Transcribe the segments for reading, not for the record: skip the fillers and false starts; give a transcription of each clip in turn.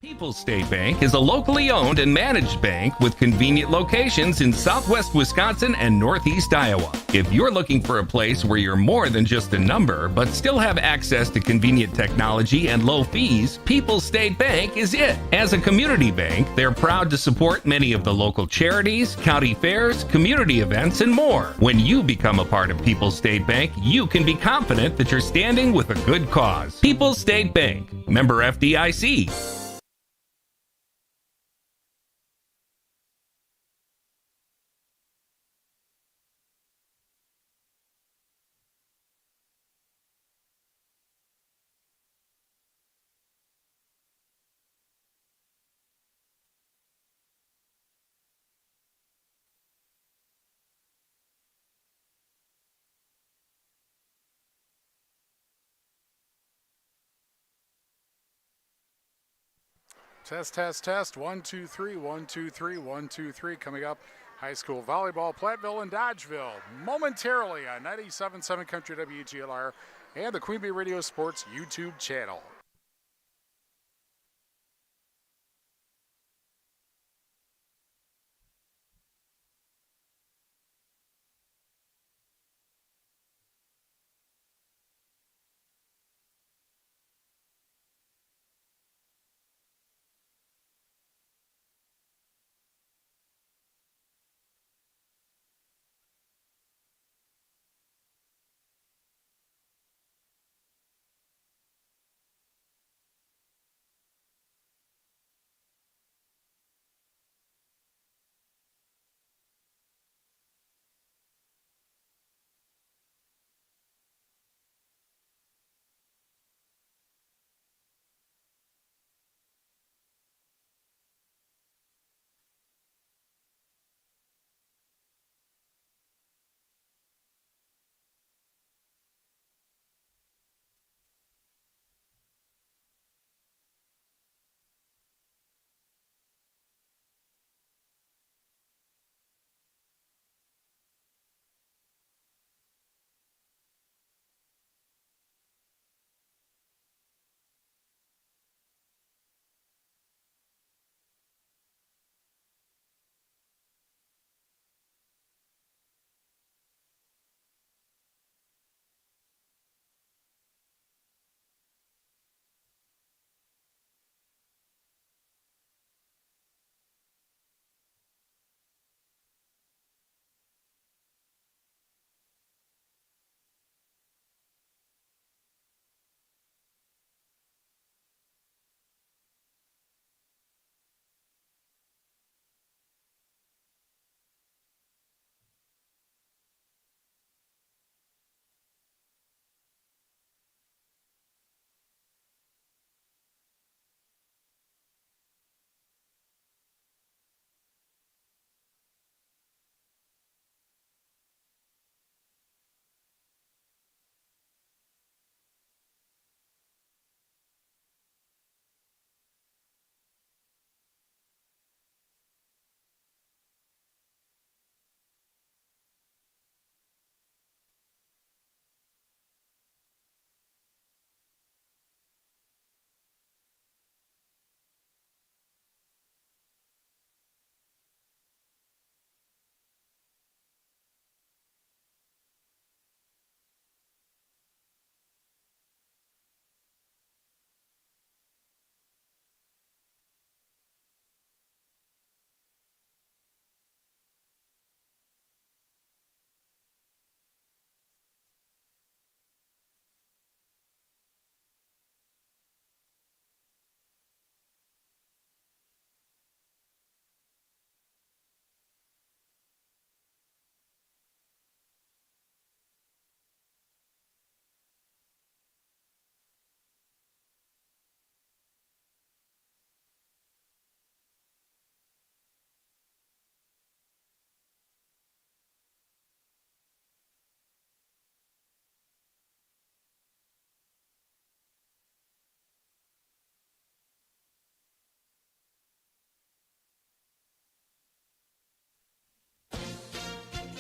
People's State Bank is a locally owned and managed bank with convenient locations in southwest Wisconsin and northeast Iowa. If you're looking for a place where you're more than just a number, but still have access to convenient technology and low fees, People's State Bank is it. As a community bank, they're proud to support many of the local charities, county fairs, community events, and more. When you become a part of People's State Bank, you can be confident that you're standing with a good cause. People's State Bank, member FDIC. Test, test, test. 1, 2, 3, 1, 2, 3, 1, 2, 3. Coming up, high school volleyball, Platteville and Dodgeville. Momentarily on 97.7 Country WGLR and the Queen Bee Radio Sports YouTube channel.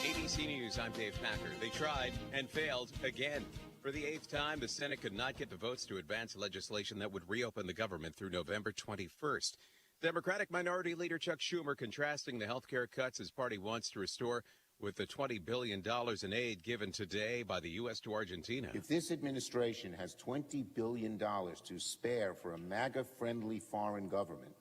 ABC News, I'm Dave Packer. They tried and failed again. For the 8th time, the Senate could not get the votes to advance legislation that would reopen the government through November 21st. Democratic Minority Leader Chuck Schumer contrasting the health care cuts his party wants to restore with the $20 billion in aid given today by the U.S. to Argentina. If this administration has $20 billion to spare for a MAGA-friendly foreign government,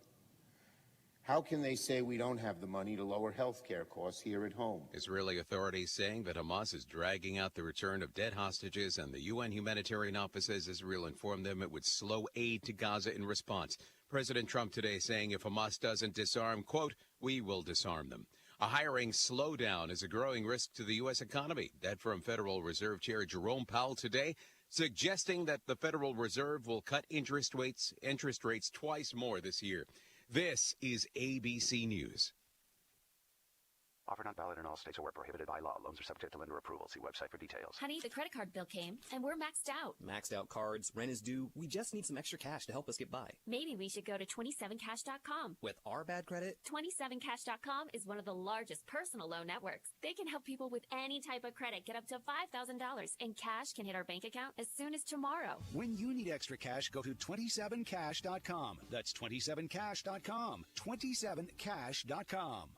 how can they say we don't have the money to lower health care costs here at home? Israeli authorities saying that Hamas is dragging out the return of dead hostages, and the UN humanitarian office says Israel informed them it would slow aid to Gaza in response. President Trump today saying if Hamas doesn't disarm, quote, we will disarm them. A hiring slowdown is a growing risk to the U.S. economy. That from Federal Reserve Chair Jerome Powell today, suggesting that the Federal Reserve will cut interest rates twice more this year. This is ABC News. Offer not valid in all states or where prohibited by law. Loans are subject to lender approval. See website for details. Honey, the credit card bill came, and we're maxed out. Maxed out cards, rent is due. We just need some extra cash to help us get by. Maybe we should go to 27cash.com. With our bad credit? 27cash.com is one of the largest personal loan networks. They can help people with any type of credit get up to $5,000, and cash can hit our bank account as soon as tomorrow. When you need extra cash, go to 27cash.com. That's 27cash.com. 27cash.com.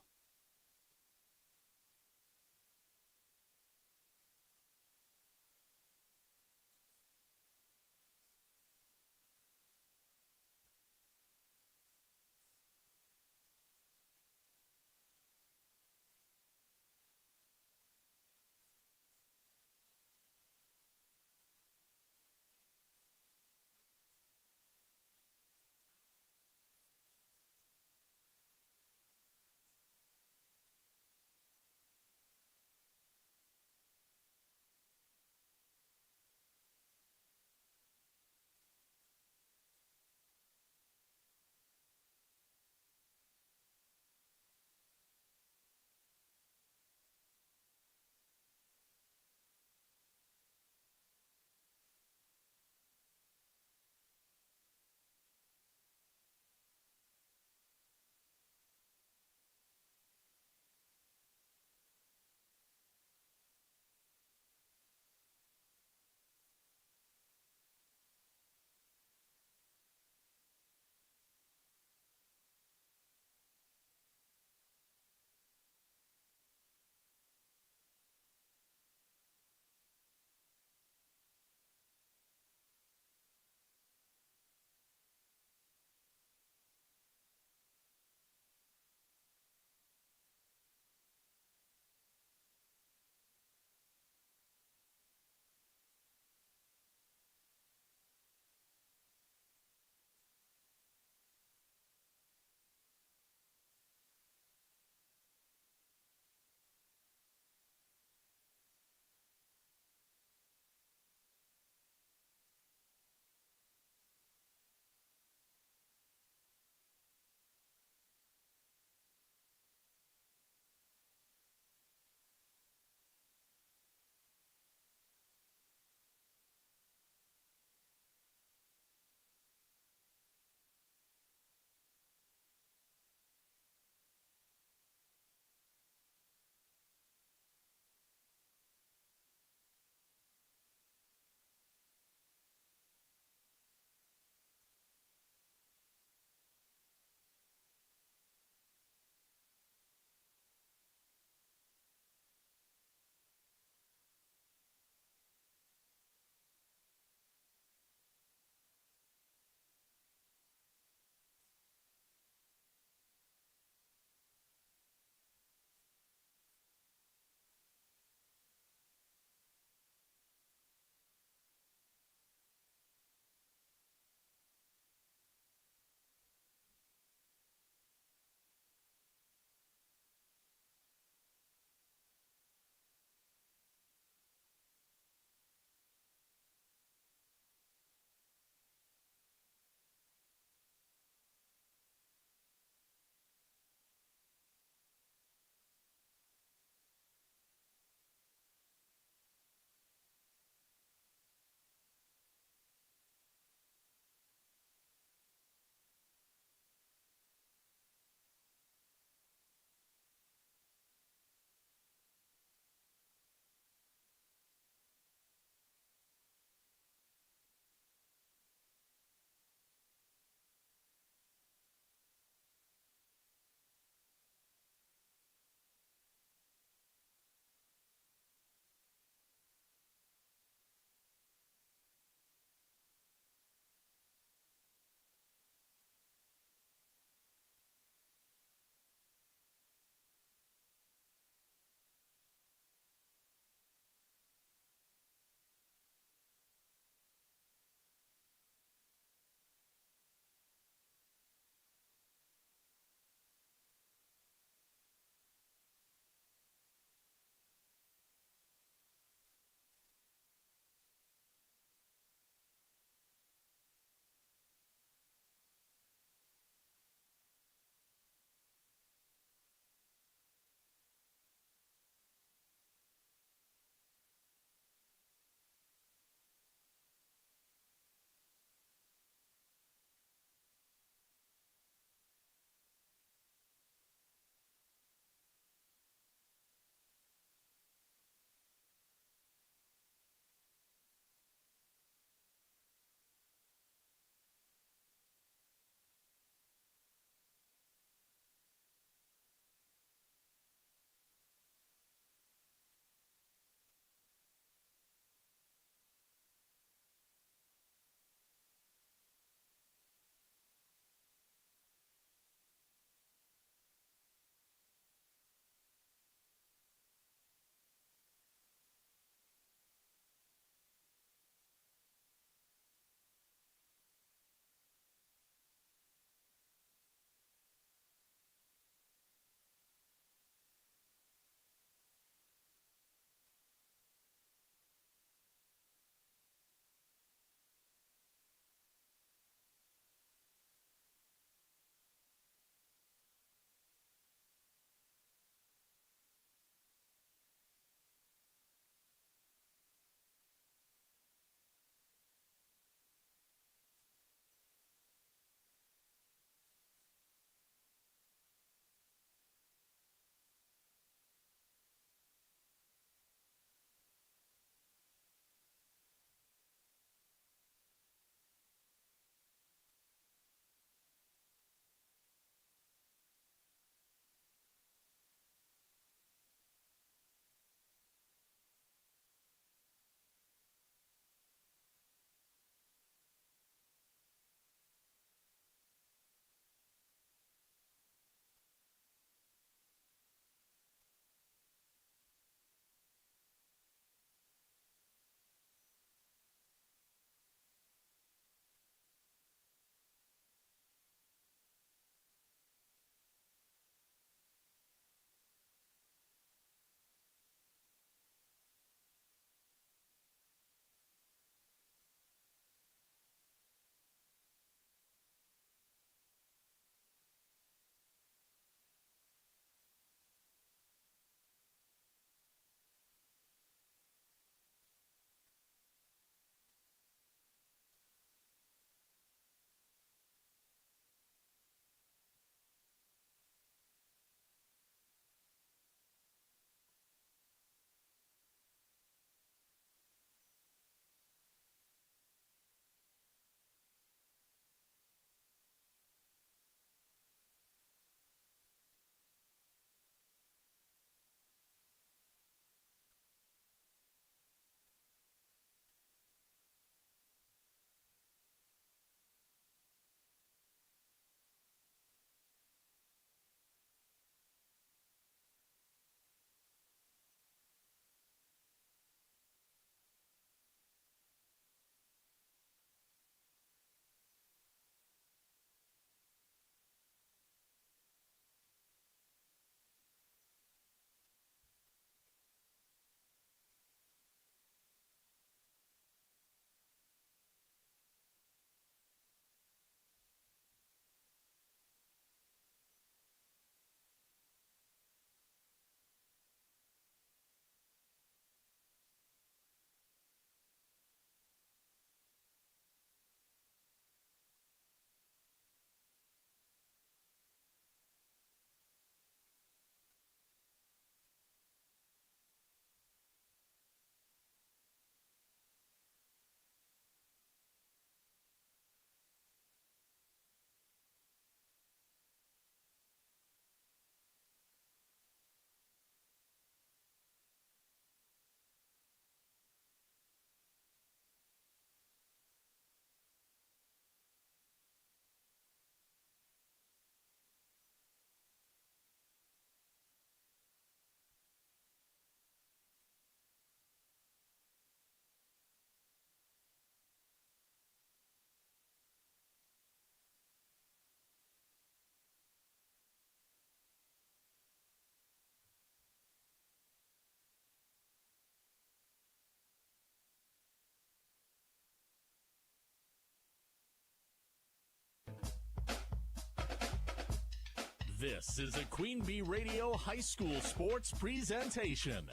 This is a Queen Bee Radio High School Sports presentation.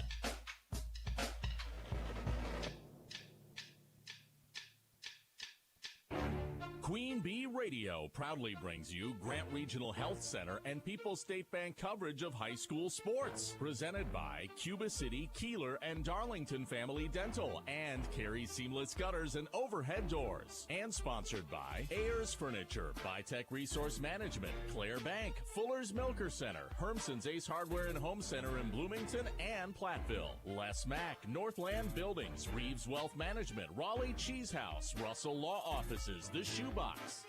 Queen Bee Radio proudly brings you Grant Regional Health Center and People's State Bank coverage of high school sports. Presented by Cuba City, Kieler, and Darlington Family Dental, and Carey Seamless Gutters and Overhead Doors. And sponsored by Ayers Furniture, Bytech Resource Management, Claire Bank, Fuller's Milker Center, Hermson's Ace Hardware and Home Center in Bloomington and Platteville, Les Mack, Northland Buildings, Reeves Wealth Management, Raleigh Cheese House, Russell Law Offices, The Shoebox,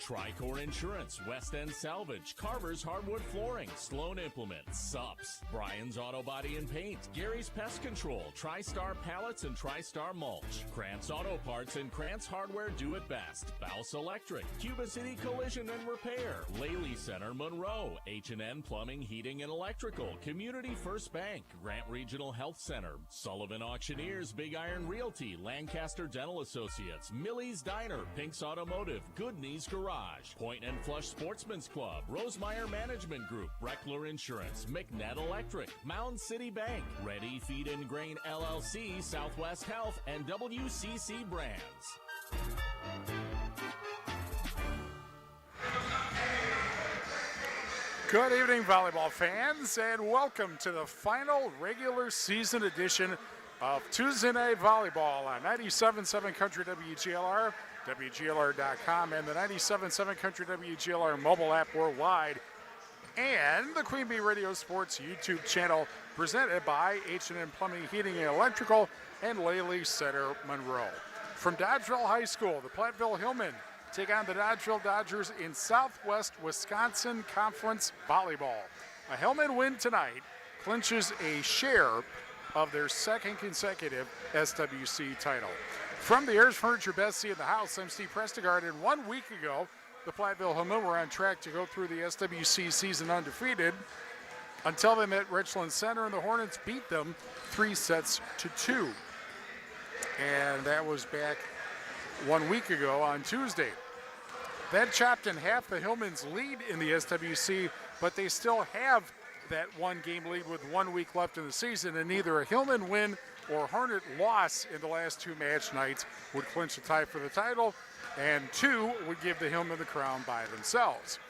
Tricor Insurance, West End Salvage, Carver's Hardwood Flooring, Sloan Implements, Sups, Brian's Auto Body and Paint, Gary's Pest Control, TriStar Pallets and TriStar Mulch, Krantz Auto Parts and Krantz Hardware Do It Best, Baus Electric, Cuba City Collision and Repair, Laley Center Monroe, H&N Plumbing, Heating and Electrical, Community First Bank, Grant Regional Health Center, Sullivan Auctioneers, Big Iron Realty, Lancaster Dental Associates, Millie's Diner, Pink's Automotive, Good Knees Garage, Point and Flush Sportsman's Club, Rosemeyer Management Group, Breckler Insurance, McNett Electric, Mound City Bank, Ready Feed and Grain LLC, Southwest Health, and WCC Brands. Good evening, volleyball fans, and welcome to the final regular season edition of Tuesday Night Volleyball on 97.7 Country WGLR, WGLR.com, and the 97.7 Country WGLR mobile app worldwide, and the Queen Bee Radio Sports YouTube channel, presented by H&N Plumbing, Heating, and Electrical, and Laley Center Monroe. From Dodgeville High School, the Platteville Hillmen take on the Dodgeville Dodgers in Southwest Wisconsin Conference Volleyball. A Hillman win tonight clinches a share of their second consecutive SWC title. From the Ayers Furniture Best Seat in the House, I'm Steve Prestegard, and 1 week ago, the Platteville Hillmen were on track to go through the SWC season undefeated until they met Richland Center, and the Hornets beat them 3-2. And that was back 1 week ago on Tuesday. That chopped in half the Hillmen's lead in the SWC, but they still have that one-game lead with 1 week left in the season, and neither a Hillman win or Hornet loss in the last two match nights would clinch a tie for the title, and two would give the Hillmen the crown by themselves.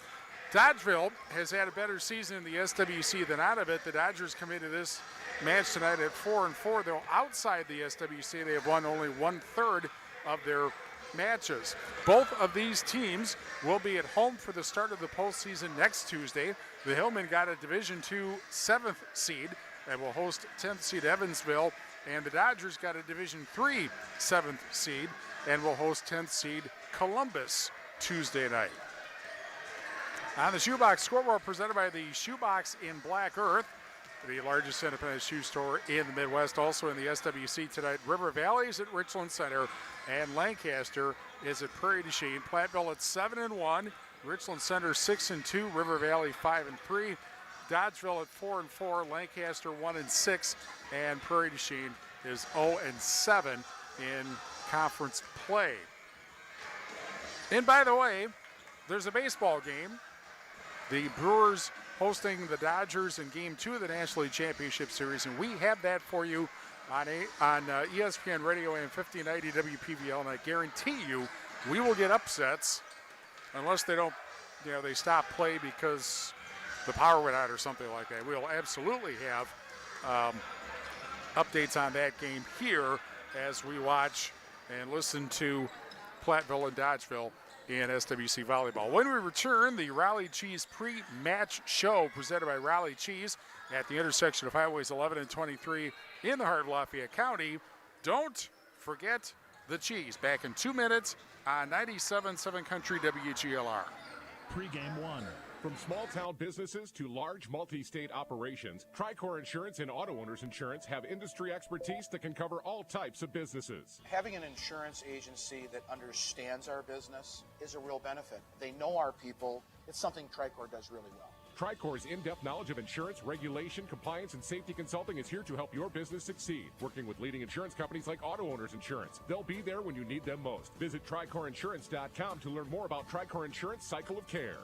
Dodgeville has had a better season in the SWC than out of it. The Dodgers come into this match tonight at 4-4, though outside the SWC they have won only 1/3 of their matches. Both of these teams will be at home for the start of the postseason next Tuesday. The Hillmen got a Division II 7th seed and will host 10th seed Evansville, and the Dodgers got a Division III 7th seed and will host 10th seed Columbus Tuesday night. On the Shoebox scoreboard, presented by the Shoebox in Black Earth, the largest independent shoe store in the Midwest. Also in the SWC tonight, River Valley is at Richland Center, and Lancaster is at Prairie du Chien. Platteville at 7-1, Richland Center 6-2, River Valley 5-3, Dodgeville at 4-4, Lancaster 1-6, and Prairie du Chien is 0-7 in conference play. And by the way, there's a baseball game. The Brewers hosting the Dodgers in Game 2 of the National League Championship Series, and we have that for you on ESPN Radio and 1590 WPVL, and I guarantee you we will get upsets unless they don't, they stop play because the power went out or something like that. We'll absolutely have updates on that game here as we watch and listen to Platteville and Dodgeville in SWC Volleyball. When we return, the Raleigh Cheese pre-match show presented by Raleigh Cheese at the intersection of Highways 11 and 23 in the heart of Lafayette County. Don't forget the cheese. Back in 2 minutes on 97.7 Country WGLR. Pre-game one. From small-town businesses to large multi-state operations, Tricor Insurance and Auto Owners Insurance have industry expertise that can cover all types of businesses. Having an insurance agency that understands our business is a real benefit. They know our people. It's something Tricor does really well. Tricor's in-depth knowledge of insurance, regulation, compliance, and safety consulting is here to help your business succeed. Working with leading insurance companies like Auto Owners Insurance. They'll be there when you need them most. Visit TricorInsurance.com to learn more about Tricor Insurance Cycle of Care.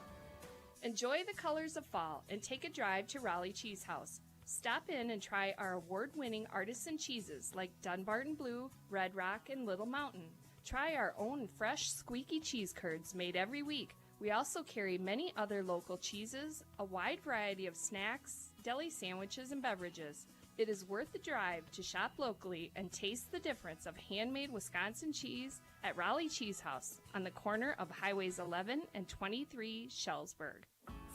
Enjoy the colors of fall and take a drive to Raleigh Cheese House. Stop in and try our award-winning artisan cheeses like Dunbarton Blue, Red Rock, and Little Mountain. Try our own fresh, squeaky cheese curds made every week. We also carry many other local cheeses, a wide variety of snacks, deli sandwiches, and beverages. It is worth the drive to shop locally and taste the difference of handmade Wisconsin cheese at Raleigh Cheese House on the corner of Highways 11 and 23 Shellsburg.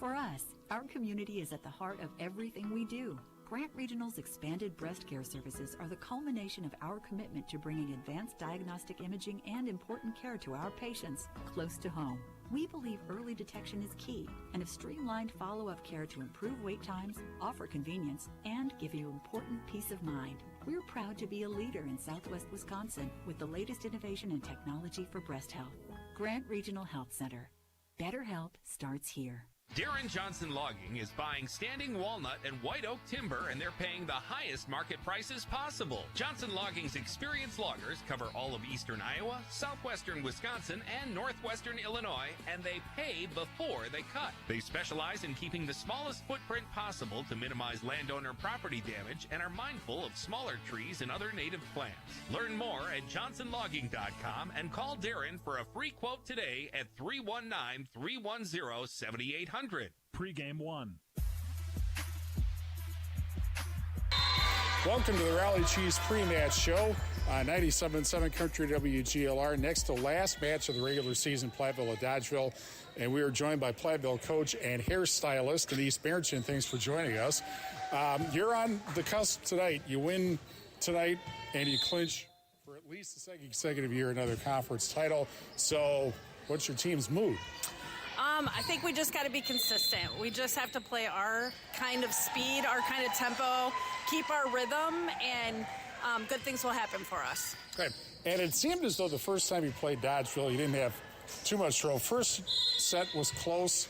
For us, our community is at the heart of everything we do. Grant Regional's expanded breast care services are the culmination of our commitment to bringing advanced diagnostic imaging and important care to our patients close to home. We believe early detection is key and have streamlined follow-up care to improve wait times, offer convenience, and give you important peace of mind. We're proud to be a leader in Southwest Wisconsin with the latest innovation and technology for breast health. Grant Regional Health Center. Better help starts here. Darren Johnson Logging is buying standing walnut and white oak timber, and they're paying the highest market prices possible. Johnson Logging's experienced loggers cover all of eastern Iowa, southwestern Wisconsin, and northwestern Illinois, and they pay before they cut. They specialize in keeping the smallest footprint possible to minimize landowner property damage and are mindful of smaller trees and other native plants. Learn more at johnsonlogging.com and call Darren for a free quote today at 319-310-7800. Pre-game one. Welcome to the Raleigh Cheese pre-match show on 97.7 Country WGLR. Next to last match of the regular season, Platteville at Dodgeville. And we are joined by Platteville coach and hairstylist Denise Berenchin. Thanks for joining us. You're on the cusp tonight. You win tonight and you clinch for at least the second consecutive year another conference title. So what's your team's mood? I think we just got to be consistent. We just have to play our kind of speed, our kind of tempo, keep our rhythm, and good things will happen for us. Okay. And it seemed as though the first time you played Dodgeville, you didn't have too much trouble. First set was close.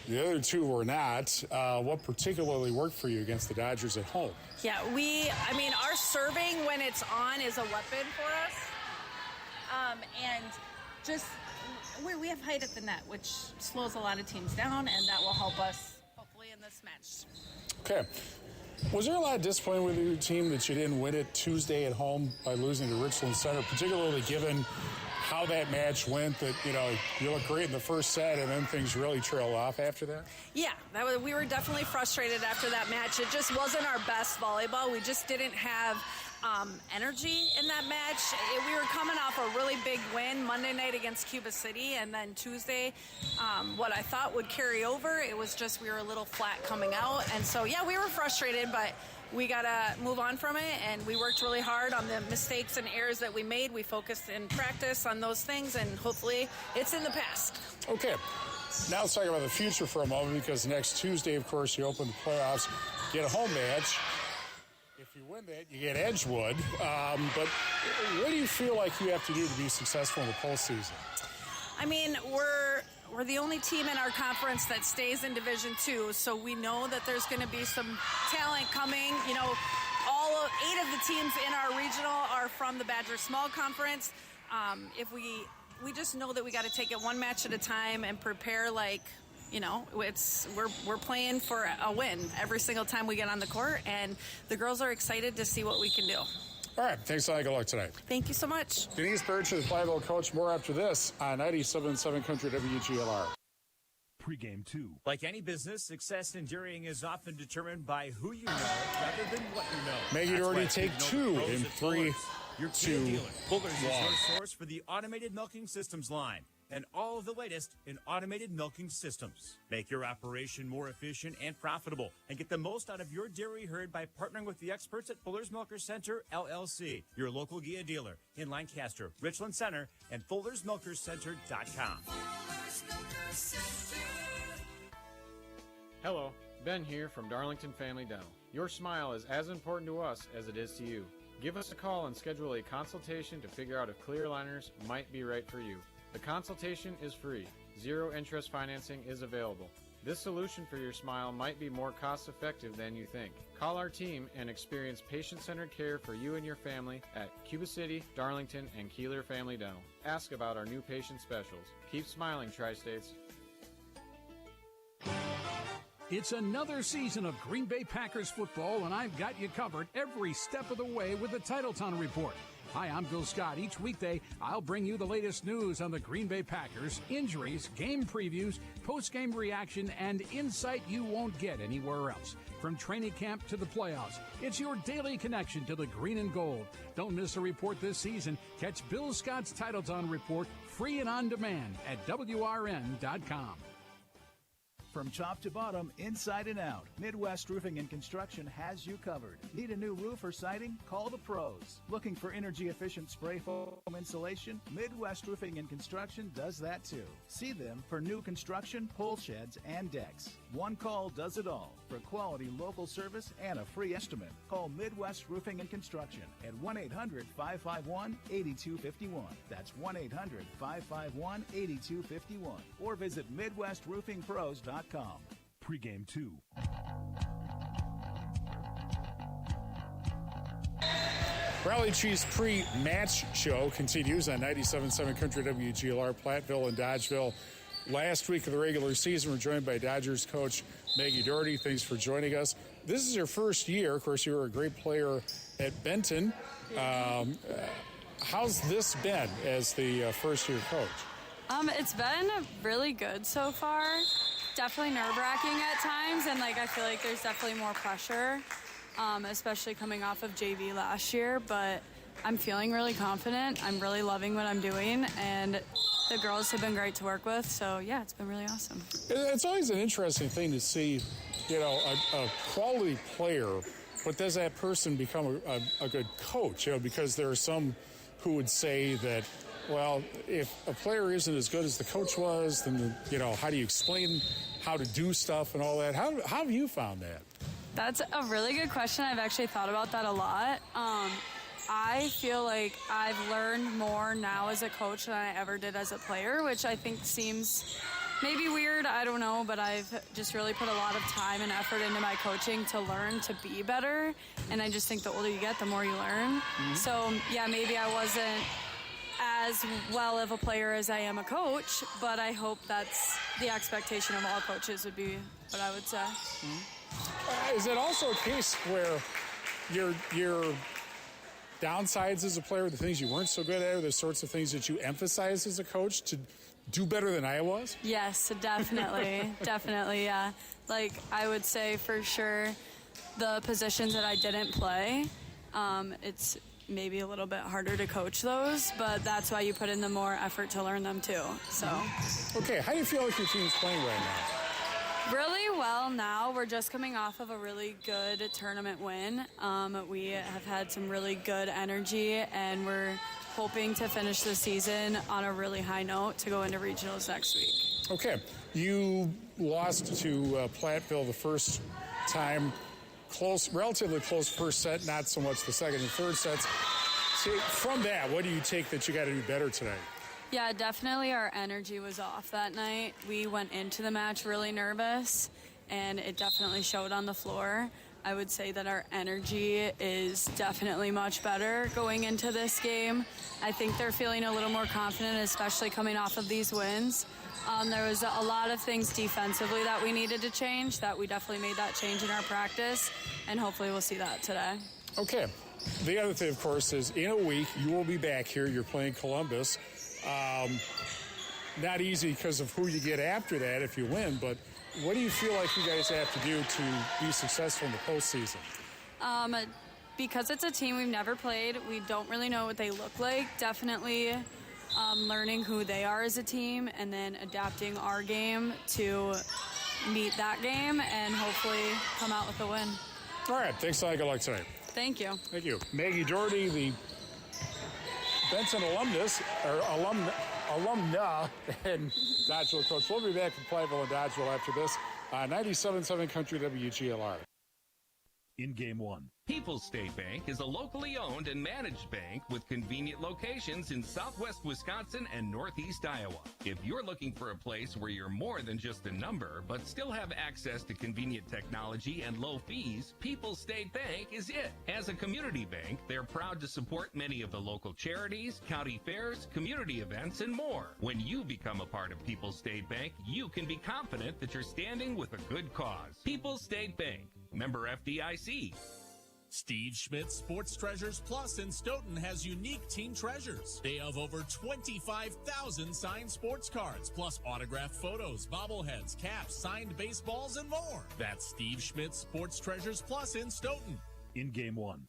The other two were not. What particularly worked for you against the Dodgers at home? Yeah, our serving when it's on is a weapon for us. And just... We have height at the net, which slows a lot of teams down, and that will help us, hopefully, in this match. Okay. Was there a lot of disappointment with your team that you didn't win it Tuesday at home by losing to Richland Center, particularly given how that match went, that, you looked great in the first set and then things really trailed off after that? Yeah, we were definitely frustrated after that match. It just wasn't our best volleyball. We just didn't have energy in that match. We were coming off a really big win Monday night against Cuba City, and then Tuesday, what I thought would carry over, it was just we were a little flat coming out. And so, yeah, we were frustrated, but we got to move on from it, and we worked really hard on the mistakes and errors that we made. We focused in practice on those things, and hopefully it's in the past. Okay. Now let's talk about the future for a moment, because next Tuesday, of course, you open the playoffs, get a home match. If you win that, you get Edgewood. But what do you feel like you have to do to be successful in the postseason? We're the only team in our conference that stays in Division II, so we know that there's going to be some talent coming. All 8 of the teams in our regional are from the Badger Small Conference. If we just know that we got to take it one match at a time and prepare we're playing for a win every single time we get on the court, and the girls are excited to see what we can do. All right, thanks a lot. Good luck tonight. Thank you so much. Denise Berenchin, the Platteville coach. More after this on 97.7 Country WGLR. Pre-game 2. Like any business, success in dairying is often determined by who you know rather than what you know. Make it already take 2 in 3, your 2, dealer. Fuller's is 1. your source for the automated milking systems line and all of the latest in automated milking systems. Make your operation more efficient and profitable, and get the most out of your dairy herd by partnering with the experts at Fuller's Milker Center, LLC, your local Gia dealer in Lancaster, Richland Center, and FullersMilkersCenter.com. Hello, Ben here from Darlington Family Dental. Your smile is as important to us as it is to you. Give us a call and schedule a consultation to figure out if clear aligners might be right for you. The consultation is free. Zero interest financing is available. This solution for your smile might be more cost-effective than you think. Call our team and experience patient-centered care for you and your family at Cuba City, Darlington, and Kieler Family Dental. Ask about our new patient specials. Keep smiling, Tri-States. It's another season of Green Bay Packers football, and I've got you covered every step of the way with the Titletown Report. Hi, I'm Bill Scott. Each weekday, I'll bring you the latest news on the Green Bay Packers, injuries, game previews, post-game reaction, and insight you won't get anywhere else. From training camp to the playoffs, it's your daily connection to the green and gold. Don't miss a report this season. Catch Bill Scott's Titletown Report free and on demand at WRN.com. From top to bottom, inside and out, Midwest Roofing and Construction has you covered. Need a new roof or siding? Call the pros. Looking for energy-efficient spray foam insulation? Midwest Roofing and Construction does that too. See them for new construction, pole sheds, and decks. One call does it all for quality local service and a free estimate. Call Midwest Roofing and Construction at 1-800-551-8251. That's 1-800-551-8251. Or visit MidwestRoofingPros.com. Pregame 2. Rally Cheese pre-match show continues on 97.7 Country WGLR, Platteville and Dodgeville. Last week of the regular season, we're joined by Dodgers coach Maggie Doherty. Thanks for joining us. This is your first year. Of course, you were a great player at Benton. How's this been as the first-year coach? It's been really good so far. Definitely nerve-wracking at times, and I feel like there's definitely more pressure, especially coming off of JV last year. But I'm feeling really confident. I'm really loving what I'm doing, and the girls have been great to work with. So yeah, it's been really awesome. It's always an interesting thing to see, a quality player, but does that person become a good coach? Because there are some who would say that, well, if a player isn't as good as the coach was, then, how do you explain how to do stuff and all that? How have you found that? That's a really good question. I've actually thought about that a lot. I feel like I've learned more now as a coach than I ever did as a player, which I think seems maybe weird. I don't know, but I've just really put a lot of time and effort into my coaching to learn to be better. And I just think the older you get, the more you learn. Mm-hmm. So, yeah, maybe I wasn't as well of a player as I am a coach, but I hope that's the expectation of all coaches would be what I would say. Mm-hmm. Is it also a case where your downsides as a player, the things you weren't so good at, are the sorts of things that you emphasize as a coach to do better than I was? Yes, definitely. Definitely, yeah. I would say for sure the positions that I didn't play, it's maybe a little bit harder to coach those, but that's why you put in the more effort to learn them too. So. Okay, how do you feel like your team's playing right now? Really well now. We're just coming off of a really good tournament win. We have had some really good energy, and we're hoping to finish the season on a really high note to go into regionals next week. Okay. You lost to Platteville the first time. Relatively close first set, not so much the second and third sets. So from that, what do you take that you got to do better today? Yeah, definitely our energy was off that night. We went into the match really nervous, and it definitely showed on the floor. I would say that our energy is definitely much better going into this game. I think they're feeling a little more confident, especially coming off of these wins. There was a lot of things defensively that we needed to change, that we definitely made that change in our practice, and hopefully we'll see that today. Okay. The other thing, of course, is in a week you will be back here. You're playing Columbus. Not easy because of who you get after that if you win, but what do you feel like you guys have to do to be successful in the postseason? Because it's a team we've never played, we don't really know what they look like. Definitely learning who they are as a team and then adapting our game to meet that game and hopefully come out with a win. All right. Thanks a lot. Good luck tonight. Thank you. Thank you. Maggie Doherty, the Benson alumna and Dodgeville coach. We'll be back in Platteville and Dodgeville after this. 97.7 Country WGLR. in Game 1. People's State Bank is a locally owned and managed bank with convenient locations in southwest Wisconsin and northeast Iowa. If you're looking for a place where you're more than just a number, but still have access to convenient technology and low fees, People's State Bank is it. As a community bank, they're proud to support many of the local charities, county fairs, community events, and more. When you become a part of People's State Bank, you can be confident that you're standing with a good cause. People's State Bank, member FDIC. Steve Schmidt's Sports Treasures Plus in Stoughton has unique team treasures. They have over 25,000 signed sports cards, plus autographed photos, bobbleheads, caps, signed baseballs, and more. That's Steve Schmidt's Sports Treasures Plus in Stoughton. In Game 1.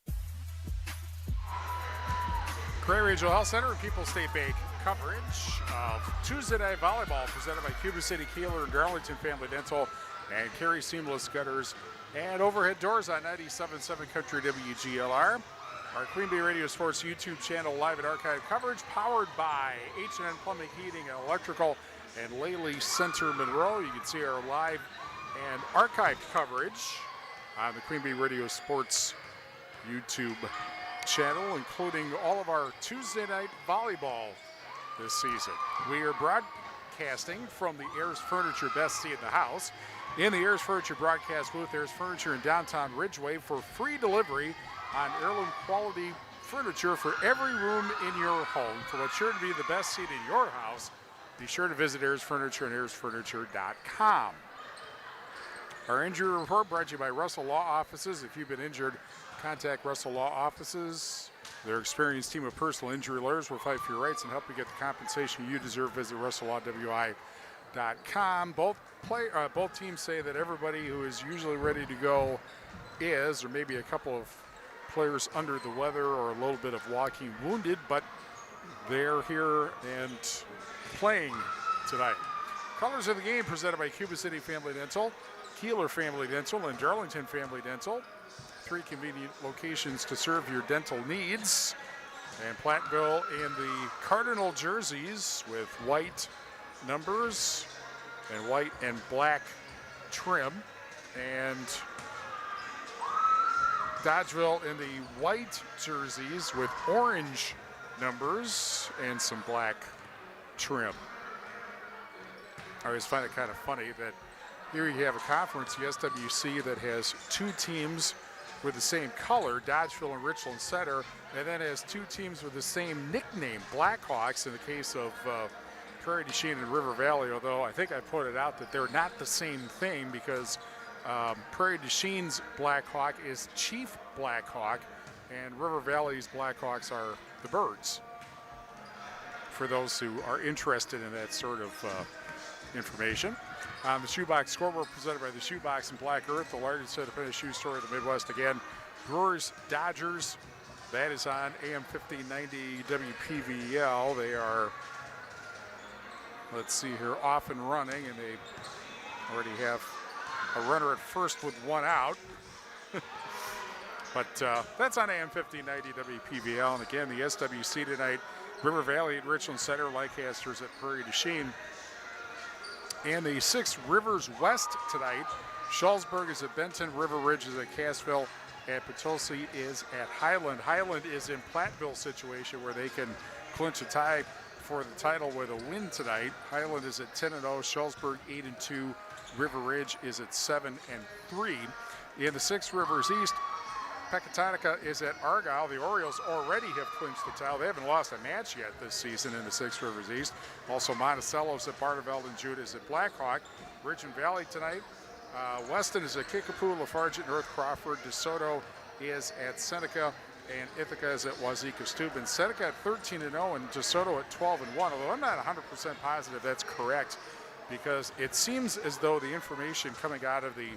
Carey Regional Health Center and People's State Bank coverage of Tuesday Night Volleyball presented by Cuba City, Kieler, and Darlington Family Dental, and Carey Seamless Gutters and Overhead Doors on 97.7 Country WGLR. Our Queen Bee Radio Sports YouTube channel live and archive coverage powered by H&N Plumbing, Heating, and Electrical and Lely Center Monroe. You can see our live and archived coverage on the Queen Bee Radio Sports YouTube channel, including all of our Tuesday Night Volleyball this season. We are broadcasting from the Ayers Furniture Best Seat in the House. In the Ayers Furniture broadcast booth, Ayers Furniture in downtown Ridgeway for free delivery on heirloom quality furniture for every room in your home. For what's sure to be the best seat in your house, be sure to visit Ayers Furniture and AyersFurniture.com. Our injury report brought to you by Russell Law Offices. If you've been injured, contact Russell Law Offices. Their experienced team of personal injury lawyers will fight for your rights and help you get the compensation you deserve. Visit RussellLawWI.com. Both teams say that everybody who is usually ready to go is, or maybe a couple of players under the weather or a little bit of walking wounded, but they're here and playing tonight. Colors of the game presented by Cuba City Family Dental, Kieler Family Dental, and Darlington Family Dental. 3 convenient locations to serve your dental needs. And Platteville in the Cardinal jerseys with white numbers and white and black trim, and Dodgeville in the white jerseys with orange numbers and some black trim. I always find it kind of funny that here you have a conference, the SWC, that has 2 teams with the same color, Dodgeville and Richland Center, and then has 2 teams with the same nickname, Blackhawks, in the case of Prairie du Chien and River Valley, although I think I pointed out that they're not the same thing because Prairie du Chien's Blackhawk is Chief Blackhawk and River Valley's Blackhawks are the Birds, for those who are interested in that sort of information. The Shoebox Scoreboard presented by the Shoebox and Black Earth, the largest independent shoe store in the Midwest. Again, Brewers, Dodgers, that is on AM 1590 WPVL. They are, let's see here, off and running, and they already have a runner at first with 1 out. But that's on AM 1590 WPVL. And again, the SWC tonight, River Valley at Richland Center, Leicesters at Prairie du Chien. And the 6 Rivers West tonight, Schulzburg is at Benton, River Ridge is at Cassville, and Potosi is at Highland. Highland is in Platteville situation where they can clinch a tie for the title with a win tonight. Highland is at 10-0, Schulzburg 8-2, River Ridge is at 7-3. In the 6 Rivers East, Pecatonica is at Argyle. The Orioles already have clinched the title. They haven't lost a match yet this season in the 6 Rivers East. Also, Monticello's at Barneveld and Judah is at Blackhawk. Ridge and Valley tonight. Weston is at Kickapoo, Lafarge at North Crawford. DeSoto is at Seneca, and Ithaca is at Wazeeka Steuben. Seneca at 13-0 and DeSoto at 12-1, although I'm not 100% positive that's correct, because it seems as though the information coming out of the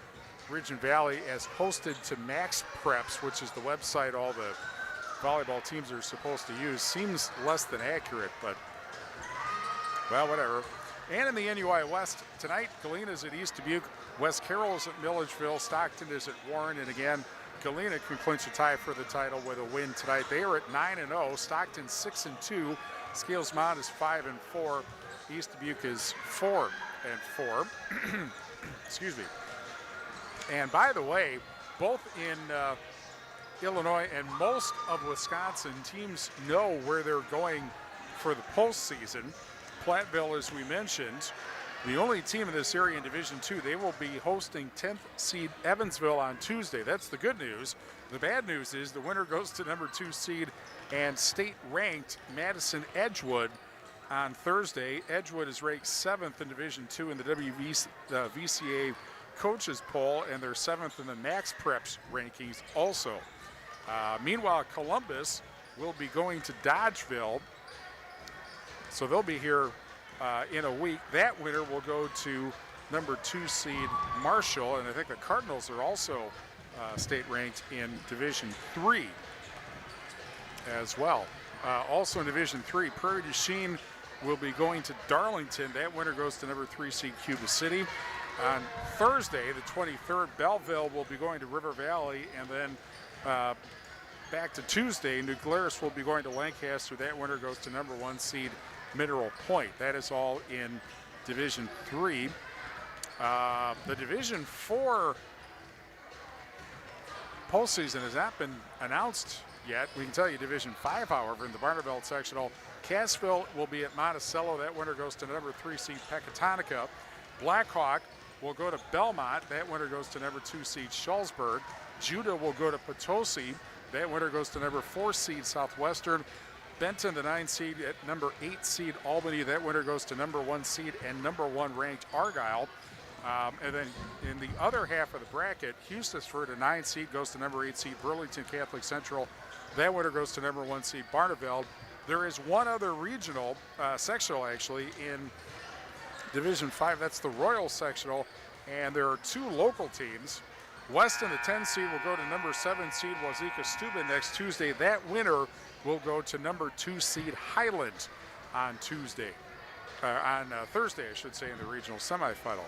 Ridge and Valley as posted to Max Preps, which is the website all the volleyball teams are supposed to use, seems less than accurate, but, well, whatever. And in the NUI West tonight, Galena is at East Dubuque, West Carroll is at Milledgeville, Stockton is at Warren, and again, Galena can clinch a tie for the title with a win tonight. They are at 9-0, Stockton 6-2, Scales Mound is 5-4, East Dubuque is 4-4. Excuse me. And by the way, both in Illinois and most of Wisconsin, teams know where they're going for the postseason. Platteville, as we mentioned, the only team in this area in Division II, they will be hosting 10th seed Evansville on Tuesday. That's the good news. The bad news is the winner goes to number 2 seed and state-ranked Madison Edgewood on Thursday. Edgewood is ranked 7th in Division II in the VCA coaches poll, and they're 7th in the Max Preps rankings also. Meanwhile, Columbus will be going to Dodgeville, so they'll be here in a week. That winner will go to number 2 seed Marshall, and I think the Cardinals are also state-ranked in Division III as well. Also in Division III, Prairie du Chien will be going to Darlington. That winner goes to number 3 seed Cuba City. On Thursday, the 23rd, Belleville will be going to River Valley, and then back to Tuesday, New Glarus will be going to Lancaster. That winner goes to number 1 seed Mineral Point. That is all in Division III. The Division IV postseason has not been announced yet. We can tell you Division V, however, in the Barneveld sectional, Cassville will be at Monticello. That winner goes to number 3 seed Pecatonica. Blackhawk will go to Belmont. That winner goes to number 2 seed Schulzburg. Judah will go to Potosi. That winner goes to number 4 seed Southwestern. Benton, the 9 seed, at number 8 seed Albany. That winner goes to number 1 seed and number 1 ranked Argyle. And then in the other half of the bracket, Hustisford, a 9 seed, goes to number 8 seed Burlington Catholic Central. That winner goes to number 1 seed Barneveld. There is one other regional, sectional actually, in Division 5. That's the Royal sectional, and there are 2 local teams. Weston, the 10 seed, will go to number 7 seed Wazeeka Steuben next Tuesday. That winner will go to number 2 seed Highland on Thursday, I should say, in the regional semifinal.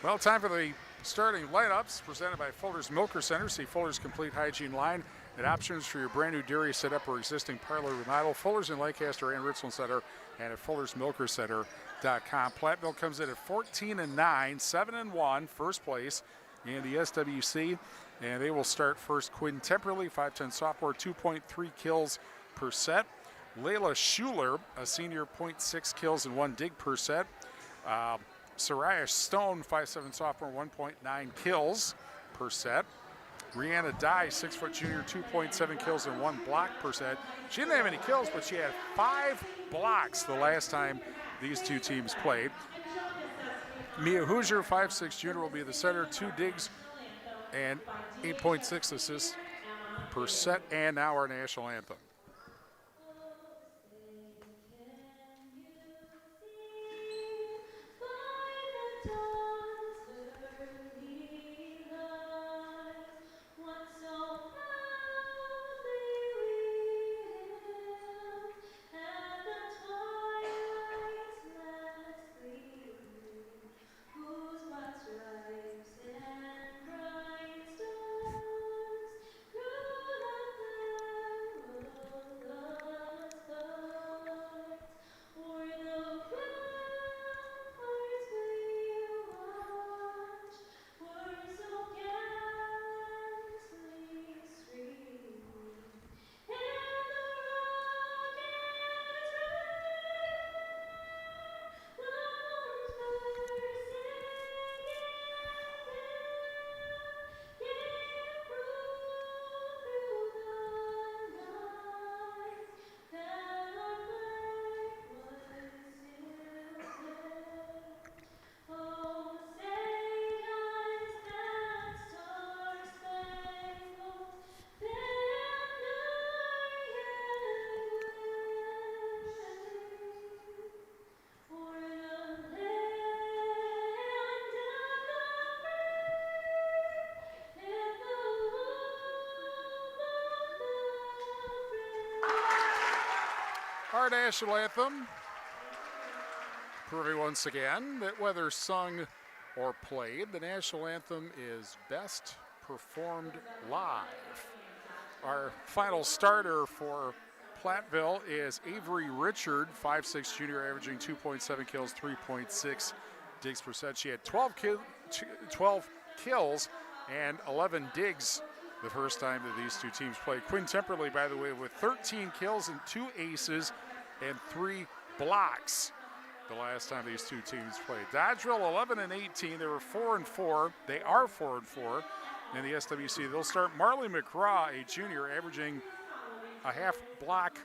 Well, time for the starting lineups presented by Fuller's Milker Center. See Fuller's Complete Hygiene line and options for your brand new dairy setup or existing parlor remodel. Fuller's in Lancaster and Richland Center, and at Fuller'sMilkerCenter.com. Platteville comes in at 14-9, 7-1, first place in the SWC, and they will start first. Quinn Temperley, 5'10 sophomore, 2.3 kills per set. Layla Schuler, a senior, 0.6 kills and 1 dig per set. Soraya Stone, 5'7 sophomore, 1.9 kills per set. Brianna Dye, 6' junior, 2.7 kills and 1 block per set. She didn't have any kills, but she had 5 blocks the last time these two teams played. Mia Hoosier, 5'6 junior, will be the center, 2 digs and 8.6 assists per set. And now our national anthem. Our national anthem, proving once again that whether sung or played, the national anthem is best performed live. Our final starter for Platteville is Avery Richard, 5'6 junior, averaging 2.7 kills, 3.6 digs per set. She had 12 kills and 11 digs the first time that these two teams played. Quinn Temperley, by the way, with 13 kills and 2 aces and 3 blocks the last time these two teams played. Dodgeville 11-18. They were 4-4. They are 4-4 in the SWC. They'll start Marley McGraw, a junior, averaging a half block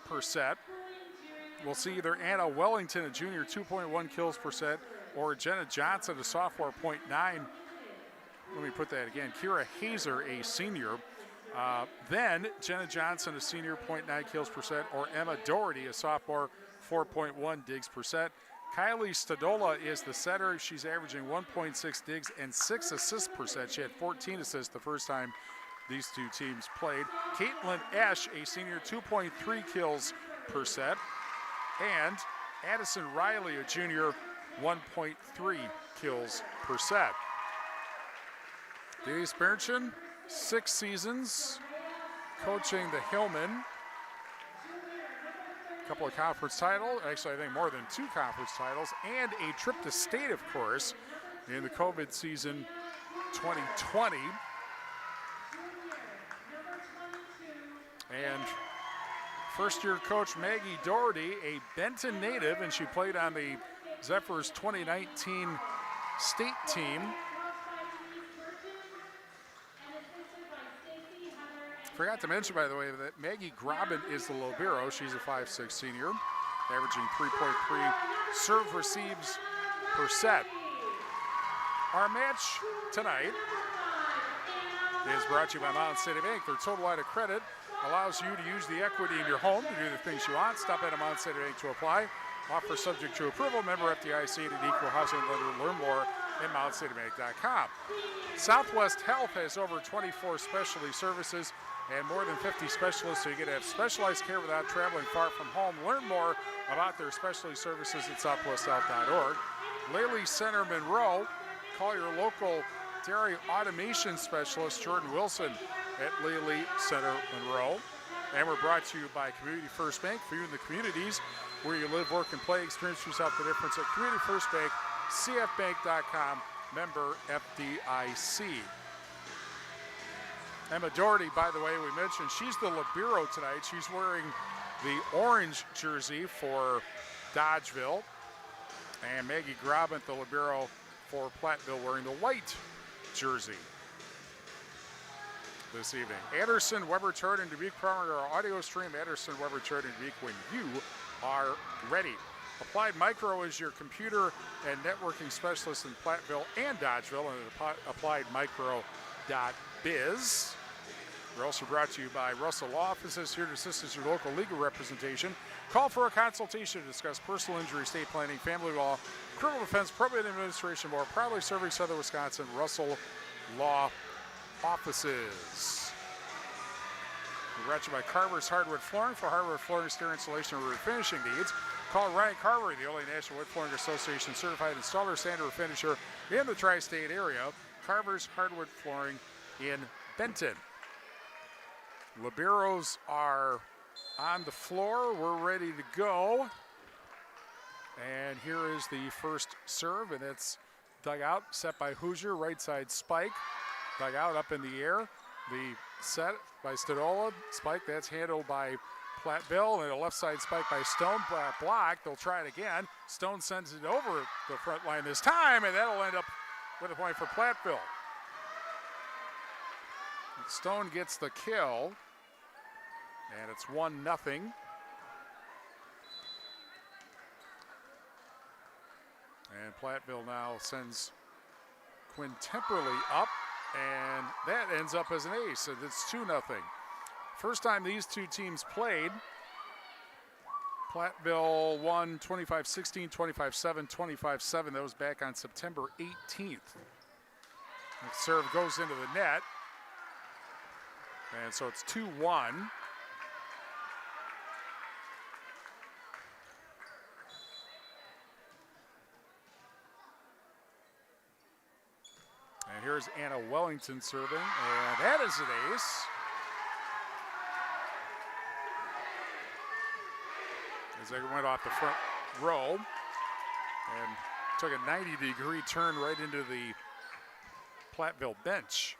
per set. We'll see either Anna Wellington, a junior, 2.1 kills per set, or Jenna Johnson, a sophomore, 0.9. Let me put that again. Kira Hazer, a senior. Then Jenna Johnson, a senior, 0.9 kills per set, or Emma Doherty, a sophomore, 4.1 digs per set. Kylie Stadola is the setter. She's averaging 1.6 digs and 6 assists per set. She had 14 assists the first time these two teams played. Caitlin Esch, a senior, 2.3 kills per set. And Addison Riley, a junior, 1.3 kills per set. Denise Bernchin, 6 seasons coaching the Hillman. A couple of conference titles, actually I think more than 2 conference titles, and a trip to state, of course, in the COVID season 2020. And first-year coach Maggie Doherty, a Benton native, and she played on the Zephyrs 2019 state team. Forgot to mention, by the way, that Maggie Grobin is the libero. She's a 5'6" senior, averaging 3.3 serve receives per set. Our match tonight is brought to you by Mountain City Bank. Their total line of credit allows you to use the equity in your home to do the things you want. Stop at a Mountain City Bank to apply. Offer subject to approval. Member FDIC and an equal housing lender. Learn more at mountcitybank.com. Southwest Health has over 24 specialty services and more than 50 specialists, so you get to have specialized care without traveling far from home. Learn more about their specialty services at southwesthealth.org. Lely Center Monroe. Call your local dairy automation specialist, Jordan Wilson, at Lely Center Monroe. And we're brought to you by Community First Bank. For you in the communities where you live, work, and play, experience yourself the difference at Community First Bank, cfbank.com, member FDIC. Emma Doherty, by the way, we mentioned she's the libero tonight. She's wearing the orange jersey for Dodgeville. And Maggie Grobin, the libero for Platteville, wearing the white jersey this evening. Anderson, Weber, Chart, and Dubuque Primary, our audio stream. Anderson, Weber, Chart, and Dubuque when you are ready. Applied Micro is your computer and networking specialist in Platteville and Dodgeville, and at appliedmicro.biz. We're also brought to you by Russell Law Offices, here to assist as your local legal representation. Call for a consultation to discuss personal injury, estate planning, family law, criminal defense, probate administration, more. Proudly serving Southern Wisconsin, Russell Law Offices. We're brought to you by Carver's Hardwood Flooring. For hardwood flooring, stair installation, or refinishing needs, call Ryan Carver, the only National Wood Flooring Association certified installer, sander, or finisher in the tri-state area. Carver's Hardwood Flooring in Benton. Liberos are on the floor. We're ready to go. And here is the first serve, and it's dug out, set by Hoosier, right side spike. Dug out up in the air. The set by Stadola. Spike, that's handled by Platteville, and a left side spike by Stone. Blocked. They'll try it again. Stone sends it over the front line this time, and that'll end up with a point for Platteville. Stone gets the kill, and it's 1-0. And Platteville now sends Quinn Temperley up, and that ends up as an ace, and it's 2-0. First time these two teams played, Platteville won 25-16, 25-7, 25-7. That was back on September 18th. The serve goes into the net, and so it's 2-1. And here's Anna Wellington serving, and that is an ace. As they went off the front row and took a 90-degree turn right into the Platteville bench.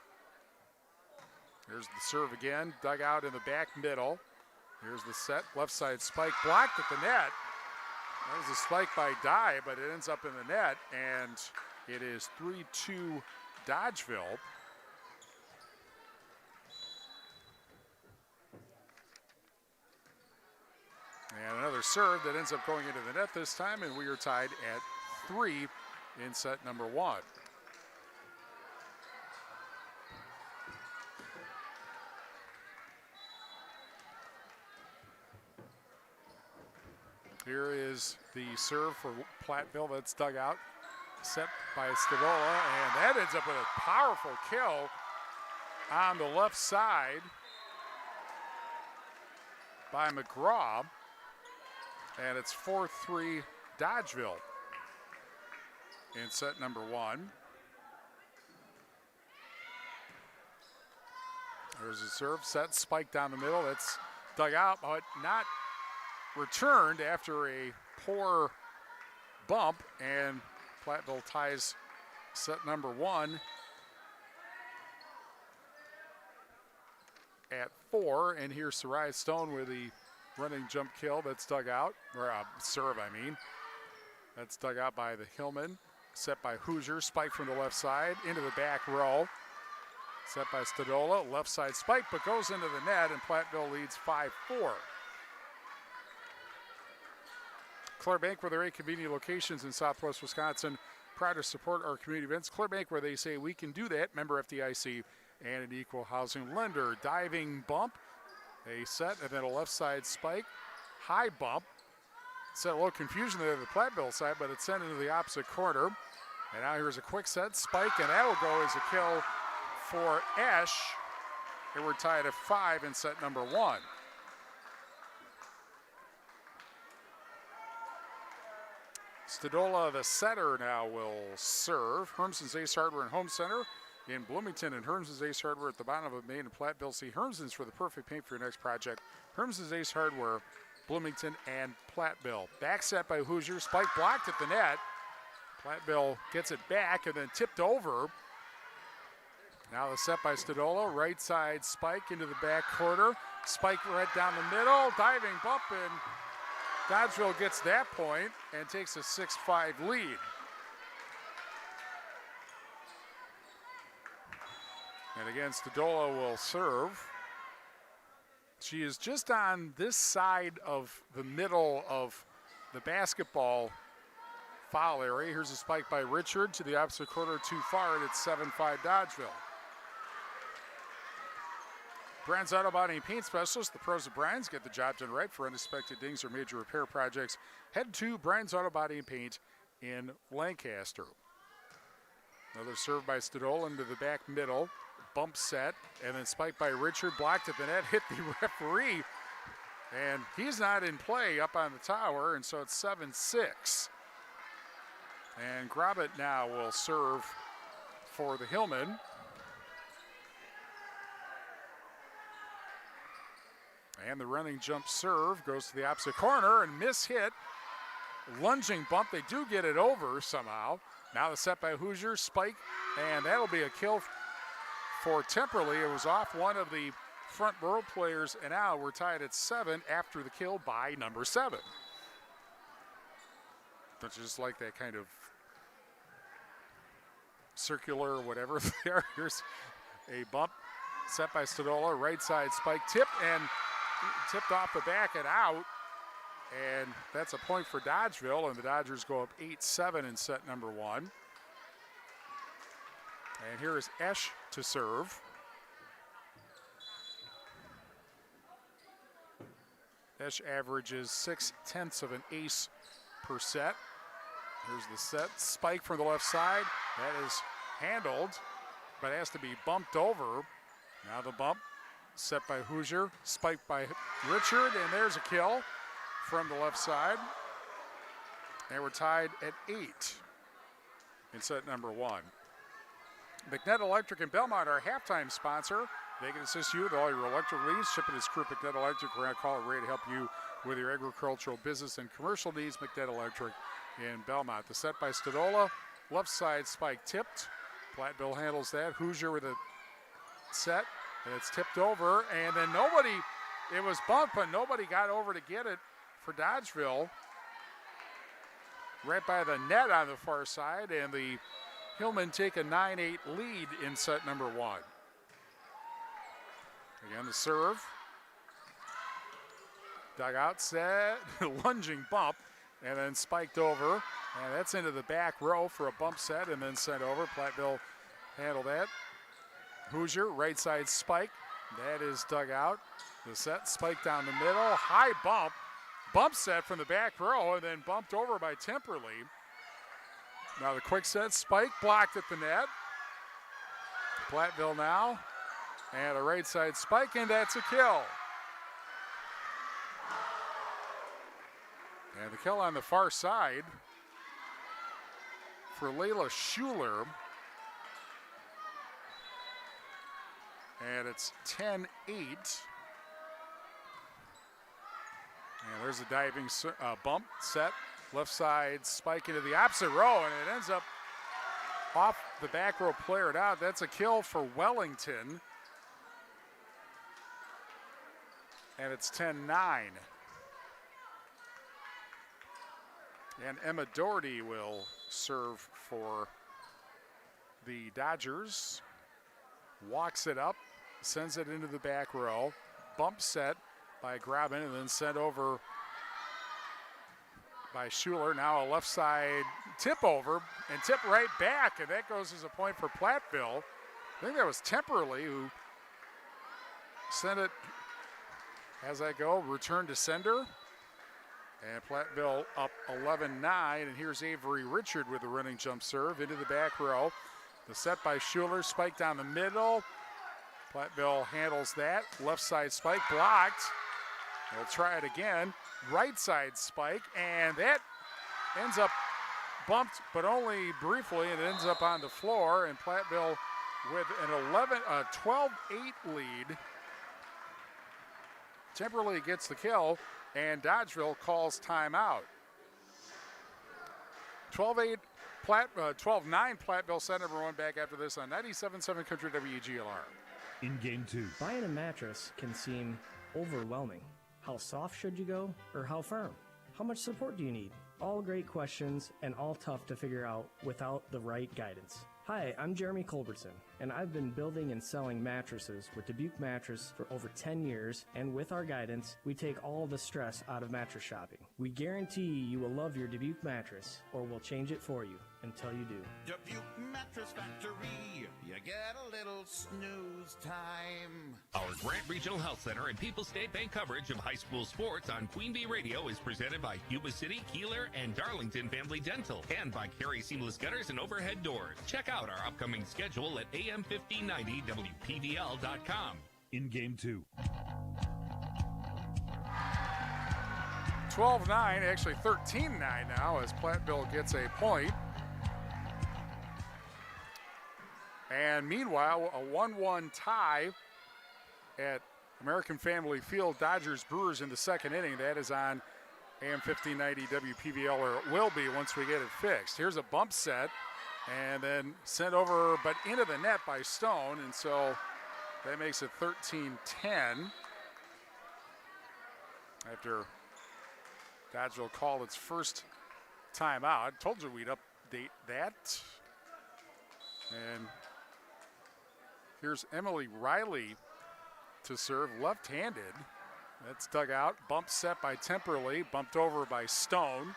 Here's the serve again, dug out in the back middle. Here's the set, left side spike, blocked at the net. That was a spike by Dye, but it ends up in the net, and it is 3-2 Dodgeville. And another serve that ends up going into the net this time, and we are tied at 3 in set number 1. Here is the serve for Platteville that's dug out, set by Stavola, and that ends up with a powerful kill on the left side by McGraw, and it's 4-3 Dodgeville in set number 1. There's a serve, set, spike down the middle, that's dug out, but not returned after a poor bump, and Platteville ties set number 1 at 4. And here's Sarai Stone with the running jump kill that's dug out, or serve, I mean. That's dug out by the Hillman, set by Hoosier, spike from the left side into the back row. Set by Stadola, left side spike, but goes into the net, and Platteville leads 5-4. Clare Bank, with their 8 convenient locations in Southwest Wisconsin, proud to support our community events. Clare Bank, where they say we can do that, member FDIC, and an equal housing lender. Diving bump, a set, and then a left side spike, high bump. Set a little confusion there to the Platteville side, but it's sent into the opposite corner. And now here's a quick set, spike, and that'll go as a kill for Esch. And we're tied at 5 in set number 1. Stadola, the setter, now will serve. Hermson's Ace Hardware and Home Center in Bloomington, and Hermson's Ace Hardware at the bottom of Main and Platteville. See Hermson's for the perfect paint for your next project. Hermson's Ace Hardware, Bloomington and Platteville. Back set by Hoosier, spike blocked at the net. Platteville gets it back and then tipped over. Now the set by Stadola, right side spike into the back corner. Spike right down the middle, diving bump, and Dodgeville gets that point and takes a 6-5 lead. And again, Stadola will serve. She is just on this side of the middle of the basketball foul area. Here's a spike by Richard to the opposite corner, too far, and it's 7-5 Dodgeville. Brand's Auto Body and Paint Specialist, the pros of Brand's, get the job done right for unexpected dings or major repair projects. Head to Brand's Auto Body and Paint in Lancaster. Another serve by Stadola into the back middle. Bump set, and then spiked by Richard, blocked at the net, hit the referee, and he's not in play up on the tower, and so it's 7-6. And Grobit now will serve for the Hillman. And the running jump serve goes to the opposite corner and miss-hit. Lunging bump, they do get it over somehow. Now the set by Hoosier, spike, and that'll be a kill for Temperley. It was off one of the front row players, and now we're tied at 7 after the kill by number 7. Don't you just like that kind of circular whatever there? Here's a bump set by Stadola, right side spike, tip, and tipped off the back and out. And that's a point for Dodgeville, and the Dodgers go up 8-7 in set number 1. And here is Esch to serve. Esch averages 0.6 of an ace per set. Here's the set, spike from the left side. That is handled, but has to be bumped over. Now the bump, set by Hoosier, spiked by Richard, and there's a kill from the left side. And we're tied at 8 in set number 1. McNett Electric and Belmont, our halftime sponsor. They can assist you with all your electric needs. Shipping is crew McNett Electric. We're going to call it ready to help you with your agricultural, business, and commercial needs. McNett Electric in Belmont. The set by Stadola, left side spike tipped. Platteville handles that. Hoosier with a set, and it's tipped over, and then nobody, it was bumped, but nobody got over to get it for Dodgeville. Right by the net on the far side, and the Hillmen take a 9-8 lead in set number 1. Again, the serve. Dugout set, lunging bump, and then spiked over. And that's into the back row for a bump set and then sent over. Platteville handled that. Hoosier, right side spike. That is dug out. The set, spike down the middle. High bump. Bump set from the back row and then bumped over by Temperley. Now the quick set spike blocked at the net. Platteville now. And a right side spike, and that's a kill. And the kill on the far side for Layla Schuler. And it's 10-8. And there's a diving bump set. Left side spike into the opposite row, and it ends up off the back row, playered out. That's a kill for Wellington. And it's 10-9. And Emma Doherty will serve for the Dodgers. Walks it up, sends it into the back row. Bump set by Graben and then sent over by Schuler. Now a left side tip over and tip right back, and that goes as a point for Platteville. I think that was Temperley who sent it as I go. Return to sender. And Platteville up 11-9, and here's Avery Richard with the running jump serve into the back row. The set by Schuler, spike down the middle. Platteville handles that. Left side spike blocked. They'll try it again. Right side spike, and that ends up bumped, but only briefly, and it ends up on the floor, and Platteville with an 12-8 lead. Temperley gets the kill, and Dodgeville calls timeout. 12-9 Platteville set number 1 back after this on 97.7 Country WGLR. In game 2. Buying a mattress can seem overwhelming. How soft should you go, or how firm? How much support do you need? All great questions and all tough to figure out without the right guidance. Hi, I'm Jeremy Culbertson, and I've been building and selling mattresses with Dubuque Mattress for over 10 years, and with our guidance, we take all the stress out of mattress shopping. We guarantee you will love your Dubuque mattress, or we'll change it for you until you do. Dubuque Mattress Factory, you get a little snooze time. Our Grant Regional Health Center and People's State Bank coverage of high school sports on Queen Bee Radio is presented by Cuba City, Kieler, and Darlington Family Dental, and by Carey Seamless Gutters and Overhead Doors. Check out our upcoming schedule at am1590wpvl.com. In game 2. 12-9, actually 13-9 now as Platteville gets a point. And meanwhile, a 1-1 tie at American Family Field. Dodgers Brewers in the second inning. That is on AM 1590 WPVL, or it will be once we get it fixed. Here's a bump set and then sent over but into the net by Stone, and so that makes it 13-10 after Dodgeville called its first timeout. Told you we'd update that. And here's Emily Riley to serve, left-handed. That's dug out. Bump set by Temperley, bumped over by Stone.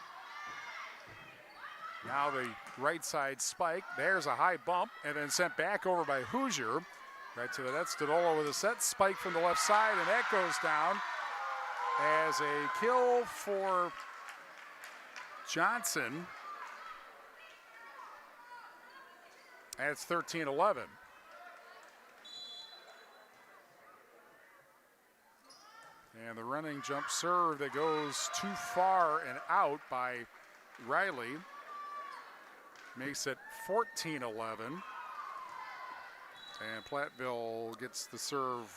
Now the right side spike. There's a high bump, and then sent back over by Hoosier. Right to the net, Stodola with a set spike from the left side, and that goes down as a kill for Johnson. And it's 13-11. And the running jump serve that goes too far and out by Riley makes it 14-11. And Platteville gets the serve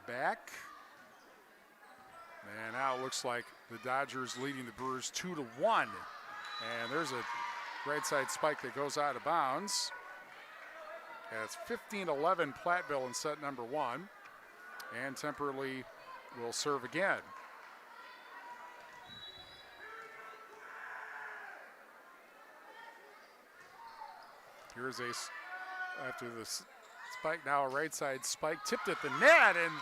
back. And now it looks like the Dodgers leading the Brewers 2-1. And there's a right side spike that goes out of bounds. And it's 15-11 Platteville in set number 1. And Temperley will serve again. Here's after the spike, now a right side spike, tipped at the net, and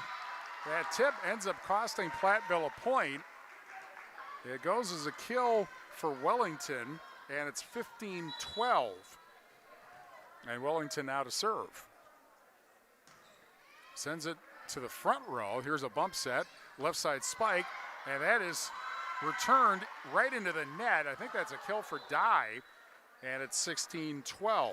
that tip ends up costing Platteville a point. It goes as a kill for Wellington, and it's 15-12. And Wellington now to serve. Sends it to the front row. Here's a bump set, left side spike, and that is returned right into the net. I think that's a kill for Dye, and it's 16-12.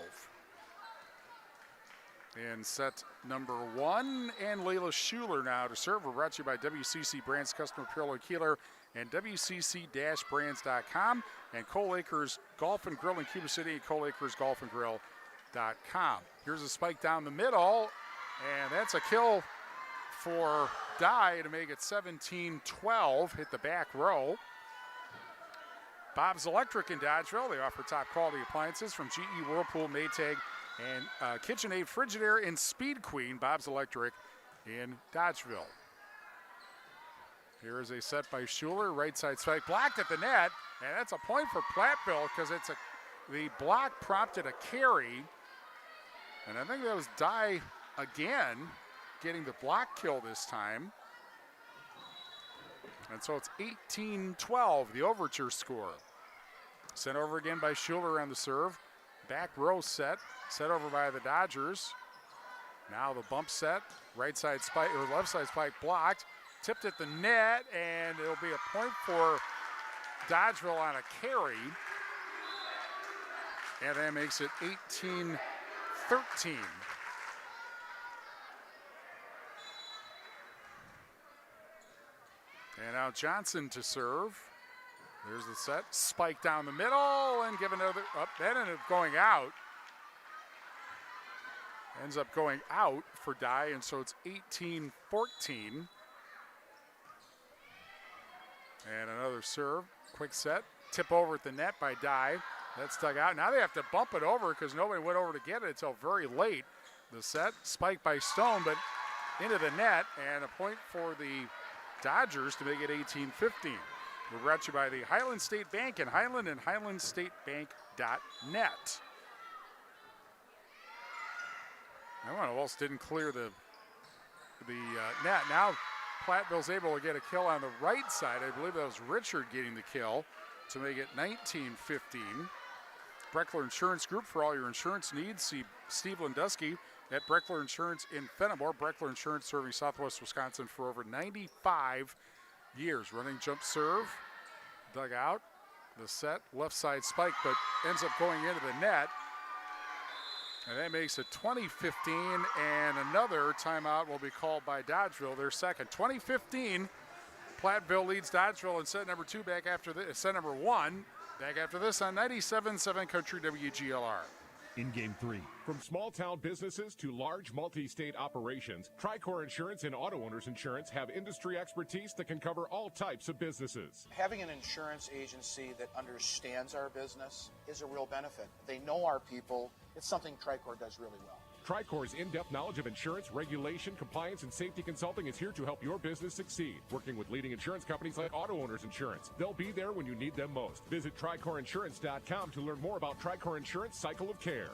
In set number 1, and Layla Schuler now to serve. We're brought to you by WCC Brands Customer Apparel in Kieler and WCC-brands.com, and Cole Acres Golf and Grill in Cuba City, and Cole Acres Golf and Grill.com. Here's a spike down the middle, and that's a kill for Dye to make it 17-12. Hit the back row. Bob's Electric in Dodgeville. They offer top quality appliances from GE, Whirlpool, Maytag, and KitchenAid, Frigidaire, and Speed Queen. Bob's Electric in Dodgeville. Here is a set by Schuler, right side spike, blocked at the net, and that's a point for Platteville because the block prompted a carry, and I think that was Dye again getting the block kill this time. And so it's 18-12, the overture score. Sent over again by Schuler on the serve. Back row set over by the Dodgers. Now the bump set, right side spike or left side spike blocked, tipped at the net, and it'll be a point for Dodgeville on a carry. And that makes it 18-13. And now Johnson to serve. There's the set. Spike down the middle and give another up. That ended up going out. Ends up going out for Dye, and so it's 18-14. And another serve. Quick set. Tip over at the net by Dye. That's dug out. Now they have to bump it over because nobody went over to get it until very late. The set. Spike by Stone, but into the net, and a point for the Dodgers to make it 18-15. We're brought to you by the Highland State Bank in Highland and HighlandStateBank.net. No one else didn't clear the net. Now Platteville's able to get a kill on the right side. I believe that was Richard getting the kill to make it 19-15. Breckler Insurance Group, for all your insurance needs. See Steve Landusky at Breckler Insurance in Fenimore. Breckler Insurance serving Southwest Wisconsin for over 95 years. Running jump serve, dug out. The set, left side spike, but ends up going into the net. And that makes it 20-15, and another timeout will be called by Dodgeville, their second. 20-15, Platteville leads Dodgeville in set number 2 back after this, set number 1. Back after this on 97.7 Country WGLR. In Game 3. From small town businesses to large multi-state operations, Tricor Insurance and Auto Owners Insurance have industry expertise that can cover all types of businesses. Having an insurance agency that understands our business is a real benefit. They know our people. It's something Tricor does really well. Tricor's in-depth knowledge of insurance, regulation, compliance, and safety consulting is here to help your business succeed. Working with leading insurance companies like Auto Owners Insurance. They'll be there when you need them most. Visit TricorInsurance.com to learn more about Tricor Insurance Cycle of Care.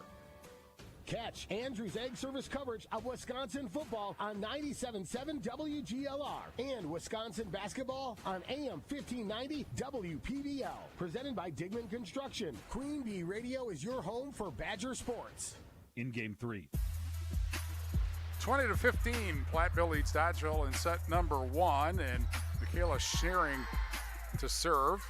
Catch Andrew's Egg Service coverage of Wisconsin football on 97.7 WGLR and Wisconsin basketball on AM 1590 WPBL. Presented by Digman Construction. Queen Bee Radio is your home for Badger sports. In Game 3. 20-15, Platteville leads Dodgeville in set number 1, and Michaela Schering to serve.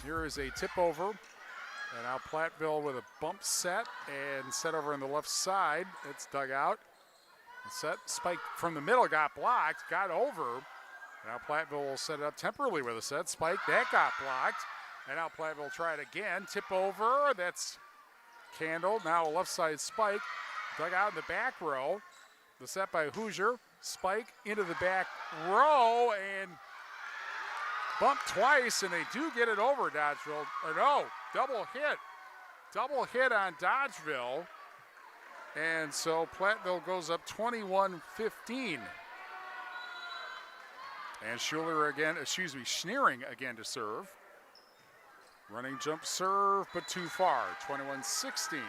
Here is a tip over, and now Platteville with a bump set and set over on the left side. It's dug out. The set spike from the middle got blocked, got over. Now Platteville will set it up temporarily with a set spike. That got blocked, and now Platteville will try it again. Tip over, that's Candle, now a left side spike, dug out in the back row. The set by Hoosier, spike into the back row and bumped twice, and they do get it over Dodgeville. Or no, double hit on Dodgeville. And so Platteville goes up 21-15. And Schneering again to serve. Running jump serve, but too far, 21-16.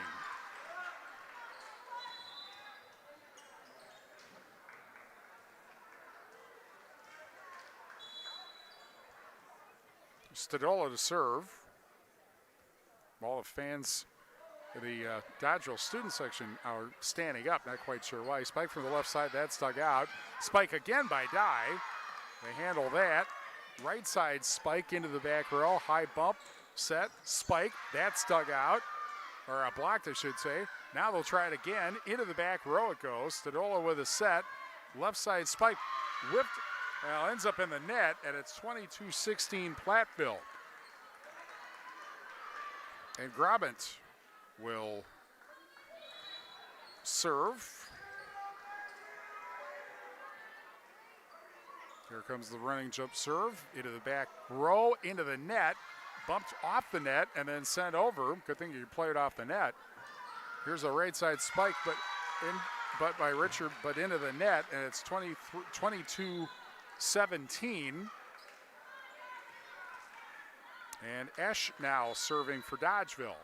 Stadola to serve. All the fans in the Dodgeville student section are standing up, not quite sure why. Spike from the left side, that's dug out. Spike again by Dye. They handle that. Right side spike into the back row, high bump, set, spike, that's dug out, or blocked I should say. Now they'll try it again, into the back row it goes. Stadola with a set, left side spike, whipped, well, ends up in the net, and it's 22-16 Platteville. And Grabant will serve. Here comes the running jump serve into the back row, into the net, bumped off the net, and then sent over. Good thing you played off the net. Here's a right side spike, but by Richard, but into the net, and it's 22-17. And Esch now serving for Dodgeville.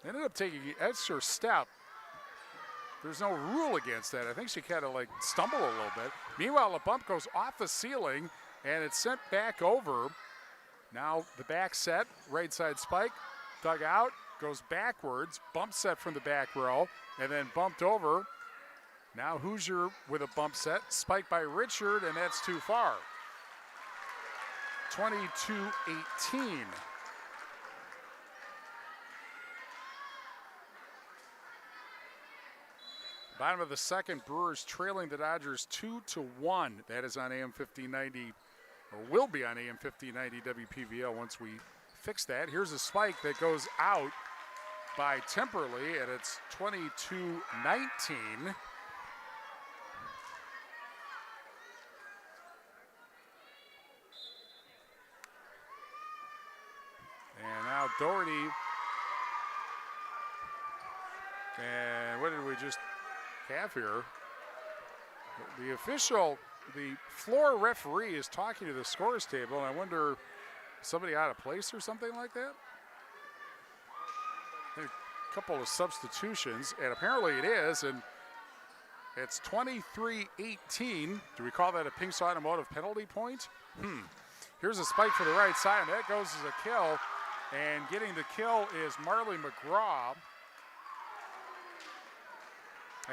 Ended up taking an extra step. There's no rule against that. I think she kind of like stumbled a little bit. Meanwhile, the bump goes off the ceiling, and it's sent back over. Now the back set, right side spike, dug out, goes backwards, bump set from the back row, and then bumped over. Now Hoosier with a bump set, spiked by Richard, and that's too far. 22-18. Bottom of the second, Brewers trailing the Dodgers 2-1. That is on AM 1590, or will be on AM 1590 WPVL once we fix that. Here's a spike that goes out by Temperley, and it's 22-19. And now Doherty. And what did we just have here? The official, the floor referee is talking to the scores table, and I wonder, somebody out of place or something like that? A couple of substitutions, and apparently it is, and it's 23-18. Do we call that a Pink's Automotive penalty point? Here's a spike for the right side, and that goes as a kill, and getting the kill is Marley McGraw.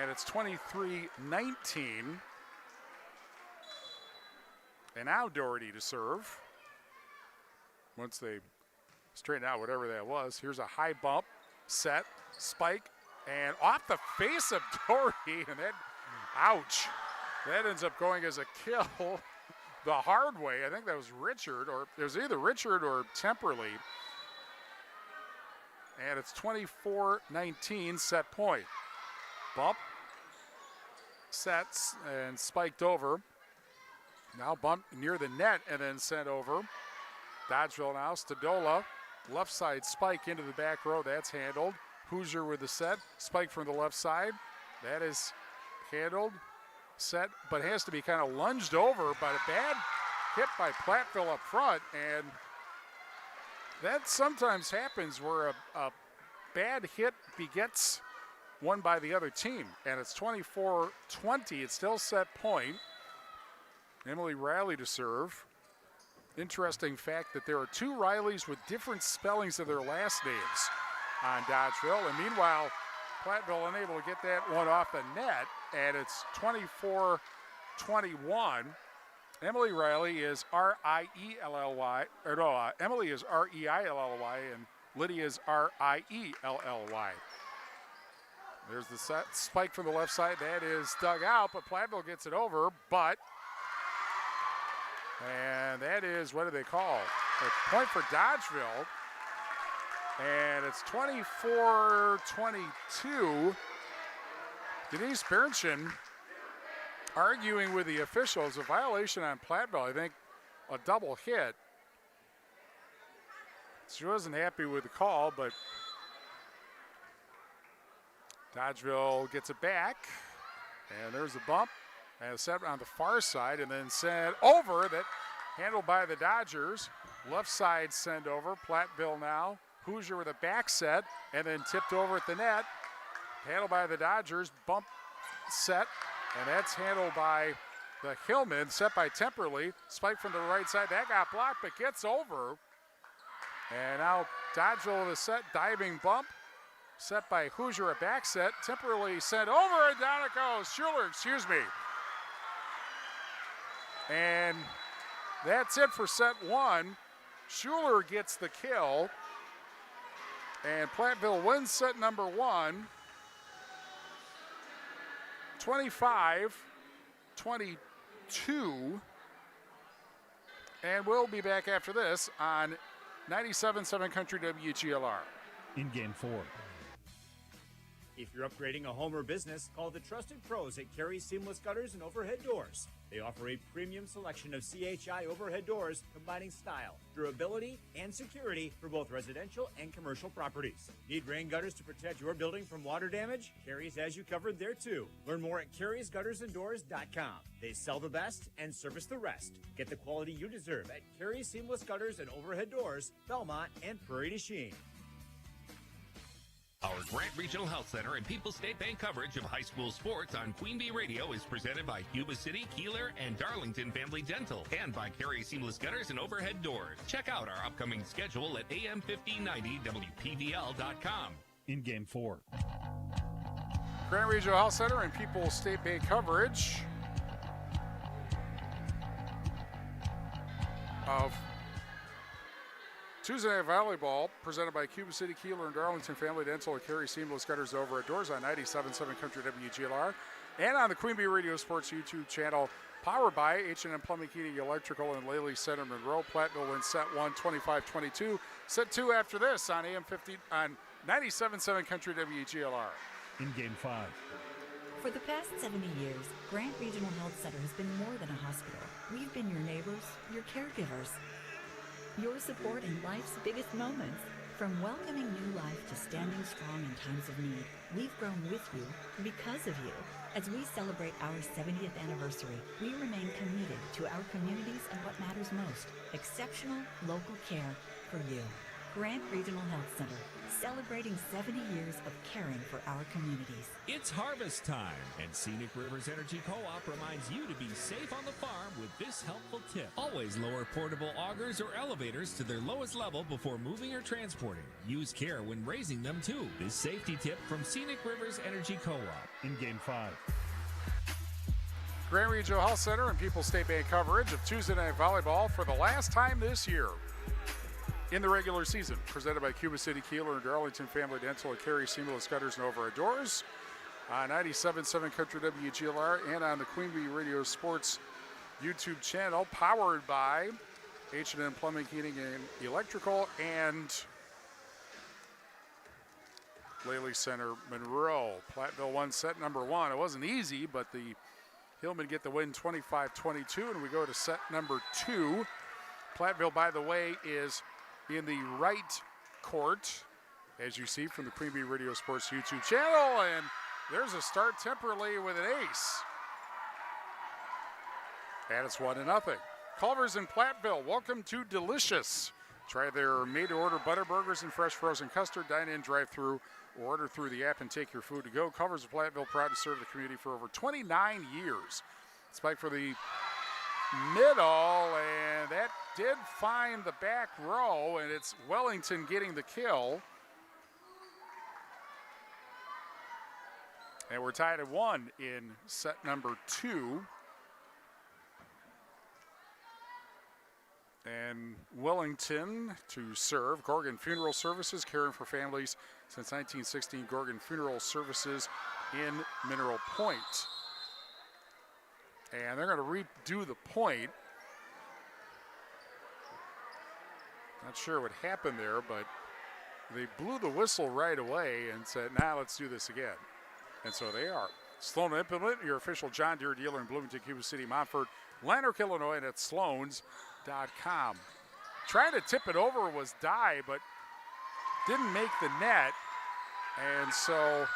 And it's 23-19. And now Doherty to serve. Once they straighten out whatever that was. Here's a high bump, set, spike, and off the face of Doherty. And that, ouch. That ends up going as a kill the hard way. I think that was Richard, or it was either Richard or Temperley. And it's 24-19, set point. Bump, sets, and spiked over. Now bumped near the net and then sent over. Dodgeville now, Stadola, left side spike into the back row, that's handled. Hoosier with the set, spike from the left side. That is handled, set, but has to be kind of lunged over by a bad hit by Platteville up front, and that sometimes happens where a bad hit begets one by the other team, and it's 24-20. It's still set point. Emily Riley to serve. Interesting fact that there are two Rileys with different spellings of their last names on Dodgeville, and meanwhile, Platteville unable to get that one off the net, and it's 24-21. Emily Riley is R-I-E-L-L-Y, or no, Emily is R-E-I-L-L-Y, and Lydia is R-I-E-L-L-Y. There's the set spike from the left side. That is dug out, but Platteville gets it over, and that is, what do they call? A point for Dodgeville. And it's 24-22. Denise Bernchin arguing with the officials. A violation on Platteville, I think a double hit. She wasn't happy with the call, but Dodgeville gets it back, and there's a bump, and a set on the far side, and then sent over that handled by the Dodgers. Left side send over, Platteville now. Hoosier with a back set, and then tipped over at the net. Handled by the Dodgers, bump set, and that's handled by the Hillman, set by Temperley. Spike from the right side, that got blocked, but gets over. And now Dodgeville with a set, diving bump. Set by Hoosier, a back set. Temperley sent over, and down it goes. Schuler, excuse me. And that's it for set one. Schuler gets the kill. And Platteville wins set number one. 25-22. And we'll be back after this on 97.7 Country WGLR. In game 4. If you're upgrading a home or business, call the trusted pros at Carey Seamless Gutters and Overhead Doors. They offer a premium selection of CHI overhead doors, combining style, durability, and security for both residential and commercial properties. Need rain gutters to protect your building from water damage? Carey's has you covered there too. Learn more at Carey'sGuttersandDoors.com. They sell the best and service the rest. Get the quality you deserve at Carey Seamless Gutters and Overhead Doors, Belmont, and Prairie du Chien. Our Grant Regional Health Center and People's State Bank coverage of high school sports on Queen Bee Radio is presented by Cuba City, Kieler, and Darlington Family Dental, and by Carey Seamless Gutters and Overhead Doors. Check out our upcoming schedule at am1590wpvl.com. In game 4. Grant Regional Health Center and People's State Bank coverage of Tuesday Night Volleyball, presented by Cuba City, Kieler, and Darlington Family Dental at Carey Seamless Gutters Over at Doors on 97.7 Country WGLR and on the Queen Bee Radio Sports YouTube channel, powered by H&M Plumbing, Heating, Electrical, and Lely Center Monroe. Platteville wins set 1, 25-22. Set 2 after this on on 97.7 Country WGLR. In game 5. For the past 70 years, Grant Regional Health Center has been more than a hospital. We've been your neighbors, your caregivers. Your support in life's biggest moments. From welcoming new life to standing strong in times of need, we've grown with you because of you. As we celebrate our 70th anniversary, we remain committed to our communities and what matters most, exceptional local care for you. Grant Regional Health Center, celebrating 70 years of caring for our communities. It's harvest time, and Scenic Rivers Energy Co-op reminds you to be safe on the farm with this helpful tip. Always lower portable augers or elevators to their lowest level before moving or transporting. Use care when raising them too. This safety tip from Scenic Rivers Energy Co-op. In game 5. Grant Regional Health Center and People's State Bank coverage of Tuesday Night Volleyball for the last time this year in the regular season, presented by Cuba City, Kieler, and Darlington Family Dental at Carey Seamless Gutters and Overhead Doors on 97.7 Country WGLR and on the Queen Bee Radio Sports YouTube channel, powered by H&M Plumbing, Heating, and Electrical, and Lely Center Monroe. Platteville won set number 1. It wasn't easy, but the Hillmen get the win 25-22, and we go to set number 2. Platteville, by the way, is in the right court, as you see from the Queen Bee Radio Sports YouTube channel, and there's a start. Temperley with an ace. And it's 1-0. Culver's in Platteville, welcome to Delicious. Try their made-to-order butter burgers and fresh frozen custard. Dine in, drive-through, or order through the app and take your food to go. Culver's of Platteville, proud to serve the community for over 29 years. Spike for the middle, and that did find the back row, and it's Wellington getting the kill. And we're tied at 1 in set number 2. And Wellington to serve. Gorgon Funeral Services, caring for families since 1916. Gorgon Funeral Services in Mineral Point. And they're going to redo the point. Not sure what happened there, but they blew the whistle right away and said, nah, let's do this again. And so they are. Sloan Implement, your official John Deere dealer in Bloomington, Cuba City, Montford, Lanark, Illinois, and at Sloans.com. Trying to tip it over was Dye, but didn't make the net. And so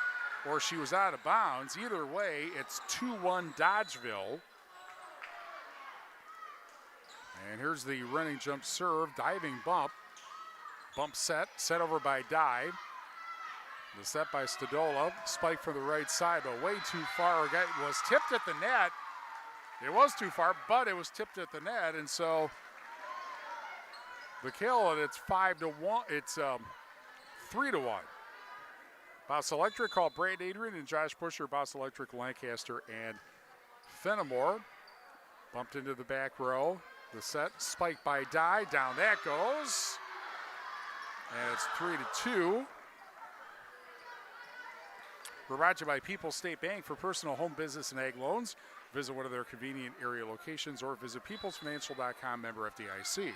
or she was out of bounds. Either way, it's 2-1 Dodgeville. And here's the running jump serve, diving bump. Bump set over by Dye. The set by Stadola, spike from the right side, but way too far. It was tipped at the net. It was too far, but it was tipped at the net, and so the kill, and it's 5-1. It's 3-1. Boss Electric called Brad Adrian and Josh Pusher. Boss Electric, Lancaster, and Fenimore. Bumped into the back row. The set, spiked by Dye. Down that goes. And it's 3-2. We're brought to you by People's State Bank. For personal, home, business, and ag loans, visit one of their convenient area locations or visit peoplesfinancial.com, member FDIC.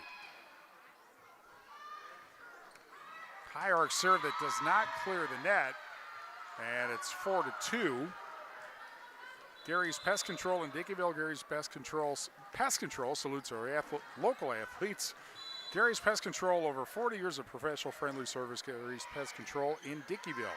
High arc serve that does not clear the net, and it's 4-2. Gary's Pest Control in Dickeyville. Gary's Pest Control salutes our local athletes. Gary's Pest Control, over 40 years of professional friendly service. Gary's Pest Control in Dickeyville.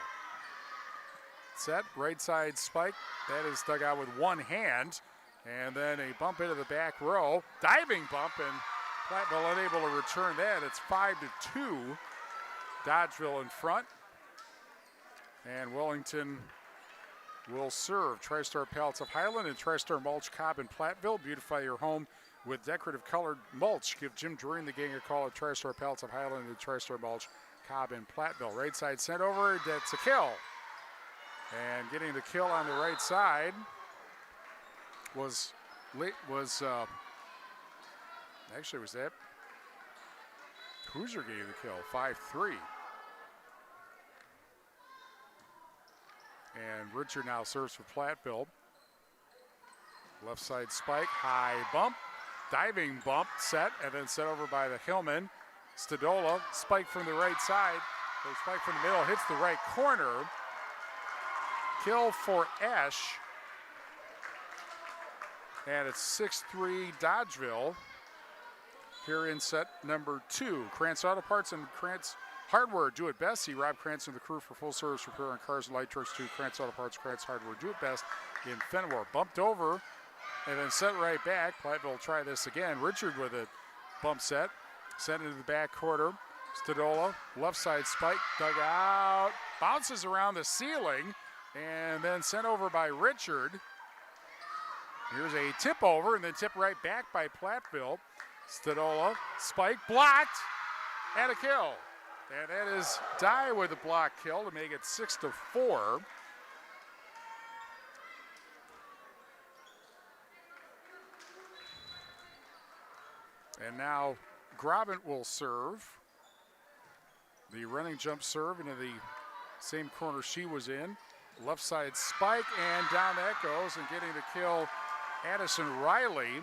Set, right side spike. That is dug out with one hand. And then a bump into the back row. Diving bump, and Platteville unable to return that. It's 5-2. Dodgeville in front. And Wellington will serve. TriStar Pallets of Highland and TriStar Mulch Cobb in Platteville. Beautify your home with decorative colored mulch. Give Jim Doreen the gang a call at TriStar Pallets of Highland and TriStar Mulch Cobb in Platteville. Right side sent over. That's a kill. And getting the kill on the right side was that Hoosier gave the kill, 5-3. And Richard now serves for Platteville. Left side spike, high bump, diving bump, set, and then set over by the Hillman. Stadola, spike from the right side, or spike from the middle, hits the right corner. Kill for Esch. And it's 6-3 Dodgeville. Here in set number 2. Krantz Auto Parts and Krantz Hardware, do it best. See Rob Krantz and the crew for full service repair on cars and light trucks too. Krantz Auto Parts, Krantz Hardware, do it best in Fenimore. Bumped over and then set right back. Platteville will try this again. Richard with a bump set. Sent into the back quarter. Stadola, left side spike, dug out. Bounces around the ceiling and then sent over by Richard. Here's a tip over and then tip right back by Platteville. Stadola, spike, blocked, and a kill. And that is Dye with a block kill to make it 6-4. And now Grobent will serve. The running jump serve into the same corner she was in. Left side spike, and down that goes, and getting the kill, Addison Riley.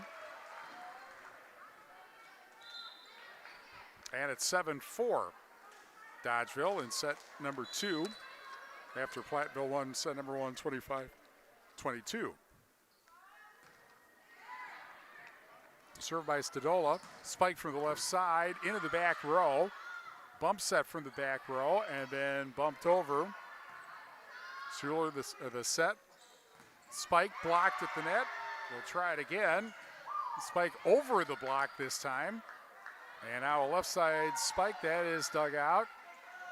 And it's 7-4. Dodgeville in set number 2 after Platteville won set number 1, 25-22. Served by Stadola. Spike from the left side into the back row. Bump set from the back row and then bumped over. Schuler, the set. Spike blocked at the net. We'll try it again. Spike over the block this time. And now a left side spike that is dug out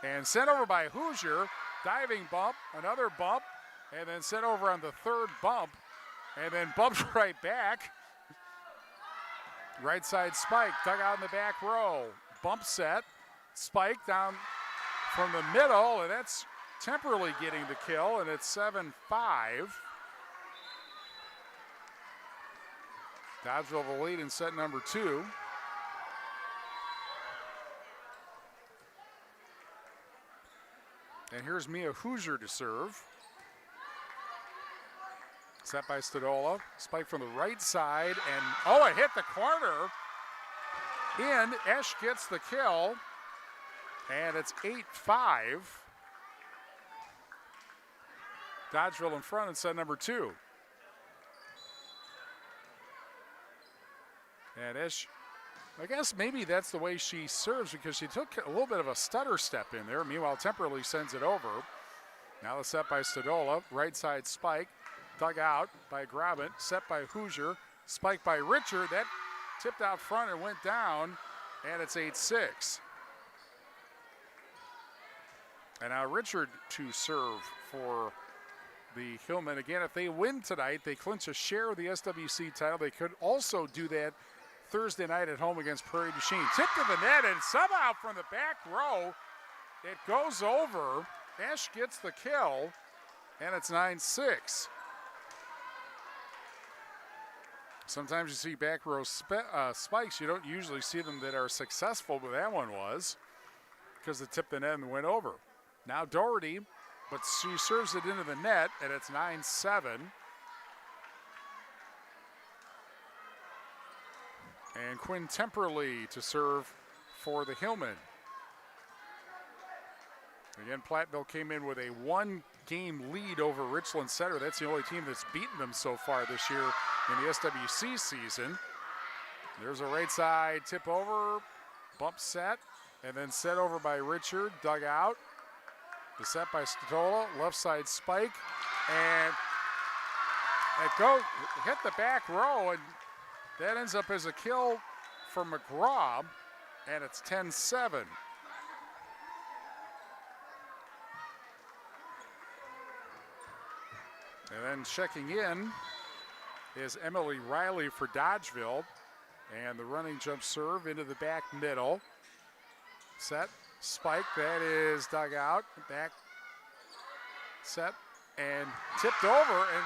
and sent over by Hoosier. Diving bump, another bump, and then sent over on the third bump and then bumped right back. Right side spike, dug out in the back row. Bump set, spike down from the middle, and that's temporarily getting the kill, and it's 7-5. Dodgeville will lead in set number 2. And here's Mia Hoosier to serve. Set by Stadola. Spike from the right side, and it hit the corner. In, Esch gets the kill, and it's 8-5. Dodgeville in front in set number 2. And Esch, I guess maybe that's the way she serves because she took a little bit of a stutter step in there. Meanwhile, temporarily sends it over. Now the set by Stodola, right side spike, dug out by Grabant, set by Hoosier, spike by Richard. That tipped out front and went down, and it's 8-6. And now Richard to serve for the Hillmen. Again, if they win tonight, they clinch a share of the SWC title. They could also do that Thursday night at home against Prairie du Chien. Tip to the net, and somehow from the back row, it goes over. Esch gets the kill, and it's 9-6. Sometimes you see back row spikes. You don't usually see them that are successful, but that one was because it tipped the net and went over. Now Doherty, but she serves it into the net, and it's 9-7. And Quinn Temperley to serve for the Hillmen. Again, Platteville came in with a one-game lead over Richland Center. That's the only team that's beaten them so far this year in the SWC season. There's a right side tip over, bump set, and then set over by Richard, dug out. The set by Stodola, left side spike, and it hit the back row, and that ends up as a kill for McGraw, and it's 10-7. And then checking in is Emily Riley for Dodgeville. And the running jump serve into the back middle. Set, spike, that is dug out. Back, set, and tipped over. And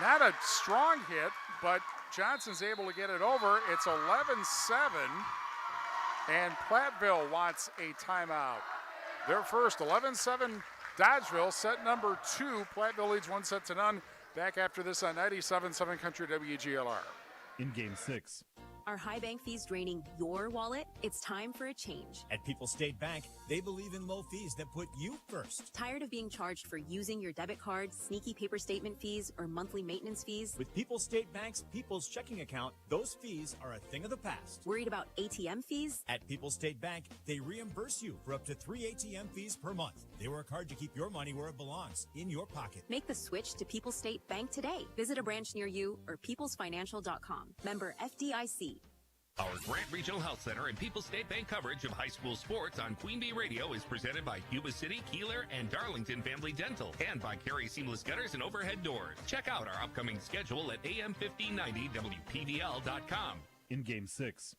not a strong hit, but Johnson's able to get it over. It's 11-7, and Platteville wants a timeout. Their first, 11-7 Dodgeville, set number 2. Platteville leads 1-0. Back after this on 97.7 Country WGLR. In Game 6. Are high bank fees draining your wallet? It's time for a change. At People's State Bank, they believe in low fees that put you first. Tired of being charged for using your debit card, sneaky paper statement fees, or monthly maintenance fees? With People's State Bank's People's Checking Account, those fees are a thing of the past. Worried about ATM fees? At People's State Bank, they reimburse you for up to 3 ATM fees per month. They work hard to keep your money where it belongs, in your pocket. Make the switch to People's State Bank today. Visit a branch near you or peoplesfinancial.com. Member FDIC. Our Grant Regional Health Center and People's State Bank coverage of high school sports on Queen Bee Radio is presented by Cuba City, Kieler, and Darlington Family Dental, and by Carey Seamless Gutters and Overhead Doors. Check out our upcoming schedule at am1590wpvl.com. In Game 6.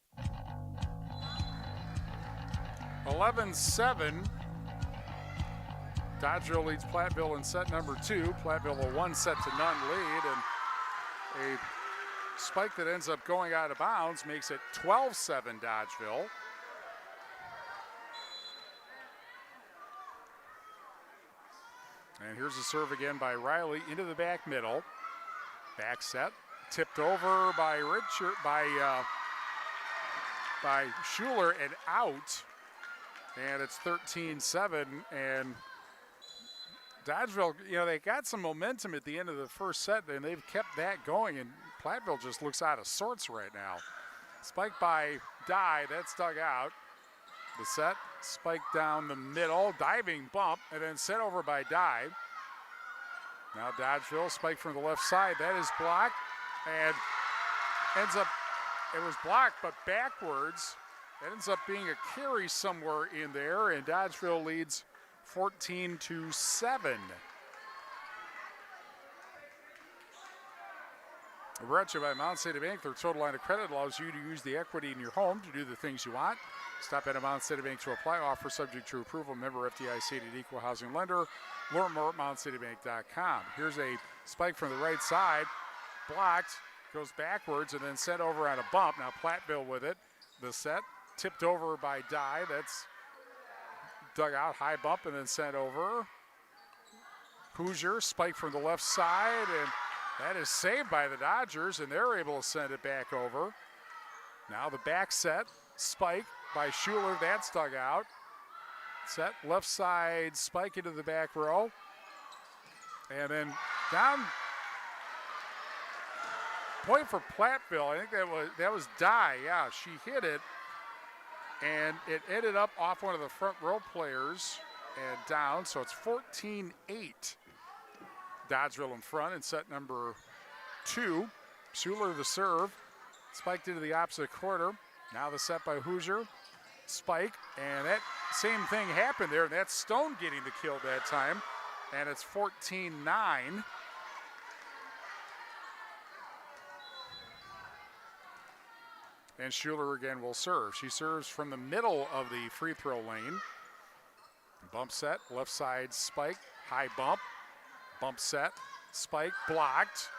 11-7. Dodgeville leads Platteville in set number 2. Platteville a 1-0 lead, and a spike that ends up going out of bounds makes it 12-7 Dodgeville. And here's a serve again by Riley into the back middle. Back set, tipped over by Richard, by Schuler and out. And it's 13-7, and Dodgeville, they got some momentum at the end of the first set, and they've kept that going, and Platteville just looks out of sorts right now. Spike by Dye, that's dug out. The set, spike down the middle, diving bump, and then set over by Dye. Now Dodgeville, spike from the left side, that is blocked, and ends up, it was blocked, but backwards. That ends up being a carry somewhere in there, and Dodgeville leads 14-7. Brought to you by Mound City Bank. Their total line of credit allows you to use the equity in your home to do the things you want. Stop at a Mound City Bank to apply. Offer subject to approval. Member FDIC and equal housing lender. Learn more at MoundCityBank.com. Here's a spike from the right side. Blocked. Goes backwards and then sent over on a bump. Now Platteville with it. The set tipped over by Dye. That's dug out. High bump and then sent over. Hoosier spike from the left side, and that is saved by the Dodgers, and they're able to send it back over. Now the back set, spike by Schuler, that's dug out. Set, left side, spike into the back row. And then down, point for Platteville. I think that was Dye. Yeah, she hit it, and it ended up off one of the front row players, and down, so it's 14-8. Dodgeville in front in set number 2. Schuler the serve. Spiked into the opposite quarter. Now the set by Hoosier. Spike, and that same thing happened there. That's Stone getting the kill that time, and it's 14-9. And Schuler again will serve. She serves from the middle of the free throw lane. Bump set, left side spike, high bump. Bump set, spike, blocked.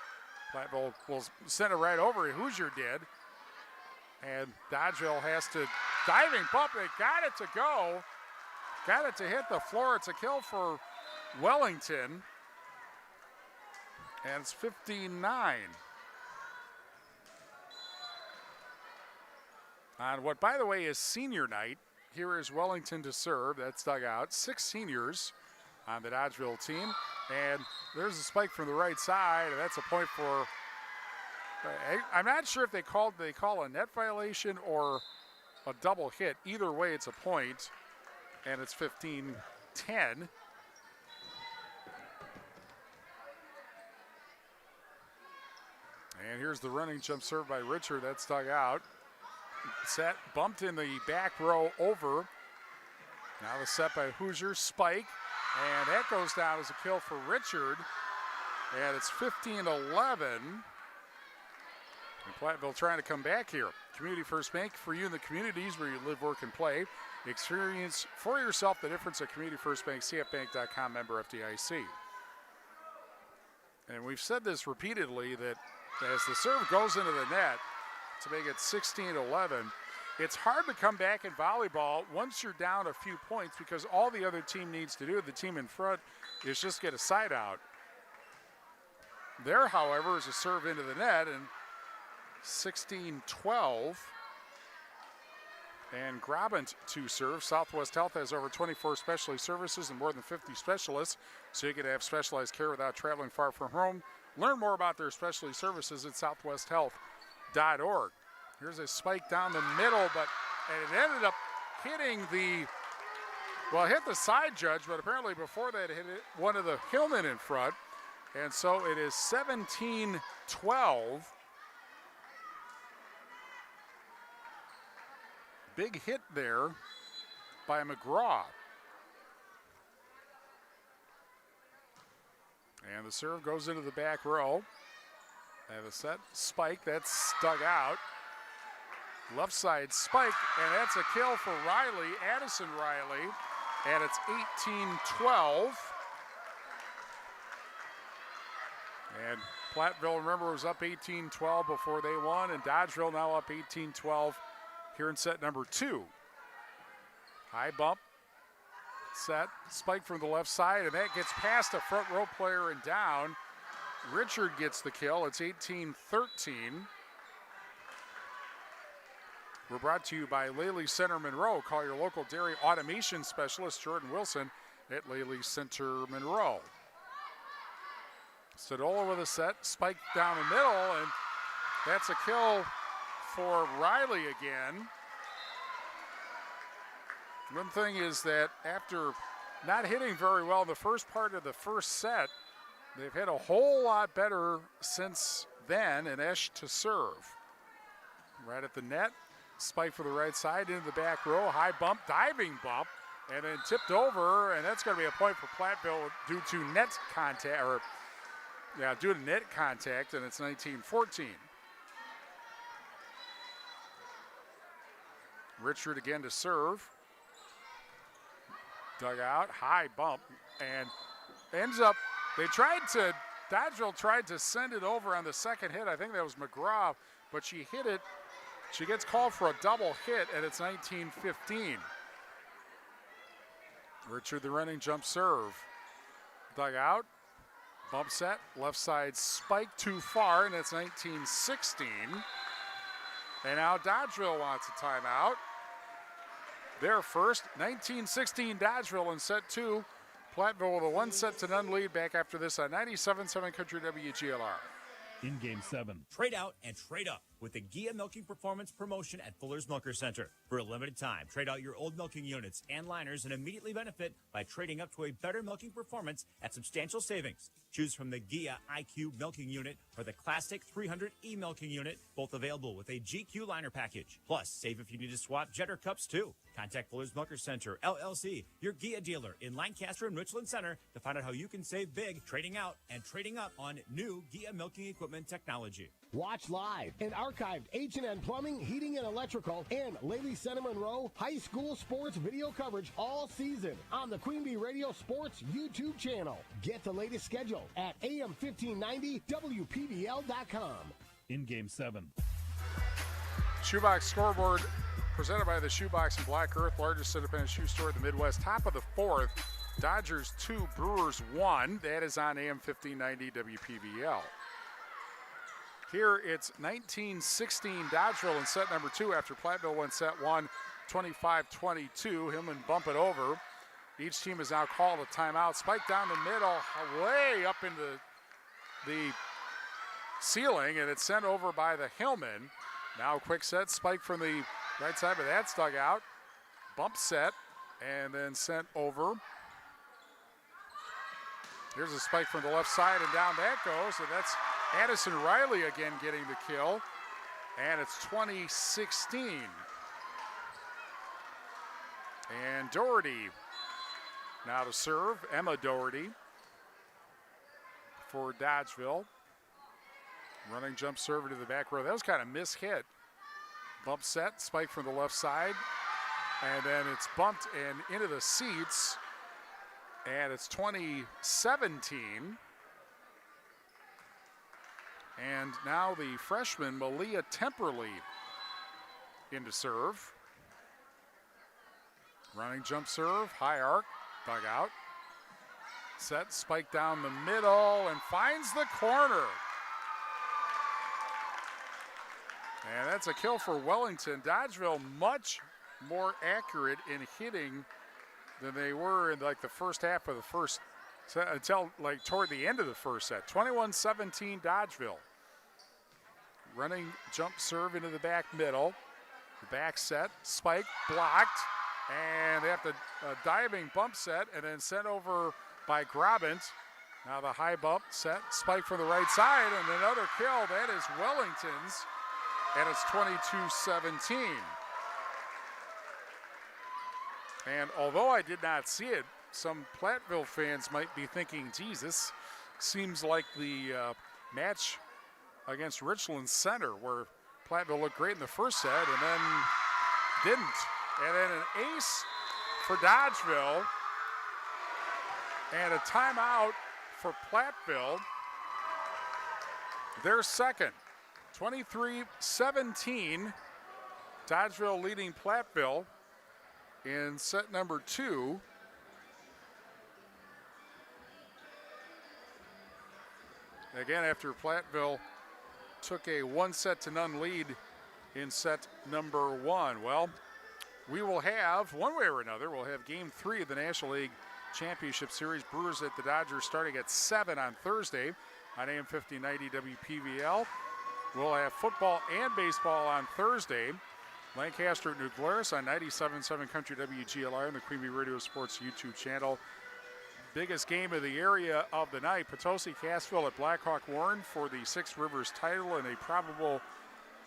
Platteville will send it right over. Hoosier did. And Dodgeville has to diving bump. They got it to go. Got it to hit the floor. It's a kill for Wellington. And it's 15-9. On what, by the way, is senior night. Here is Wellington to serve. That's dug out. 6 seniors on the Dodgeville team. And there's a spike from the right side, and that's a point for, I'm not sure if they call a net violation or a double hit. Either way, it's a point, and it's 15-10. And here's the running jump serve by Richard. That's dug out. Set, bumped in the back row over. Now the set by Hoosier, spike, and that goes down as a kill for Richard. And it's 15-11. And Platteville trying to come back here. Community First Bank, for you in the communities where you live, work, and play. Experience for yourself the difference at Community First Bank, cfbank.com, member FDIC. And we've said this repeatedly that as the serve goes into the net to make it 16-11, it's hard to come back in volleyball once you're down a few points because all the other team needs to do, the team in front, is just get a side out. There, however, is a serve into the net, and 16-12. And Grabant to serve. Southwest Health has over 24 specialty services and more than 50 specialists, so you can have specialized care without traveling far from home. Learn more about their specialty services at southwesthealth.org. Here's a spike down the middle, but it ended up hitting hit the side judge, but apparently before that hit one of the Hillmen in front. And so it is 17-12. Big hit there by McGraw. And the serve goes into the back row. And the set spike, that's dug out. Left side spike, and that's a kill for Riley, Addison Riley. And it's 18-12. And Platteville, remember, was up 18-12 before they won, and Dodgeville now up 18-12 here in set number 2. High bump, set, spike from the left side, and that gets past a front row player and down. Richard gets the kill. It's 18-13. We're brought to you by Lely Center Monroe. Call your local dairy automation specialist, Jordan Wilson, at Lely Center Monroe. Sadola with a set, spike down the middle, and that's a kill for Riley again. One thing is that after not hitting very well in the first part of the first set, they've hit a whole lot better since then, and Esch to serve. Right at the net, spike for the right side into the back row, high bump, diving bump, and then tipped over, and that's going to be a point for Platteville due to net contact, due to net contact, and it's 19-14. Richard again to serve. Dug out, high bump, and ends up, Dodgeville tried to send it over on the second hit. I think that was McGraw, but she hit it. She gets called for a double hit, and it's 19-15. Richard the running jump serve. Dug out, bump set, left side spike too far, and it's 19-16. And now Dodgeville wants a timeout. Their first, 19-16 Dodgeville in set 2. Platteville with a 1-0 lead back after this on 97.7 Country WGLR. In game 7. Trade out and trade up. with the Gia Milking Performance promotion at Fuller's Milker Center. For a limited time, trade out your old milking units and liners and immediately benefit by trading up to a better milking performance at substantial savings. Choose from the Gia IQ Milking Unit or the Classic 300E Milking Unit, both available with a GQ liner package. Plus, save if you need to swap Jetter cups too. Contact Fuller's Milker Center, LLC, your Gia dealer in Lancaster and Richland Center to find out how you can save big trading out and trading up on new Gia milking equipment technology. Watch live and archived H&N Plumbing, Heating, and Electrical and Lady Center Monroe high school sports video coverage all season on the Queen Bee Radio Sports YouTube channel. Get the latest schedule at AM1590WPBL.com. In Game 7. Shoebox scoreboard presented by the Shoebox in Black Earth, largest independent shoe store in the Midwest. Top of the fourth, Dodgers 2, Brewers 1. That is on AM 1590 WPBL. Here it's 19-16 Dodgeville in set number 2 after Platteville won set 1, 25-22. Hillman bump it over. Each team has now called a timeout. Spike down the middle, way up into the ceiling, and it's sent over by the Hillman. Now quick set, spike from the right side, but that's dug out. Bump set, and then sent over. Here's a spike from the left side, and down that goes, and that's Addison Riley again getting the kill, and it's 20-16. And Doherty now to serve, Emma Doherty for Dodgeville. Running jump serve to the back row. That was kind of mishit. Bump set, spike from the left side, and then it's bumped and into the seats, and it's 20-17. And now the freshman, Malia Temperley, into serve. Running jump serve, high arc, dug out. Set, spike down the middle, and finds the corner. And that's a kill for Wellington. Dodgeville much more accurate in hitting than they were in like the first half of the first set until like toward the end of the first set. 21-17 Dodgeville. Running jump serve into the back middle. The back set, spike, blocked, and they have to diving bump set and then sent over by Grabant. Now the high bump set, spike from the right side, and another kill. That is Wellington's, and it's 22-17. And although I did not see it, some Platteville fans might be thinking, geez, this seems like the match against Richland Center, where Platteville looked great in the first set and then didn't. And then an ace for Dodgeville and a timeout for Platteville. Their second. 23-17. Dodgeville leading Platteville in set number 2. Again, after Platteville took a 1-0 lead in set number 1. Well, we will have, one way or another, we'll have game 3 of the National League Championship Series. Brewers at the Dodgers starting at 7 on Thursday on AM 1590 WPVL. We'll have football and baseball on Thursday. Lancaster at New Glarus on 97.7 Country WGLR and the Queen Bee Radio Sports YouTube channel. Biggest game of the area of the night, Potosi Cassville at Blackhawk Warren for the Six Rivers title and a probable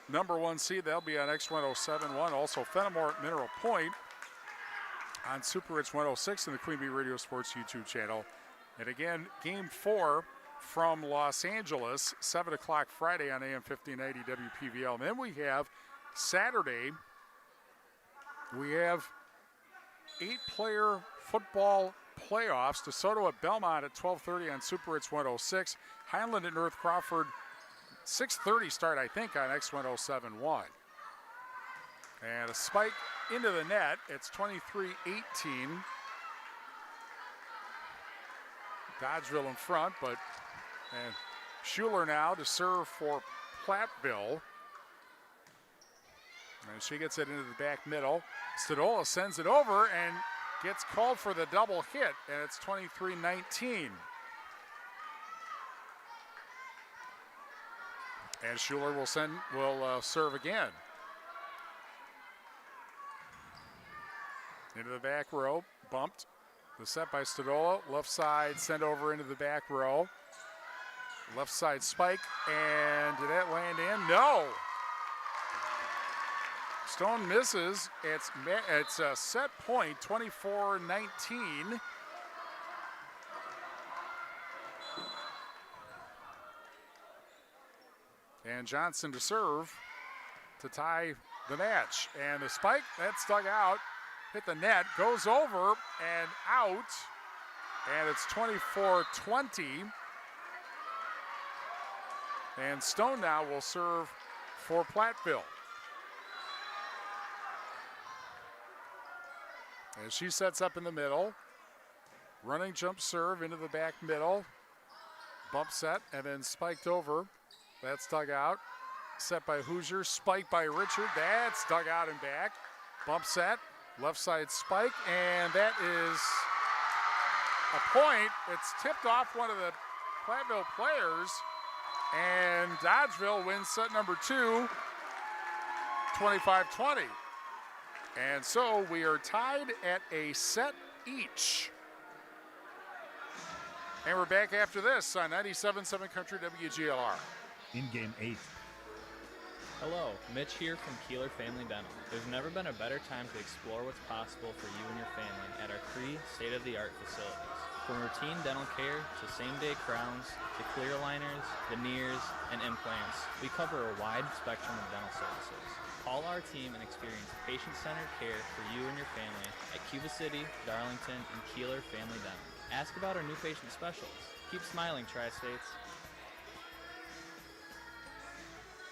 number 1 seed. That'll be on X1071. Also Fenimore at Mineral Point on Super Rich 106 and the Queen Bee Radio Sports YouTube channel. And again, game 4 from Los Angeles, 7 o'clock Friday on AM 1590 WPVL. And then we have Saturday, we have 8-player football playoffs. DeSoto at Belmont at 12:30 on Super Hits 106. Highland at North Crawford, 6:30 start, I think, on X1071. And a spike into the net. It's 23-18. Dodgeville in front, but and Schuler now to serve for Platteville. And she gets it into the back middle. Stadola sends it over and gets called for the double hit, and it's 23-19. And Schuler will serve again. Into the back row, bumped. The set by Stadola, left side, sent over into the back row. Left side spike, and did that land in? No! Stone misses. It's a set point, 24-19. And Johnson to serve to tie the match. And the spike, that's dug out, hit the net, goes over and out. And it's 24-20. And Stone now will serve for Platteville. As she sets up in the middle, running jump serve into the back middle, bump set, and then spiked over. That's dug out. Set by Hoosier, spike by Richard. That's dug out and back. Bump set, left side spike, and that is a point. It's tipped off one of the Platteville players, and Dodgeville wins set number 2, 25-20. And so we are tied at a set each. And we're back after this on 97.7 Country WGLR. In game 8. Hello, Mitch here from Kieler Family Dental. There's never been a better time to explore what's possible for you and your family at our free state-of-the-art facilities. From routine dental care to same-day crowns to clear aligners, veneers, and implants, we cover a wide spectrum of dental services. Call our team and experience patient-centered care for you and your family at Cuba City, Darlington, and Kieler Family Dental. Ask about our new patient specials. Keep smiling, Tri-States.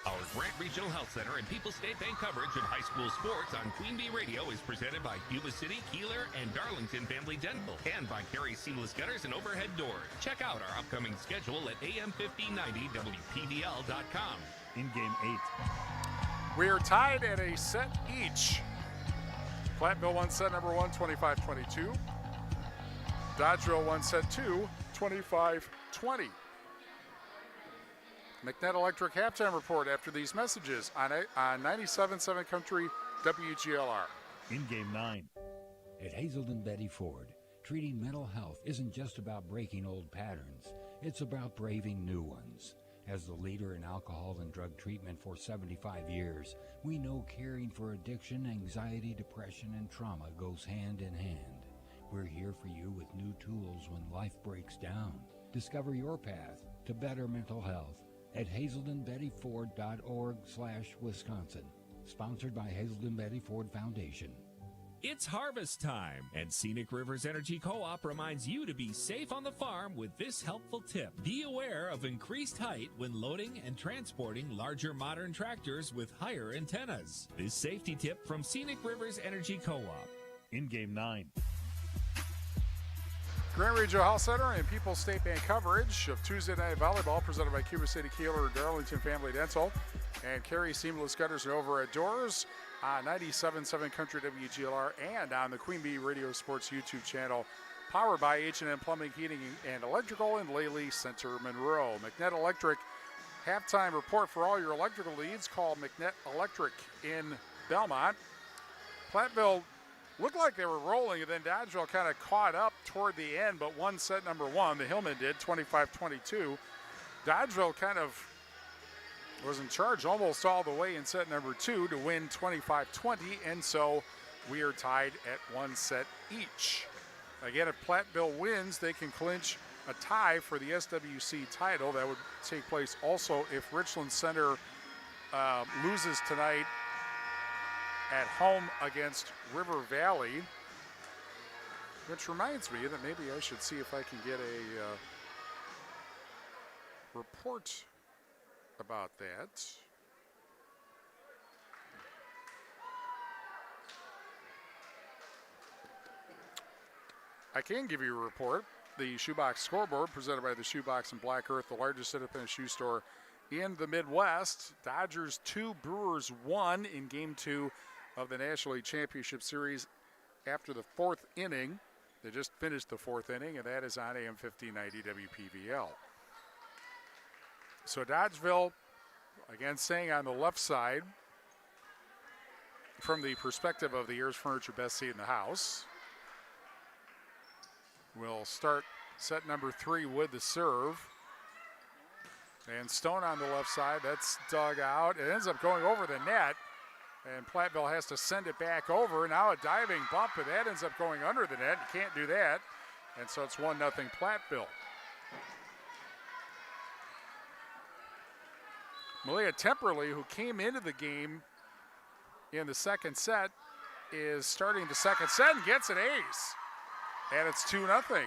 Our Grant Regional Health Center and People's State Bank coverage of high school sports on Queen Bee Radio is presented by Cuba City, Kieler, and Darlington Family Dental, and by Carey Seamless Gutters and Overhead Doors. Check out our upcoming schedule at am1590wpdl.com. In game 8. We are tied at a set each. Platteville won set number 1, 25-22. Dodgeville won set 2, 25-20. McNett Electric halftime report after these messages on 97.7 Country WGLR. In game 9. At Hazelden Betty Ford, treating mental health isn't just about breaking old patterns. It's about braving new ones. As the leader in alcohol and drug treatment for 75 years, we know caring for addiction, anxiety, depression, and trauma goes hand in hand. We're here for you with new tools when life breaks down. Discover your path to better mental health at hazeldenbettyford.org/Wisconsin. Sponsored by Hazelden Betty Ford Foundation. It's harvest time, and Scenic Rivers Energy Co-op reminds you to be safe on the farm with this helpful tip. Be aware of increased height when loading and transporting larger modern tractors with higher antennas. This safety tip from Scenic Rivers Energy Co-op. In game 9. Grant Regional Health Center and People's State Bank coverage of Tuesday Night Volleyball presented by Cuba City, Kieler, and Darlington Family Dental, and Carey Seamless Gutters and Overhead Doors on 97.7 Country WGLR and on the Queen Bee Radio Sports YouTube channel, powered by H&M Plumbing, Heating, and Electrical in Lely Center, Monroe. McNett Electric halftime report for all your electrical needs. Call McNett Electric in Belmont. Platteville looked like they were rolling, and then Dodgeville kind of caught up toward the end, but won set number 1. The Hillman did, 25-22. Dodgeville kind of was in charge almost all the way in set number 2 to win 25-20, and so we are tied at 1 set each. Again, if Platteville wins, they can clinch a tie for the SWC title. That would take place also if Richland Center loses tonight at home against River Valley, which reminds me that maybe I should see if I can get a report about that. I can give you a report. The Shoebox scoreboard presented by the Shoebox and Black Earth, the largest independent shoe store in the Midwest. Dodgers 2, Brewers 1 in Game 2 of the National League Championship Series after the 4th inning. They just finished the 4th inning, and that is on AM 1590 WPVL. So Dodgeville Again, staying on the left side from the perspective of the Ayers Furniture best seat in the house. We'll start set number 3 with the serve. And Stone on the left side, that's dug out. It ends up going over the net, and Platteville has to send it back over. Now a diving bump, and that ends up going under the net. You can't do that. And so it's 1-0 Platteville. Malia Temperley, who came into the game in the second set, is starting the second set and gets an ace. And it's 2-0.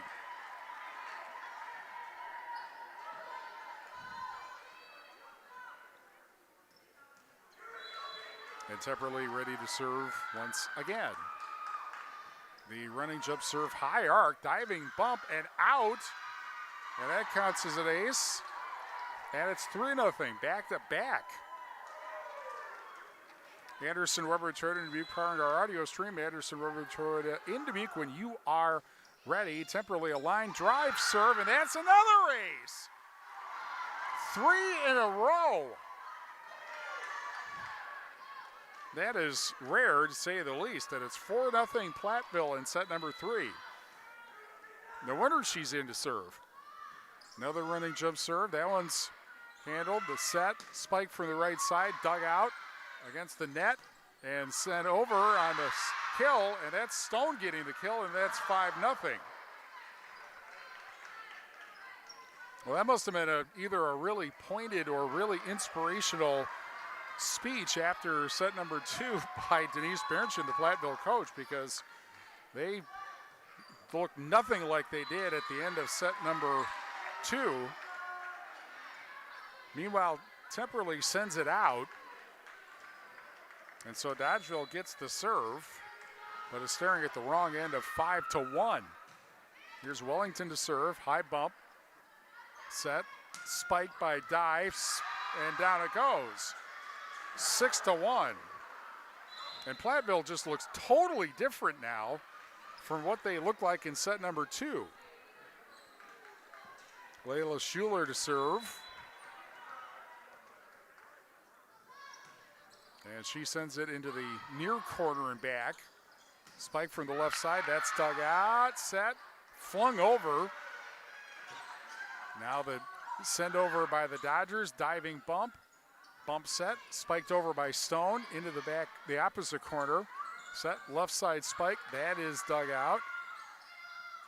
And Temperley ready to serve once again. The running jump serve, high arc, diving bump, and out. And that counts as an ace. And it's 3-0, back to back. Anderson Weber Toyota in Dubuque, powering our audio stream. Anderson Weber Toyota in Dubuque when you are ready. Temperley a line drive serve, and that's another ace. 3 in a row. That is rare, to say the least, and it's 4-0 Platteville in set number 3. No wonder she's in to serve. Another running jump serve. That one's handled. The set, spike from the right side, dug out against the net, and sent over on the kill, and that's Stone getting the kill, and that's 5-0. Well, that must have been either a really pointed or really inspirational speech after set number 2 by Denise Berenchen, the Platteville coach, because they looked nothing like they did at the end of set number 2. Meanwhile, Temperley sends it out, and so Dodgeville gets the serve, but is staring at the wrong end of 5-1. Here's Wellington to serve, high bump, set, spike by Dives, and down it goes. 6-1. And Platteville just looks totally different now from what they looked like in set number 2. Layla Schuler to serve. And she sends it into the near corner and back. Spike from the left side, that's dug out, set, flung over. Now the send over by the Dodgers, diving bump. Bump set, spiked over by Stone into the back, the opposite corner. Set, left side spike, that is dug out.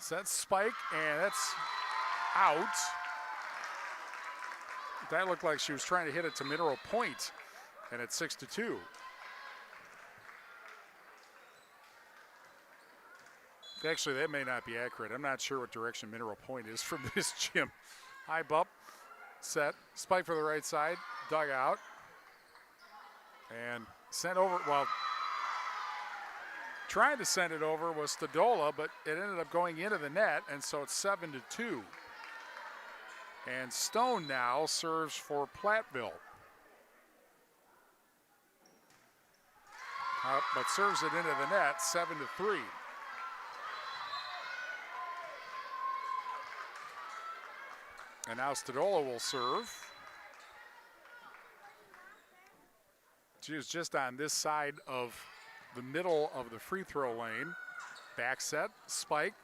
Set, spike, and that's out. That looked like she was trying to hit it to Mineral Point, and it's 6-2. Actually, that may not be accurate. I'm not sure what direction Mineral Point is from this gym. High bump, set, spike for the right side, dug out, and sent over. Well, trying to send it over was Stadola, but it ended up going into the net, and so it's 7-2. And Stone now serves for Platteville. But serves it into the net, 7-3. And now Stadola will serve. She was just on this side of the middle of the free throw lane. Back set, spike,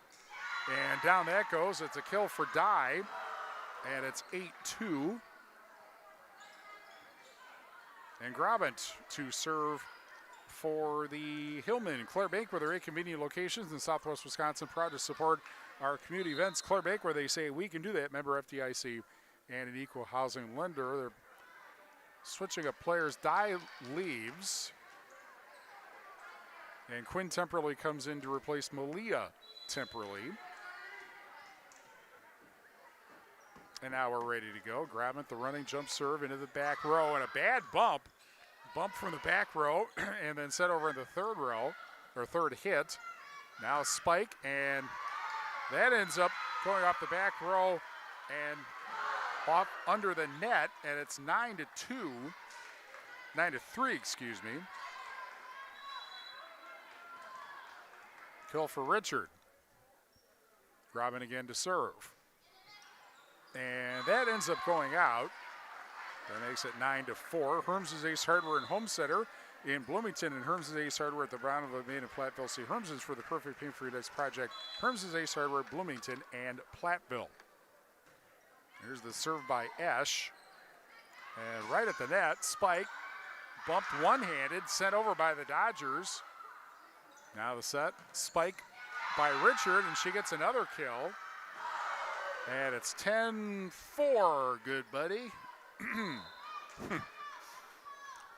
and down that goes. It's a kill for Dye, and it's 8-2. And Grabant to serve for the Hillman. Claire Bank, with their 8 convenient locations in Southwest Wisconsin, proud to support our community events. Claire Bank, where they say we can do that, member FDIC and an equal housing lender. They're switching up players. Dye leaves, and Quinn Temperley comes in to replace Malia Temperley. And now we're ready to go. Grabant, the running jump serve into the back row, and a bad bump from the back row, and then set over in the third row, or third hit. Now spike, and that ends up going off the back row and off under the net, and it's 9-3, excuse me. Kill for Richard. Robin again to serve. And that ends up going out. That makes it 9-4. Herms's Ace Hardware and Home Center in Bloomington, and Herms's Ace Hardware at the Brownville Main and Platteville. See Herms's for the perfect paint for your next project. Herms's Ace Hardware, Bloomington, and Platteville. Here's the serve by Esch. And right at the net, spike, bumped one-handed, sent over by the Dodgers. Now the set, spike by Richard, and she gets another kill. And it's 10-4, good buddy.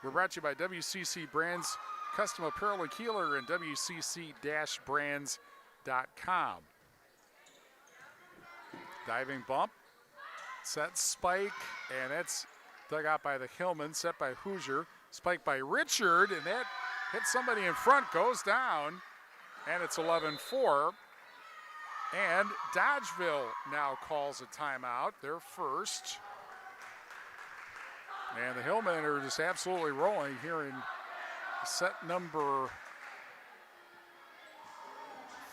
We're brought to you by WCC Brands, Custom Apparel in Kieler, and WCC-Brands.com. Diving bump, set spike, and that's dug out by the Hillman, set by Hoosier, spike by Richard, and that hits somebody in front, goes down, and it's 11-4. And Dodgeville now calls a timeout, their first. And the Hillmen are just absolutely rolling here in set number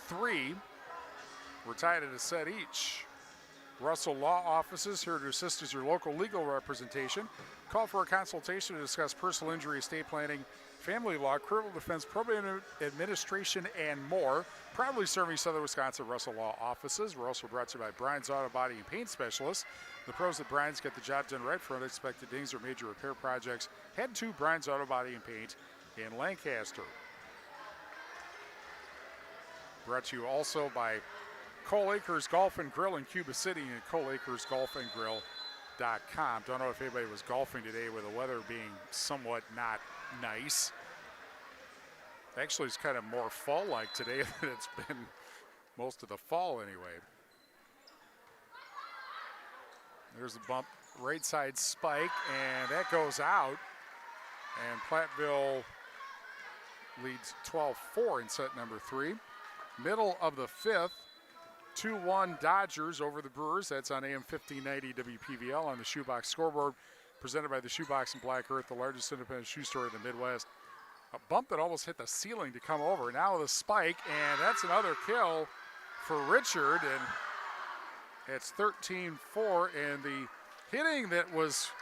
3. We're tied at a set each. Russell Law Offices here to assist as your local legal representation. Call for a consultation to discuss personal injury, estate planning, family law, criminal defense, probate administration, and more. Proudly serving Southern Wisconsin, Russell Law Offices. We're also brought to you by Brian's Auto Body and Paint Specialists. The pros at Brian's get the job done right for unexpected dings or major repair projects. Head to Brian's Auto Body and Paint in Lancaster. Brought to you also by Cole Acres Golf and Grill in Cuba City and ColeAcresGolfandGrill.com. Don't know if anybody was golfing today with the weather being somewhat not nice. Actually, it's kind of more fall-like today than it's been most of the fall anyway. There's the bump, right side spike, and that goes out. And Platteville leads 12-4 in set number 3. Middle of the 5th, 2-1 Dodgers over the Brewers. That's on AM 1590 WPVL on the Shoebox scoreboard. Presented by the Shoebox in Black Earth, the largest independent shoe store in the Midwest. A bump that almost hit the ceiling to come over. Now with a spike, and that's another kill for Richard. And it's 13-4, and the hitting that was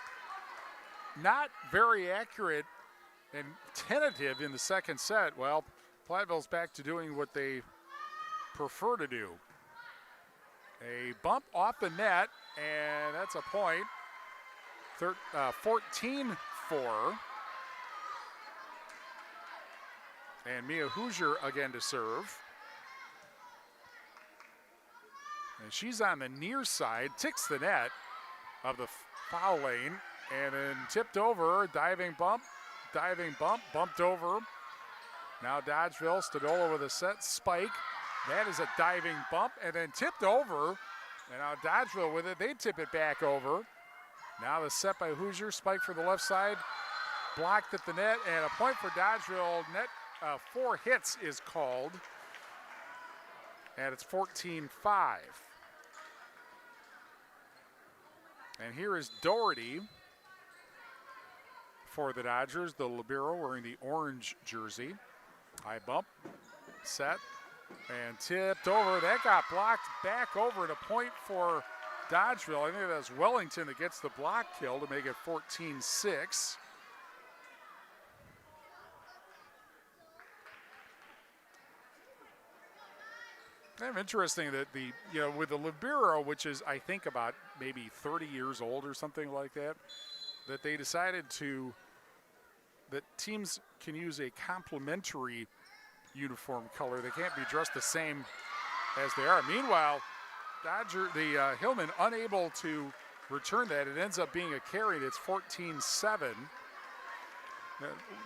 not very accurate and tentative in the second set. Well, Platteville's back to doing what they prefer to do. A bump off the net, and that's a point. 14-4. And Mia Hoosier again to serve. And she's on the near side, ticks the net of the foul lane, and then tipped over, diving bump, bumped over. Now Dodgeville, Stadola with a set spike. That is a diving bump, and then tipped over. And now Dodgeville with it, they tip it back over. Now the set by Hoosier, spike for the left side, blocked at the net, and a point for Dodgeville. Net 4 hits is called, and it's 14-5. And here is Doherty for the Dodgers, the libero wearing the orange jersey. High bump, set, and tipped over. That got blocked back over at a point for Dodgeville. I think that's Wellington that gets the block kill to make it 14-6. Kind of interesting that with the libero, which is I think about maybe 30 years old or something like that, that they decided that teams can use a complementary uniform color. They can't be dressed the same as they are. Meanwhile, the Hillmen unable to return that. It ends up being a carry. It's 14-7.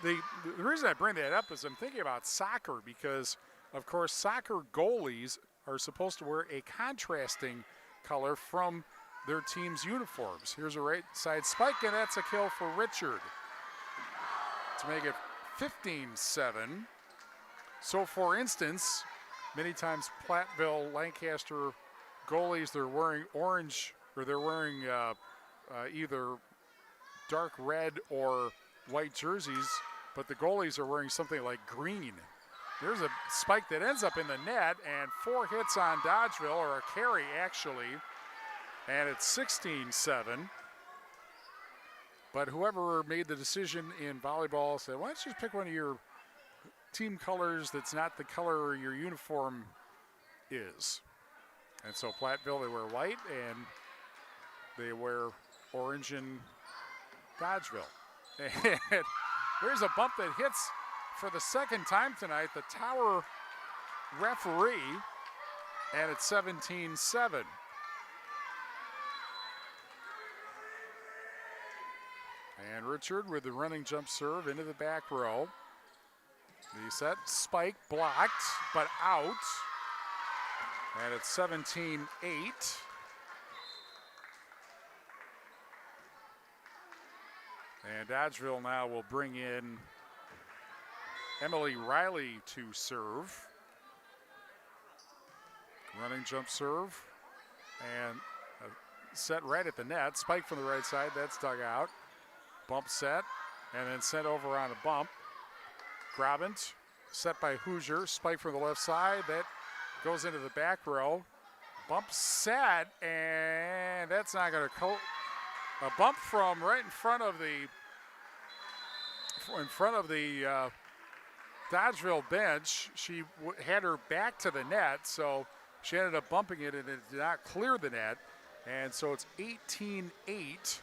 The reason I bring that up is I'm thinking about soccer because, of course, soccer goalies are supposed to wear a contrasting color from their team's uniforms. Here's a right side spike, and that's a kill for Richard to make it 15-7. So, for instance, many times Platteville, Lancaster goalies, they're wearing orange, or they're wearing either dark red or white jerseys, but the goalies are wearing something like green. There's a spike that ends up in the net, and 4 hits on Dodgeville, or a carry actually, and it's 16-7. But whoever made the decision in volleyball said, why don't you just pick one of your team colors that's not the color your uniform is. And so Platteville, they wear white, and they wear orange in Dodgeville. And there's a bump that hits for the second time tonight, the tower referee, and it's 17-7. And Richard with the running jump serve into the back row. The set spike blocked, but out. And it's 17-8. And Dodgeville now will bring in Emily Riley to serve. Running jump serve. And set right at the net. Spike from the right side, that's dug out. Bump set, and then sent over on a bump. Grabant, set by Hoosier, spike from the left side, that goes into the back row. Bump set, and that's not going to a bump from right in front of the Dodgeville bench. She had her back to the net, so she ended up bumping it, and it did not clear the net. And so it's 18-8.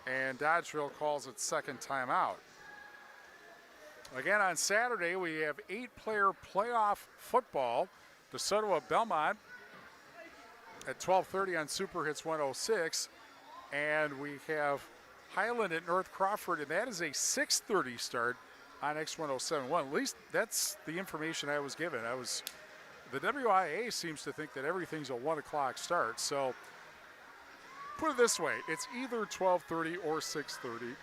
And Dodgeville calls it second timeout. Again, on Saturday, we have 8-player playoff football. DeSoto of Belmont at 12:30 on Super Hits 106. And we have Highland at North Crawford, and that is a 6:30 start on X1071. At least that's the information I was given. The WIA seems to think that everything's a 1 o'clock start. So put it this way, it's either 12:30 or 6:30.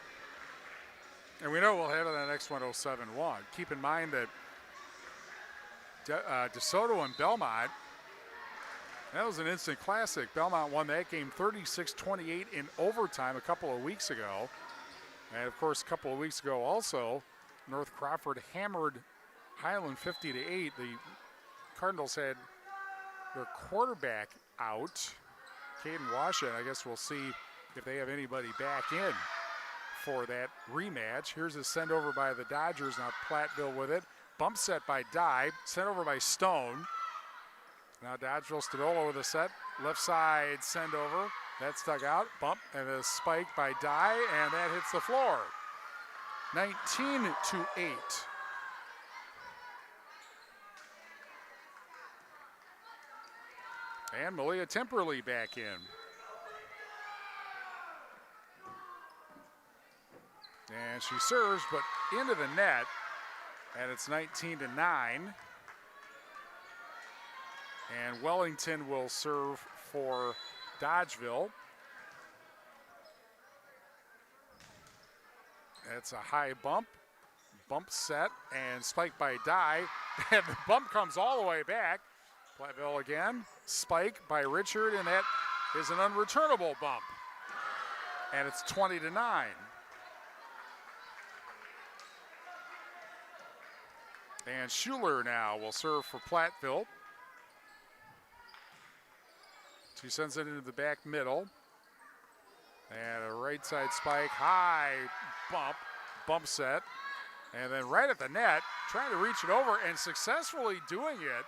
And we know we'll have it on X1071. Keep in mind that DeSoto and Belmont, that was an instant classic. Belmont won that game 36-28 in overtime a couple of weeks ago. And of course, a couple of weeks ago also, North Crawford hammered Highland 50-8. The Cardinals had their quarterback out, Caden Washa. I guess we'll see if they have anybody back in for that rematch. Here's a send over by the Dodgers. Now Platteville with it. Bump set by Dye. Sent over by Stone. Now Dodgeville Stadola with a set. Left side send over. That's dug out. Bump and a spike by Dye, and that hits the floor. 19-8. And Malia Temperley back in. And she serves, but into the net. And it's 19-9. And Wellington will serve for Dodgeville. That's a high bump. Bump set and spike by Dye. And the bump comes all the way back. Platteville again. Spike by Richard, and that is an unreturnable bump. And it's 20-9. And Schuler now will serve for Platteville. She sends it into the back middle. And a right side spike, high bump set. And then right at the net, trying to reach it over and successfully doing it.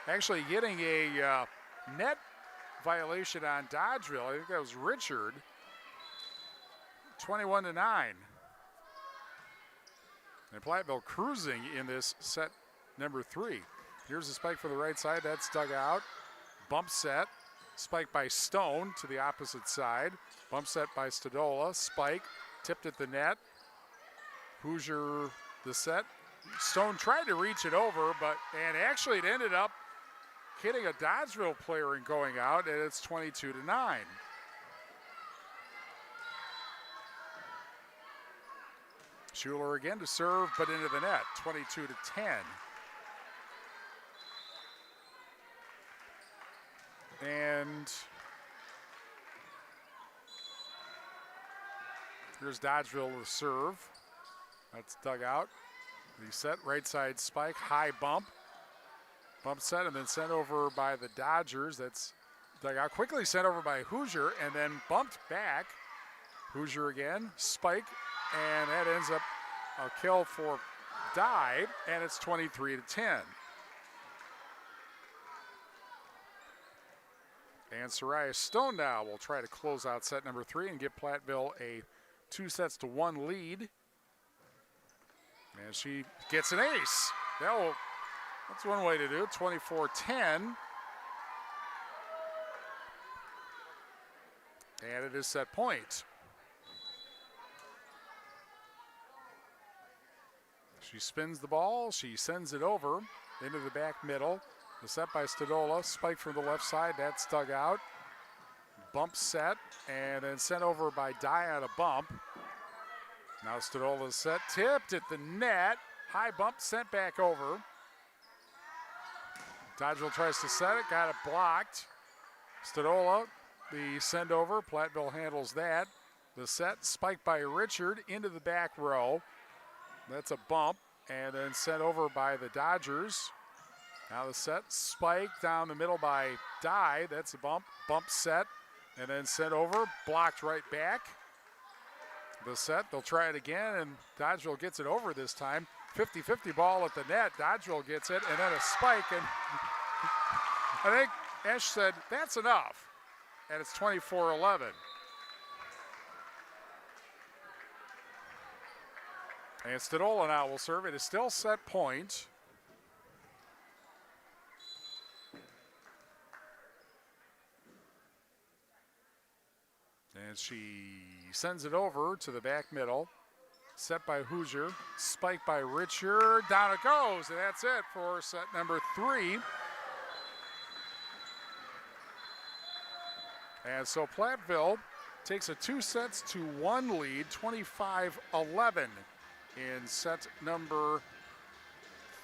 Actually getting a net violation on Dodgeville. I think that was Richard. 21-9. And Platteville cruising in this set number 3. Here's a spike for the right side. That's dug out. Bump set. Spike by Stone to the opposite side. Bump set by Stadola. Spike tipped at the net. Hoosier the set. Stone tried to reach it over, and actually it ended up hitting a Dodgeville player and going out, and it's 22-9. Schuler again to serve, but into the net, 22-10. And here's Dodgeville to serve. That's dug out. The set, right side spike, high bump. Bump set and then sent over by the Dodgers. That's dug out. Quickly sent over by Hoosier and then bumped back Hoosier again, spike, and that ends up a kill for Dye, and it's 23-10. And Soraya Stone now will try to close out set number 3 and give Platteville a 2-1 lead. And she gets an ace. That's one way to do it, 24-10. And it is set point. She spins the ball, she sends it over into the back middle. The set by Stadola, spike from the left side, that's dug out. Bump set, and then sent over by Dye on a bump. Now Stadola's set, tipped at the net. High bump, sent back over. Dodgeville tries to set it, got it blocked. Stadola, the send over, Platteville handles that. The set, spiked by Richard into the back row. That's a bump, and then sent over by the Dodgers. Now the set, spike down the middle by Dye. That's a bump set, and then sent over, blocked right back. The set, they'll try it again, and Dodgeville gets it over this time. 50-50 ball at the net. Dodgeville gets it, and then a spike, and I think Esch said, that's enough, and it's 24-11. And Stadola now will serve. It is still set point. And she sends it over to the back middle. Set by Hoosier, spiked by Richard. Down it goes, and that's it for set number 3. And so Platteville takes a 2-1 lead, 25-11 in set number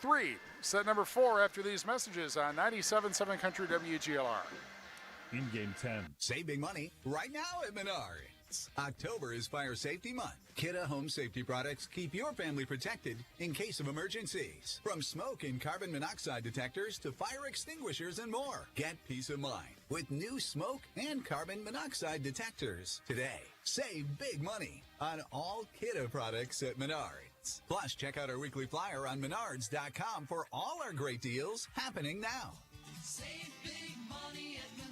3. Set number 4 after these messages on 97.7 Country WGLR. In game 10. Save big money right now at Menards. October is Fire Safety Month. Kidda Home Safety products keep your family protected in case of emergencies. From smoke and carbon monoxide detectors to fire extinguishers and more. Get peace of mind with new smoke and carbon monoxide detectors. Today, save big money on all Kidda products at Menards. Plus, check out our weekly flyer on Menards.com for all our great deals happening now. Save big money at Menards.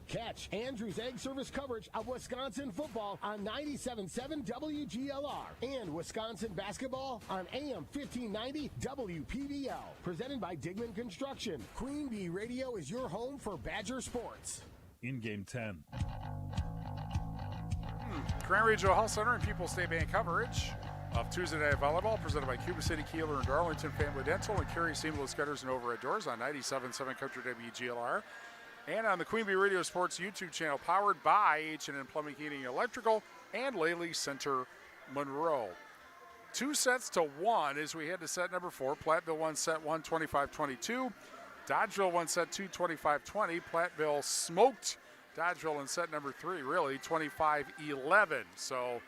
Catch Andrew's Egg Service coverage of Wisconsin football on 97.7 WGLR and Wisconsin basketball on AM 1590 WPVL. Presented by Digman Construction. Queen Bee Radio is your home for Badger sports. In game 10. Grand Regional Health Center and People's State Bank coverage of Tuesday Night Volleyball, presented by Cuba City, Kieler, and Darlington Family Dental, and Carey Seamless Gutters and Overhead Doors on 97.7 Country WGLR. And on the Queen Bee Radio Sports YouTube channel, powered by H&N Plumbing, Heating, and Electrical, and Lely Center Monroe. 2-1 as we head to set number 4. Platteville won set 1, 25-22. Dodgeville won set 2, 25-20. Platteville smoked Dodgeville in set number 3, really, 25-11. So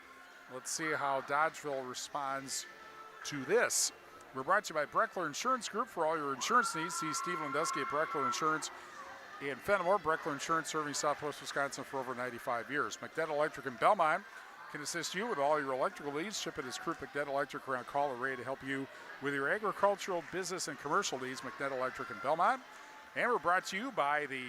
let's see how Dodgeville responds to this. We're brought to you by Breckler Insurance Group. For all your insurance needs, see Steve Landusky at Breckler Insurance in Fenimore. Breckler Insurance serving Southwest Wisconsin for over 95 years. McDevitt Electric in Belmont can assist you with all your electrical needs. Ship it as Crew McDevitt Electric around call or ready to help you with your agricultural, business, and commercial needs. McDevitt Electric in Belmont. And we're brought to you by the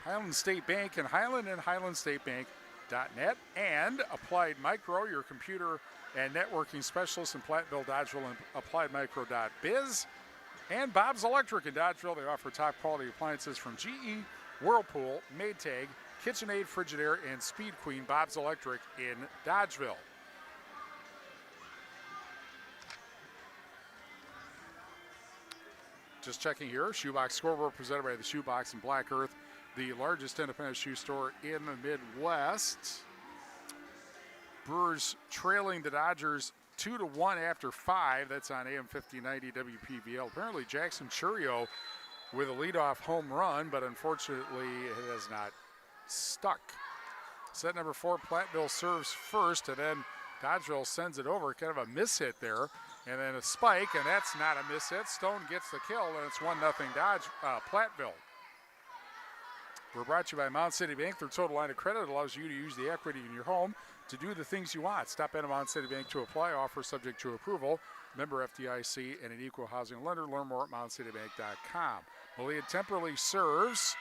Highland State Bank in Highland and HighlandStateBank.net and Applied Micro, your computer and networking specialist in Platteville, Dodgeville, and AppliedMicro.biz. And Bob's Electric in Dodgeville. They offer top quality appliances from GE, Whirlpool, Maytag, KitchenAid, Frigidaire, and Speed Queen. Bob's Electric in Dodgeville. Just checking here, Shoebox Scoreboard presented by the Shoebox in Black Earth, the largest independent shoe store in the Midwest. Brewers trailing the Dodgers 2-1 after 5. That's on AM 1590 WPVL. Apparently Jackson Churio with a leadoff home run, but unfortunately it has not stuck. Set number 4, Platteville serves first, and then Dodgeville sends it over. Kind of a miss hit there, and then a spike, and that's not a miss hit. Stone gets the kill, and it's 1-0 Platteville. We're brought to you by Mound City Bank. Their total line of credit allows you to use the equity in your home to do the things you want. Stop in at Mound City Bank to apply. Offer subject to approval. Member FDIC and an equal housing lender. Learn more at MoundCityBank.com. Malia Temperley serves.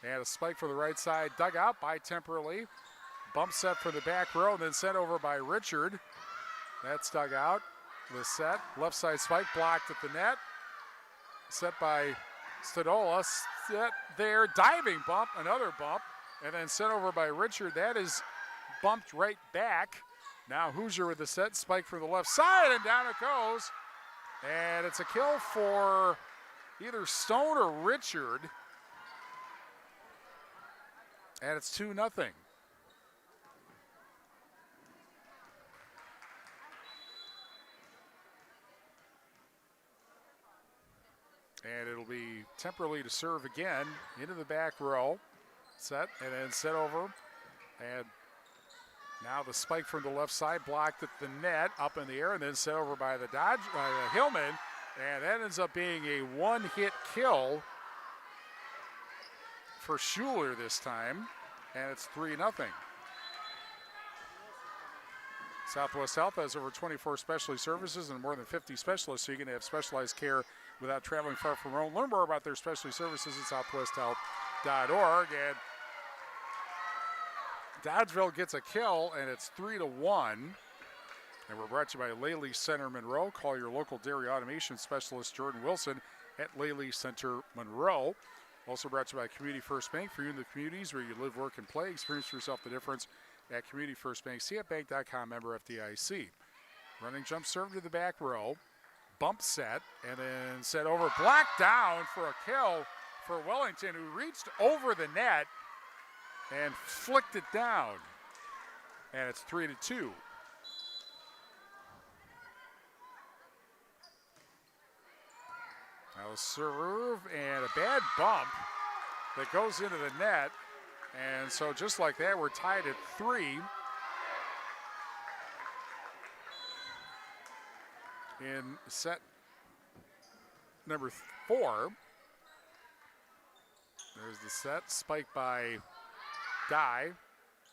And a spike for the right side. Dug out by Temperley. Bump set for the back row and then sent over by Richard. That's dug out. The set. Left side spike blocked at the net. Set by Stadola, set there, diving bump, another bump, and then sent over by Richard. That is bumped right back. Now Hoosier with the set, spike for the left side, and down it goes. And it's a kill for either Stone or Richard. And it's 2-0. And it'll be Temperley to serve again into the back row. Set and then set over. And now the spike from the left side blocked at the net, up in the air, and then set over by the Hillman. And that ends up being a one-hit kill for Schuler this time. And it's 3-0. Southwest Health has over 24 specialty services and more than 50 specialists, so you can have specialized care without traveling far from home. Learn more about their specialty services at southwesthealth.org. And Dodgeville gets a kill, and it's 3-1. And we're brought to you by Lely Center Monroe. Call your local dairy automation specialist, Jordan Wilson, at Lely Center Monroe. Also brought to you by Community First Bank. For you in the communities where you live, work, and play, experience for yourself the difference at Community First Bank. CFBank.com, member FDIC. Running jump serve to the back row. Bump set, and then set over, blocked down for a kill for Wellington, who reached over the net and flicked it down. And it's 3-2. Now a serve and a bad bump that goes into the net. And so just like that, we're tied at 3. In set number 4. There's the set, spike by Dye.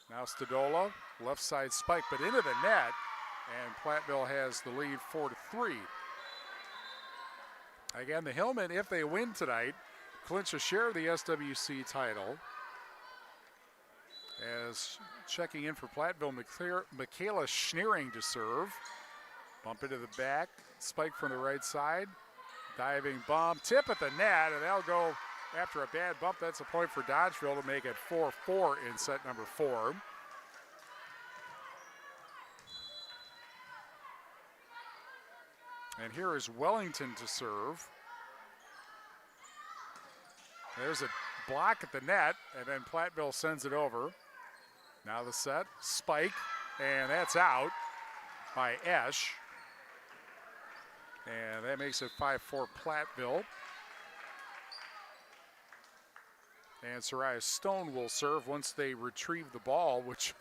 Now Stadola, left side spike, but into the net. And Platteville has the lead 4-3. Again, the Hillmen, if they win tonight, clinch a share of the SWC title. As checking in for Platteville, Michaela Schneering to serve. Bump into the back, spike from the right side. Diving bump, tip at the net, and they'll go after a bad bump. That's a point for Dodgeville to make it 4-4 in set number 4. And here is Wellington to serve. There's a block at the net, and then Platteville sends it over. Now the set, spike, and that's out by Esch. And that makes it 5-4 Platteville. And Soraya Stone will serve once they retrieve the ball, which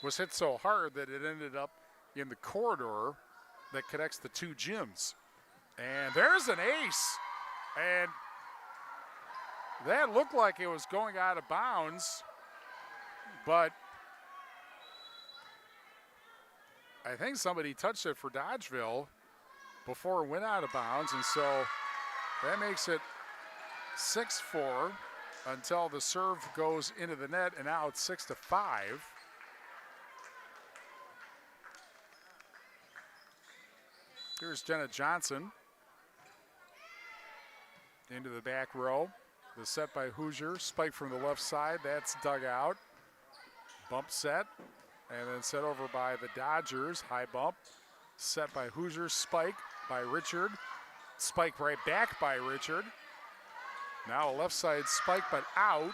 was hit so hard that it ended up in the corridor that connects the two gyms. And there's an ace. And that looked like it was going out of bounds, but I think somebody touched it for Dodgeville before it went out of bounds, and so that makes it 6-4 until the serve goes into the net, and now it's 6-5. Here's Jenna Johnson into the back row. The set by Hoosier, spike from the left side, that's dug out. Bump set, and then set over by the Dodgers, high bump. Set by Hoosier, spike by Richard. Spike right back by Richard. Now a left side spike, but out.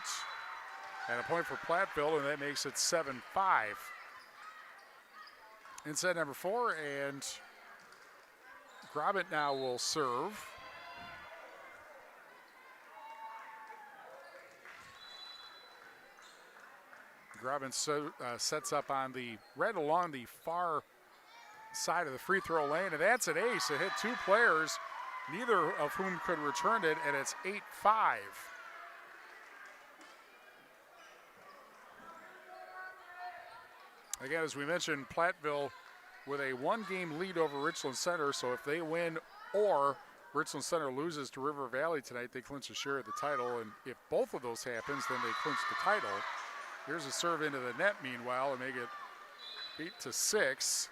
And a point for Platteville, and that makes it 7-5. In set number 4, and Grobit now will serve. Grobin sets up on the right along the far side of the free throw lane, and that's an ace. It hit two players, neither of whom could return it, and it's 8-5. Again, as we mentioned, Platteville with a one-game lead over Richland Center, so if they win or Richland Center loses to River Valley tonight, they clinch a share of the title, and if both of those happens, then they clinch the title. Here's a serve into the net, meanwhile, and make it 8-6.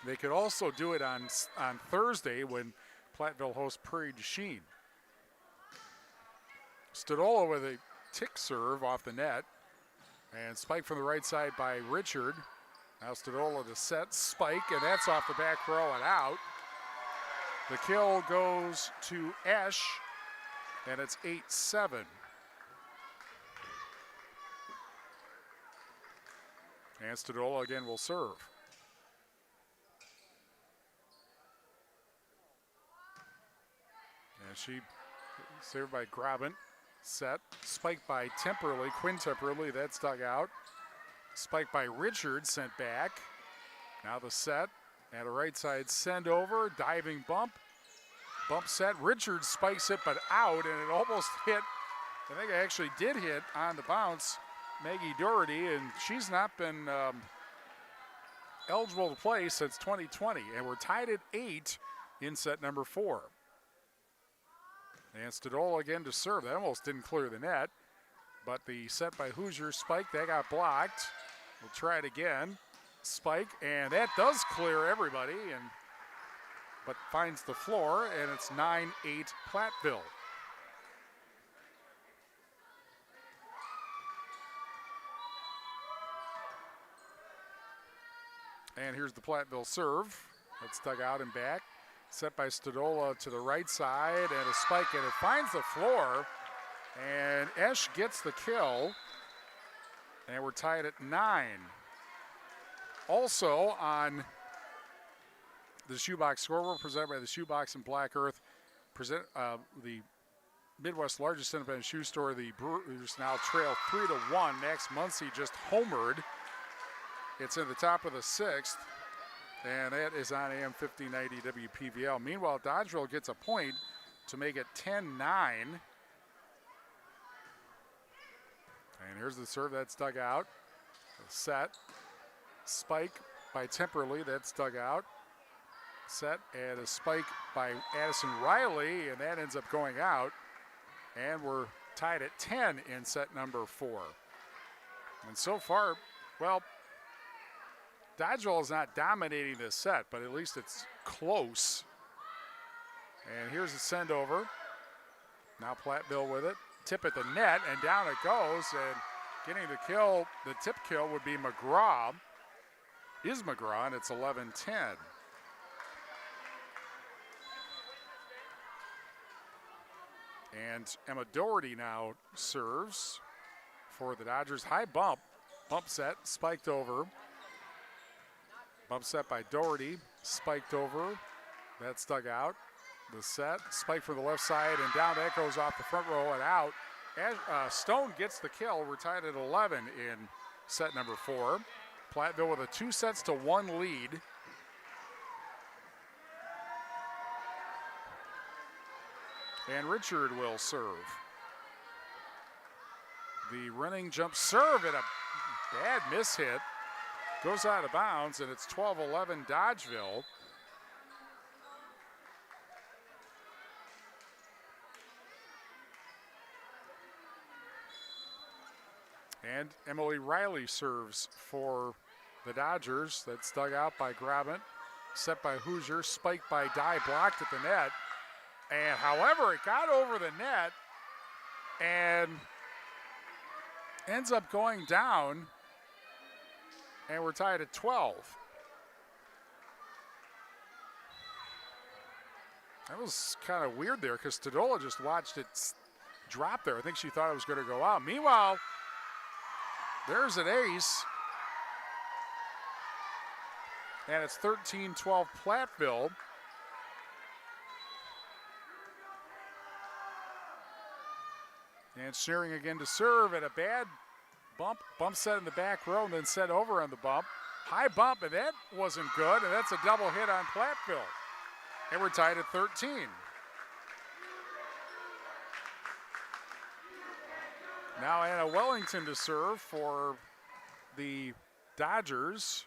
They could also do it on Thursday when Platteville hosts Prairie du Chien. Stodola with a tick serve off the net. And spike from the right side by Richard. Now Stodola to set, spike, and that's off the back row and out. The kill goes to Esch, and it's 8-7. And Stodola again will serve. And she served by Graben. Set, spike by Temperley, Quinn Temperley, that's dug out. Spike by Richard, sent back. Now the set, and a right side send over, diving bump. Bump set, Richard spikes it but out, and it almost hit, I think it actually did hit on the bounce, Maggie Doherty, and she's not been eligible to play since 2020, and we're tied at 8 in set number 4. And Stodola again to serve. That almost didn't clear the net, but the set by Hoosier spike, that got blocked. We'll try it again. Spike, and that does clear everybody, but finds the floor, and it's 9-8 Platteville. And here's the Platteville serve. That's dug out and back. Set by Stodola to the right side, and a spike, and it finds the floor. And Esch gets the kill, and we're tied at 9. Also on the Shoebox scoreboard, presented by the Shoebox and Black Earth, the Midwest's largest independent shoe store, the Brewers now trail 3-1. Max Muncy just homered. It's in the top of the 6th. And that is on AM 1590 WPVL. Meanwhile, Dodgeville gets a point to make it 10-9. And here's the serve, that's dug out. Set, spike by Temperley, that's dug out. Set, and a spike by Addison Riley, and that ends up going out. And we're tied at 10 in set number 4. And so far, well, Dodgeville is not dominating this set, but at least it's close. And here's a send over. Now Platteville with it. Tip at the net, and down it goes. And getting the kill, the tip kill would be McGraw. Is McGraw, and it's 11-10. And Emma Doherty now serves for the Dodgers. High bump. Bump set, spiked over. Bump set by Doherty, spiked over. That's dug out. The set, spike from the left side, and down that goes off the front row and out. And Stone gets the kill. We're tied at 11 in set number 4. Platteville with a 2-1 lead. And Richard will serve. The running jump serve and a bad miss hit. Goes out of bounds, and it's 12-11 Dodgeville. And Emily Riley serves for the Dodgers. That's dug out by Graben. Set by Hoosier, spiked by Dye, blocked at the net. And however, it got over the net and ends up going down. And we're tied at 12. That was kind of weird there because Stodola just watched it drop there. I think she thought it was going to go out. Meanwhile, there's an ace. And it's 13-12 Platteville. And Shearing again to serve, and a bad bump set in the back row, and then set over on the bump. High bump, and that wasn't good, and that's a double hit on Platteville. And we're tied at 13. Now Anna Wellington to serve for the Dodgers.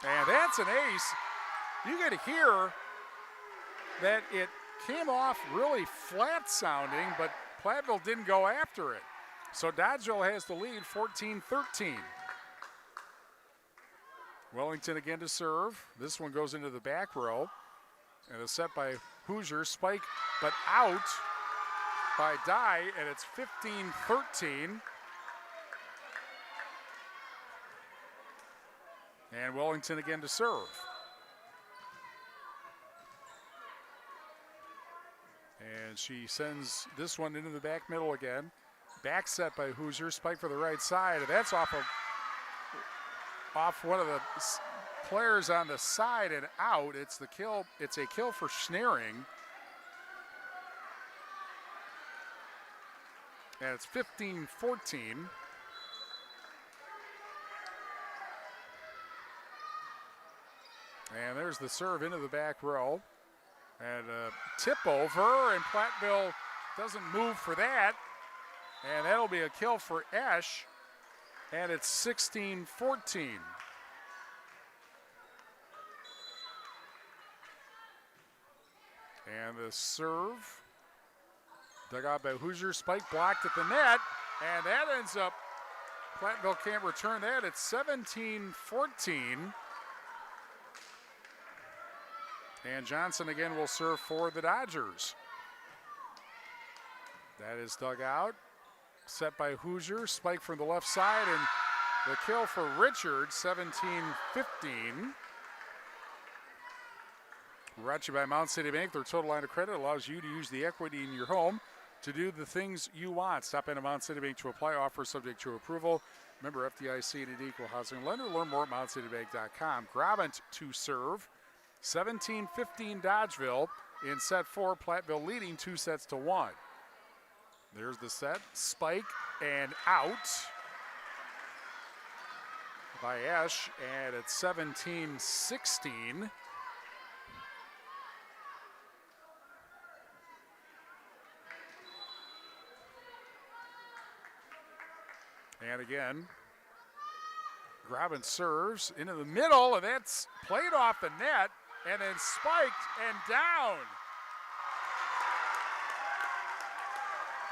And that's an ace. You could hear that it came off really flat sounding, but Platteville didn't go after it. So Dodgeville has the lead, 14-13. Wellington again to serve. This one goes into the back row. And a set by Hoosier. Spike, but out by Dye, and it's 15-13. And Wellington again to serve. And she sends this one into the back middle again. Back set by Hoosier. Spike for the right side. And that's off one of the players on the side and out. It's the kill. It's a kill for Schneering. And it's 15-14. And there's the serve into the back row. And a tip over, and Platteville doesn't move for that. And that'll be a kill for Esch. And it's 16-14. And the serve, dug out by Hoosier, Spike blocked at the net, and that ends up, Platteville can't return that. It's 17-14. And Johnson again will serve for the Dodgers. That is dug out. Set by Hoosier, Spike from the left side, and the kill for Richard, 17-15. Brought to you by Mount City Bank. Their total line of credit allows you to use the equity in your home to do the things you want. Stop into Mount City Bank to apply. Offer subject to approval. Remember, FDIC and an equal housing lender. Learn more at mountcitybank.com. Grabant to serve. 17-15 Dodgeville in set 4. Platteville leading 2-1. There's the set. Spike and out by Esch, and it's 17-16. And again, Grabban serves into the middle, and that's played off the net, and then spiked and down.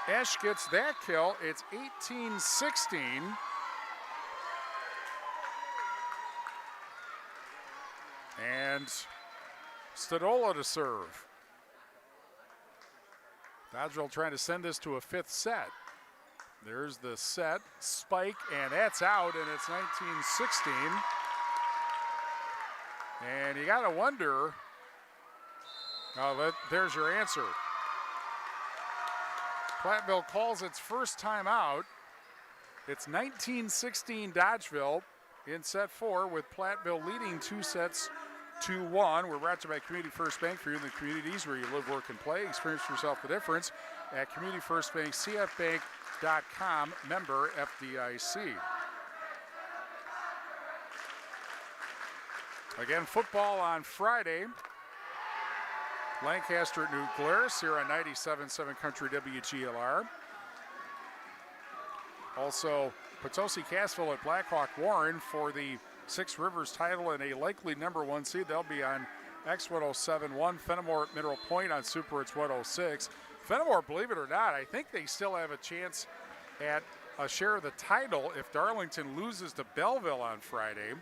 Esch gets that kill. It's 18-16. And Stadola to serve. Dodgeville trying to send this to a fifth set. There's the set, spike, and that's out, and it's 19-16. And you got to wonder, there's your answer. Platteville calls its first time out. It's 19-16 Dodgeville in set 4 with Platteville leading 2-1. We're brought to you by Community First Bank for you in the communities where you live, work, and play. Experience for yourself the difference at Community First Bank, cfbank.com, member FDIC. Again, football on Friday. Lancaster at New Glarus here on 97.7 Country WGLR. Also, Potosi Cassville at Blackhawk Warren for the Six Rivers title and a likely number 1 seed. They'll be on X1071. Fenimore at Mineral Point on Super It's 106. Fenimore, believe it or not, I think they still have a chance at a share of the title if Darlington loses to Belleville on Friday.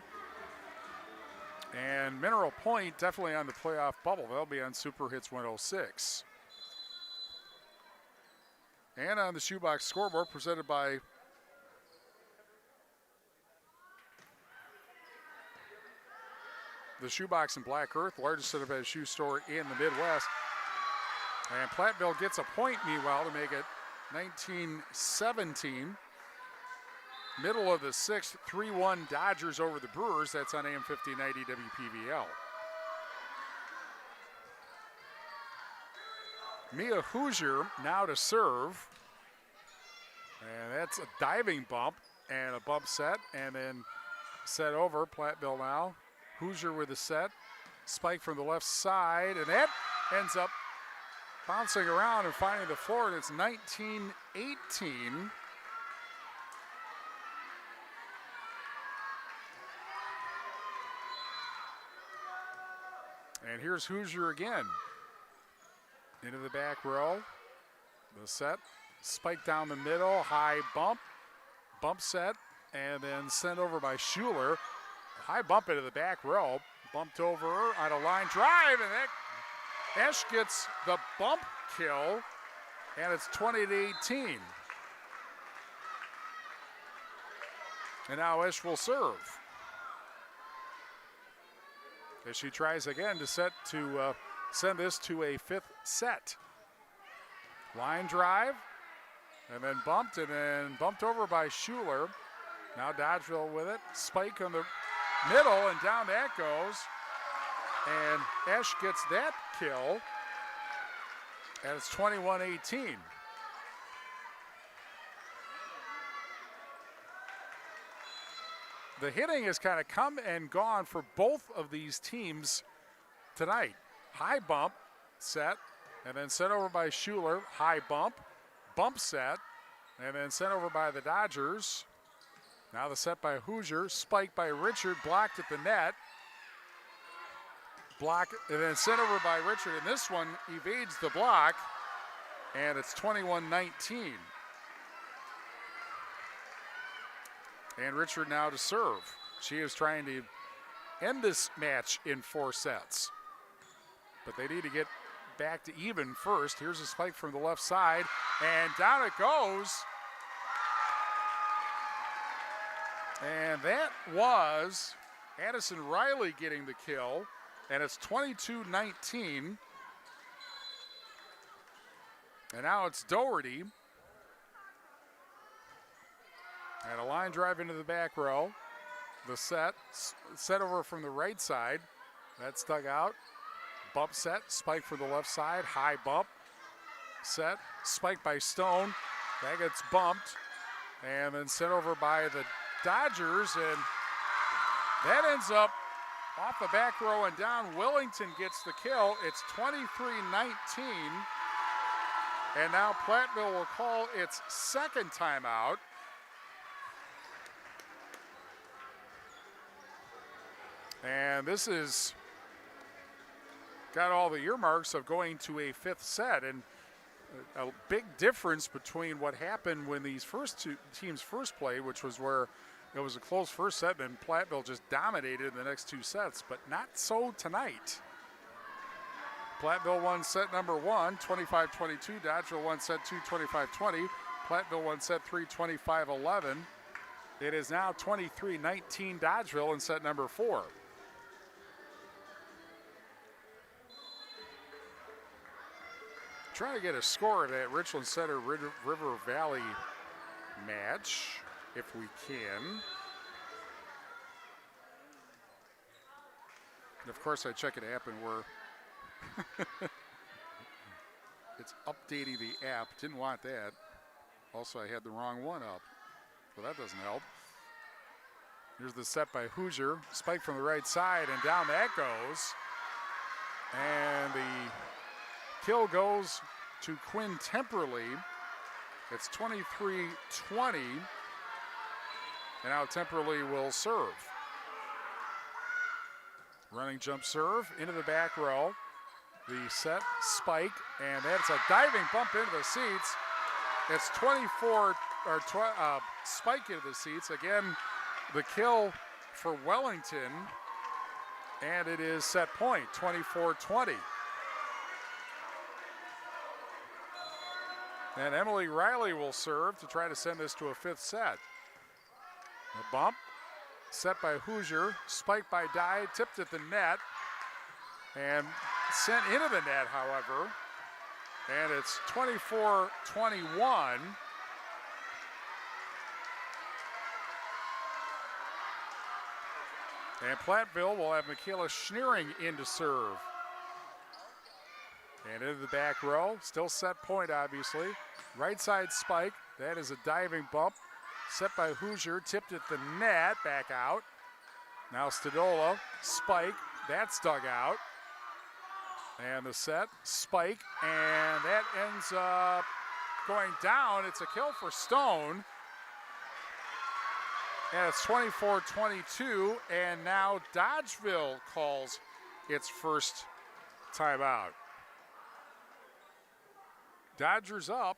And Mineral Point definitely on the playoff bubble. They'll be on Super Hits 106. And on the Shoebox scoreboard presented by the Shoebox in Black Earth, largest certified shoe store in the Midwest. And Platteville gets a point, meanwhile, to make it 19-17. Middle of the 6th, 3-1 Dodgers over the Brewers. That's on AM 1590 WPVL. Mia Hoosier now to serve. And that's a diving bump and a bump set. And then set over, Platteville now. Hoosier with the set. Spike from the left side. And that ends up bouncing around and finding the floor, and it's 19-18. And here's Hoosier again. Into the back row. The set. Spike down the middle. High bump. Bump set. And then sent over by Schuler. High bump into the back row. Bumped over on a line drive. And that Esch gets the bump kill. And it's 20-18. And now Esch will serve. As she tries again to send this to a fifth set. Line drive, and then bumped over by Schuler. Now Dodgeville with it. Spike on the middle, and down that goes. And Esch gets that kill, and it's 21-18. The hitting has kind of come and gone for both of these teams tonight. High bump set, and then sent over by Schuler. High bump set, and then sent over by the Dodgers. Now the set by Hoosier, spiked by Richard, blocked at the net. Block, and then sent over by Richard, and this one evades the block, and it's 21-19. And Richard now to serve. She is trying to end this match in 4 sets. But they need to get back to even first. Here's a spike from the left side, and down it goes. And that was Addison Riley getting the kill, and it's 22-19. And now it's Doherty. And a line drive into the back row. The set over from the right side. That's dug out. Bump set, spike for the left side. High bump. Set, spike by Stone. That gets bumped. And then sent over by the Dodgers. And that ends up off the back row and down. Wellington gets the kill. It's 23-19. And now Platteville will call its second timeout. And this is got all the earmarks of going to a fifth set, and a big difference between what happened when these first two teams first played, which was where it was a close first set, and then Platteville just dominated the next 2 sets, but not so tonight. Platteville won set number 1, 25-22. Dodgeville won set 2, 25-20. Platteville won set 3, 25-11. It is now 23-19 Dodgeville in set number 4. Trying to get a score of that Richland Center River Valley match, if we can. And of course, I check an app and we're it's updating the app. Didn't want that. Also, I had the wrong one up, so that doesn't help. Here's the set by Hoosier. Spike from the right side, and down that goes. And the kill goes to Quinn Temperley. It's 23-20. And now Temperley will serve. Running jump serve into the back row. The set, spike, and that's a diving bump into the seats. It's 24, spike into the seats. Again, the kill for Wellington. And it is set point, 24-20. And Emily Riley will serve to try to send this to a fifth set. A bump, set by Hoosier, spiked by Dye, tipped at the net, and sent into the net, however. And it's 24-21. And Platteville will have Michaela Schneering in to serve. And into the back row, still set point, obviously. Right side spike, that is a diving bump. Set by Hoosier, tipped at the net, back out. Now Stadola, spike, that's dug out. And the set, spike, and that ends up going down. It's a kill for Stone. And it's 24-22, and now Dodgeville calls its first timeout. Dodgers up.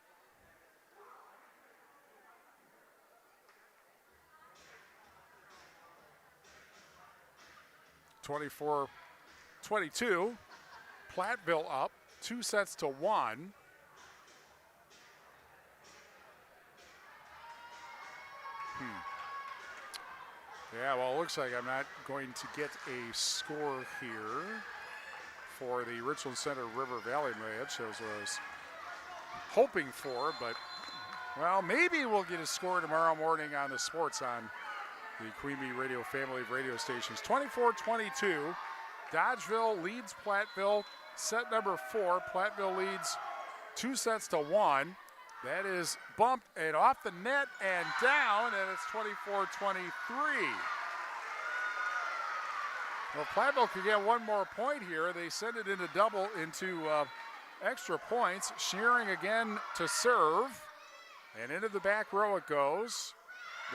(24-22). Platteville up 2-1. Yeah, well, it looks like I'm not going to get a score here for the Richland Center River Valley match, as I was hoping for, but, well, maybe we'll get a score tomorrow morning on the sports on the Queen Bee Radio family of radio stations. 24-22, Dodgeville leads Platteville, set number 4. Platteville leads 2-1. That is bumped and off the net and down, and it's 24-23. Well, Platteville could get one more point here. They send it into extra points. Shearing again to serve, and into the back row it goes.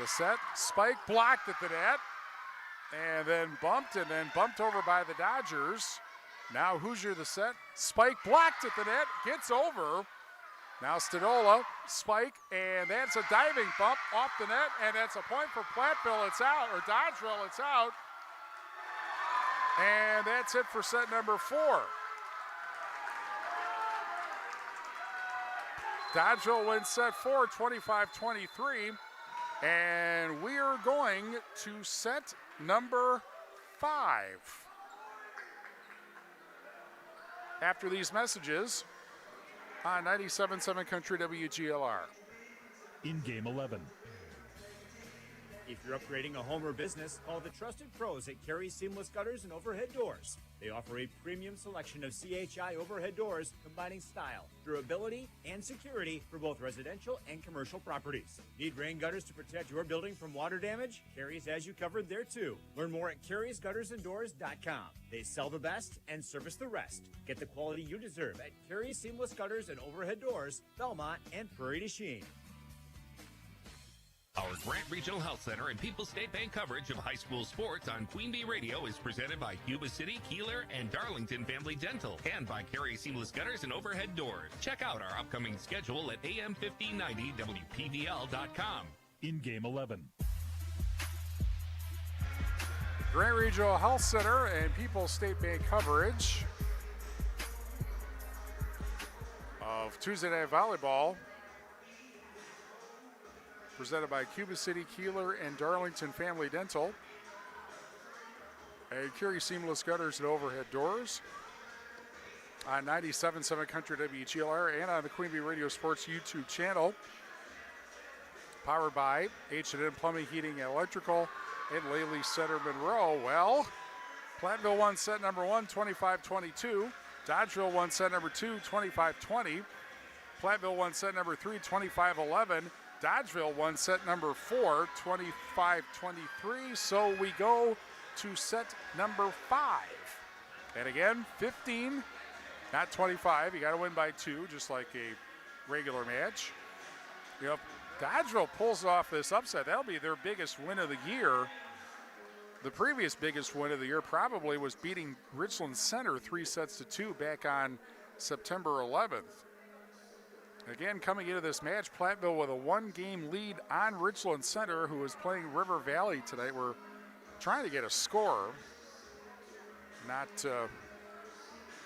The set, spike blocked at the net, and then bumped over by the Dodgers. Now Hoosier the set, spike blocked at the net, gets over. Now Stadola, spike, and that's a diving bump off the net, and that's a point for Platteville. It's out, or Dodgeville, it's out. And that's it for set number 4. Dodgeville wins set 4, 25-23. And we are going to set number 5. After these messages on 97.7 Country WGLR. In game 11. If you're upgrading a home or business, call the trusted pros at Carey Seamless Gutters and Overhead Doors. They offer a premium selection of CHI overhead doors combining style, durability, and security for both residential and commercial properties. Need rain gutters to protect your building from water damage? Carey's has you covered there too. Learn more at Carey'sGuttersandDoors.com. They sell the best and service the rest. Get the quality you deserve at Carey Seamless Gutters and Overhead Doors, Belmont, and Prairie du Chien. Our Grant Regional Health Center and People's State Bank coverage of high school sports on Queen Bee Radio is presented by Cuba City, Kieler, and Darlington Family Dental, and by Carey Seamless Gutters and Overhead Doors. Check out our upcoming schedule at am1590wpvl.com. In game 11. Grant Regional Health Center and People's State Bank coverage of Tuesday Night Volleyball, presented by Cuba City, Kieler, and Darlington Family Dental, and Carey Seamless Gutters and Overhead Doors on 97.7 Country WGLR and on the Queen Bee Radio Sports YouTube channel. Powered by H&M Plumbing, Heating, and Electrical and Laley Center Monroe. Well, Platteville won set number 1, 25-22. Dodgeville won set number 2, 25-20. Platteville won set number 3, 25-11. Dodgeville won set number 4, 25-23. So we go to set number 5. And again, 15, not 25. You got to win by 2, just like a regular match. You know, Dodgeville pulls off this upset. That'll be their biggest win of the year. The previous biggest win of the year probably was beating Richland Center 3-2 back on September 11th. Again, coming into this match, Platteville with a 1-game lead on Richland Center, who is playing River Valley tonight. We're trying to get a score. Not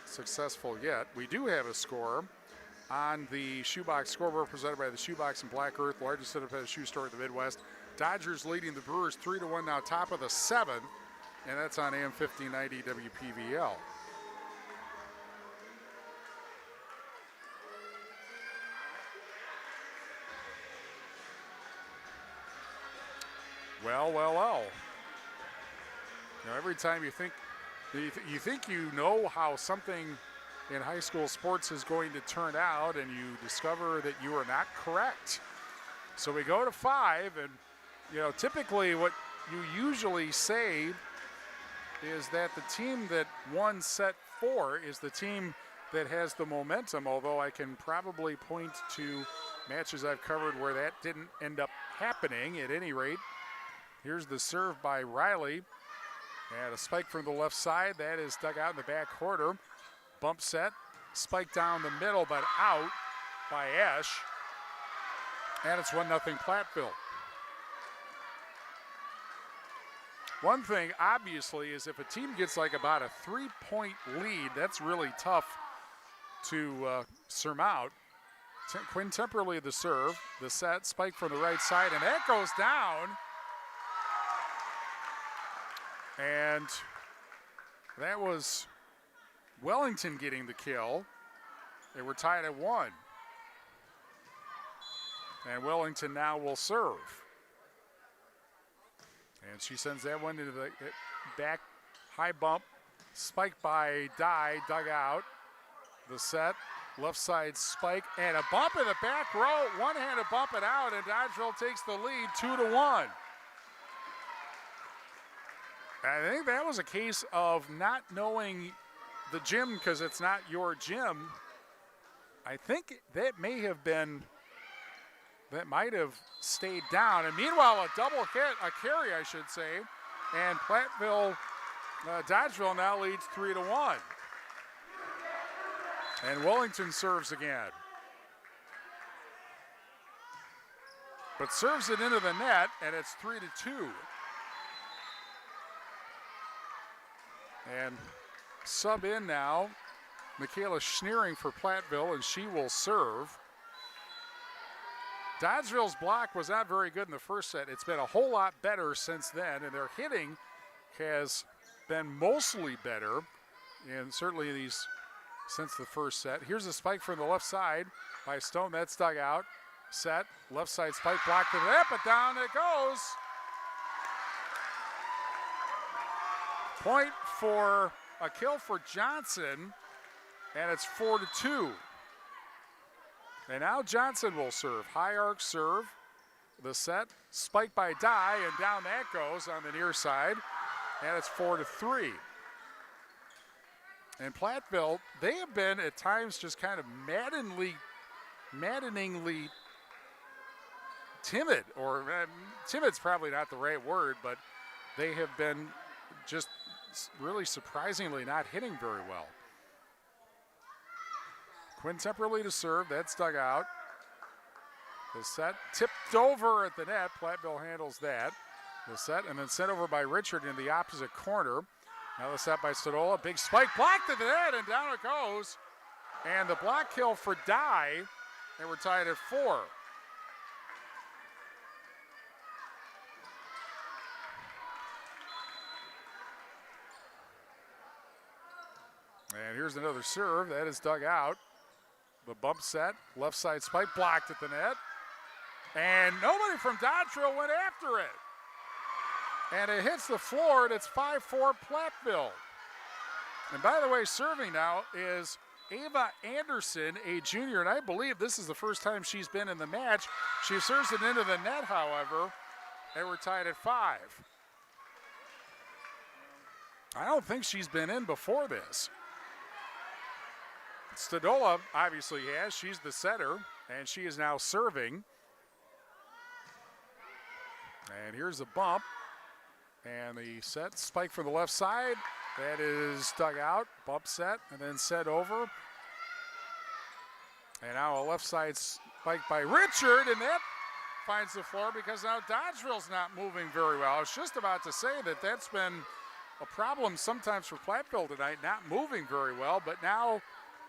successful yet. We do have a score on the Shoebox scoreboard presented by the Shoebox and Black Earth, largest independent shoe store in the Midwest. Dodgers leading the Brewers 3-1 now, top of the 7th, and that's on AM 1590 WPVL. Well. You know, every time you think you know how something in high school sports is going to turn out, and you discover that you are not correct. So we go to 5, and you know, typically what you usually say is that the team that won set 4 is the team that has the momentum, although I can probably point to matches I've covered where that didn't end up happening. At any rate, here's the serve by Riley. And a spike from the left side. That is dug out in the back quarter. Bump set. Spike down the middle, but out by Esch. And it's 1-0 Platteville. One thing, obviously, is if a team gets like about a 3-point lead, that's really tough to surmount. Quinn Temperley the serve, the set, spike from the right side, and that goes down. And that was Wellington getting the kill. They were tied at 1. And Wellington now will serve. And she sends that one into the back high bump. Spike by Dye, dug out. The set, left side spike, and a bump in the back row. One-handed bump it out, and Dodgeville takes the lead 2-1. I think that was a case of not knowing the gym because it's not your gym. I think that may have been, that might have stayed down. And meanwhile, a double hit, a carry, I should say. And Platteville, Dodgeville now leads 3-1. And Wellington serves again. But serves it into the net, and it's 3-2. And sub in now, Michaela Schneering for Platteville, and she will serve. Dodgeville's block was not very good in the first set. It's been a whole lot better since then, and their hitting has been mostly better, and certainly these since the first set. Here's a spike from the left side by Stone. That's dug out. Set, left side spike blocked to the net, but down it goes. Point for a kill for Johnson, and it's 4-2. And now Johnson will serve. High arc serve. The set, spike by Dye, and down that goes on the near side, and it's 4-3. And Platteville, they have been at times just kind of maddeningly timid, or timid's probably not the right word, but they have been just really surprisingly not hitting very well. Quinn Temperley to serve, that's dug out. The set tipped over at the net, Platteville handles that. The set, and then sent over by Richard in the opposite corner. Now the set by Stadola, big spike, blocked at the net, and down it goes. And the block kill for Dye, and we're tied at 4. And here's another serve, that is dug out. The bump set, left side spike, blocked at the net. And nobody from Dodgeville went after it. And it hits the floor, and it's 5-4 Platteville. And by the way, serving now is Ava Anderson, a junior, and I believe this is the first time she's been in the match. She serves it into the net, however, and we're tied at 5. I don't think she's been in before this. Stadola obviously has. She's the setter, and she is now serving. And here's a bump. And the set, spike from the left side. That is dug out, bump set, and then set over. And now a left side spike by Richard, and that finds the floor because now Dodgeville's not moving very well. I was just about to say that that's been a problem sometimes for Platteville tonight, not moving very well, but now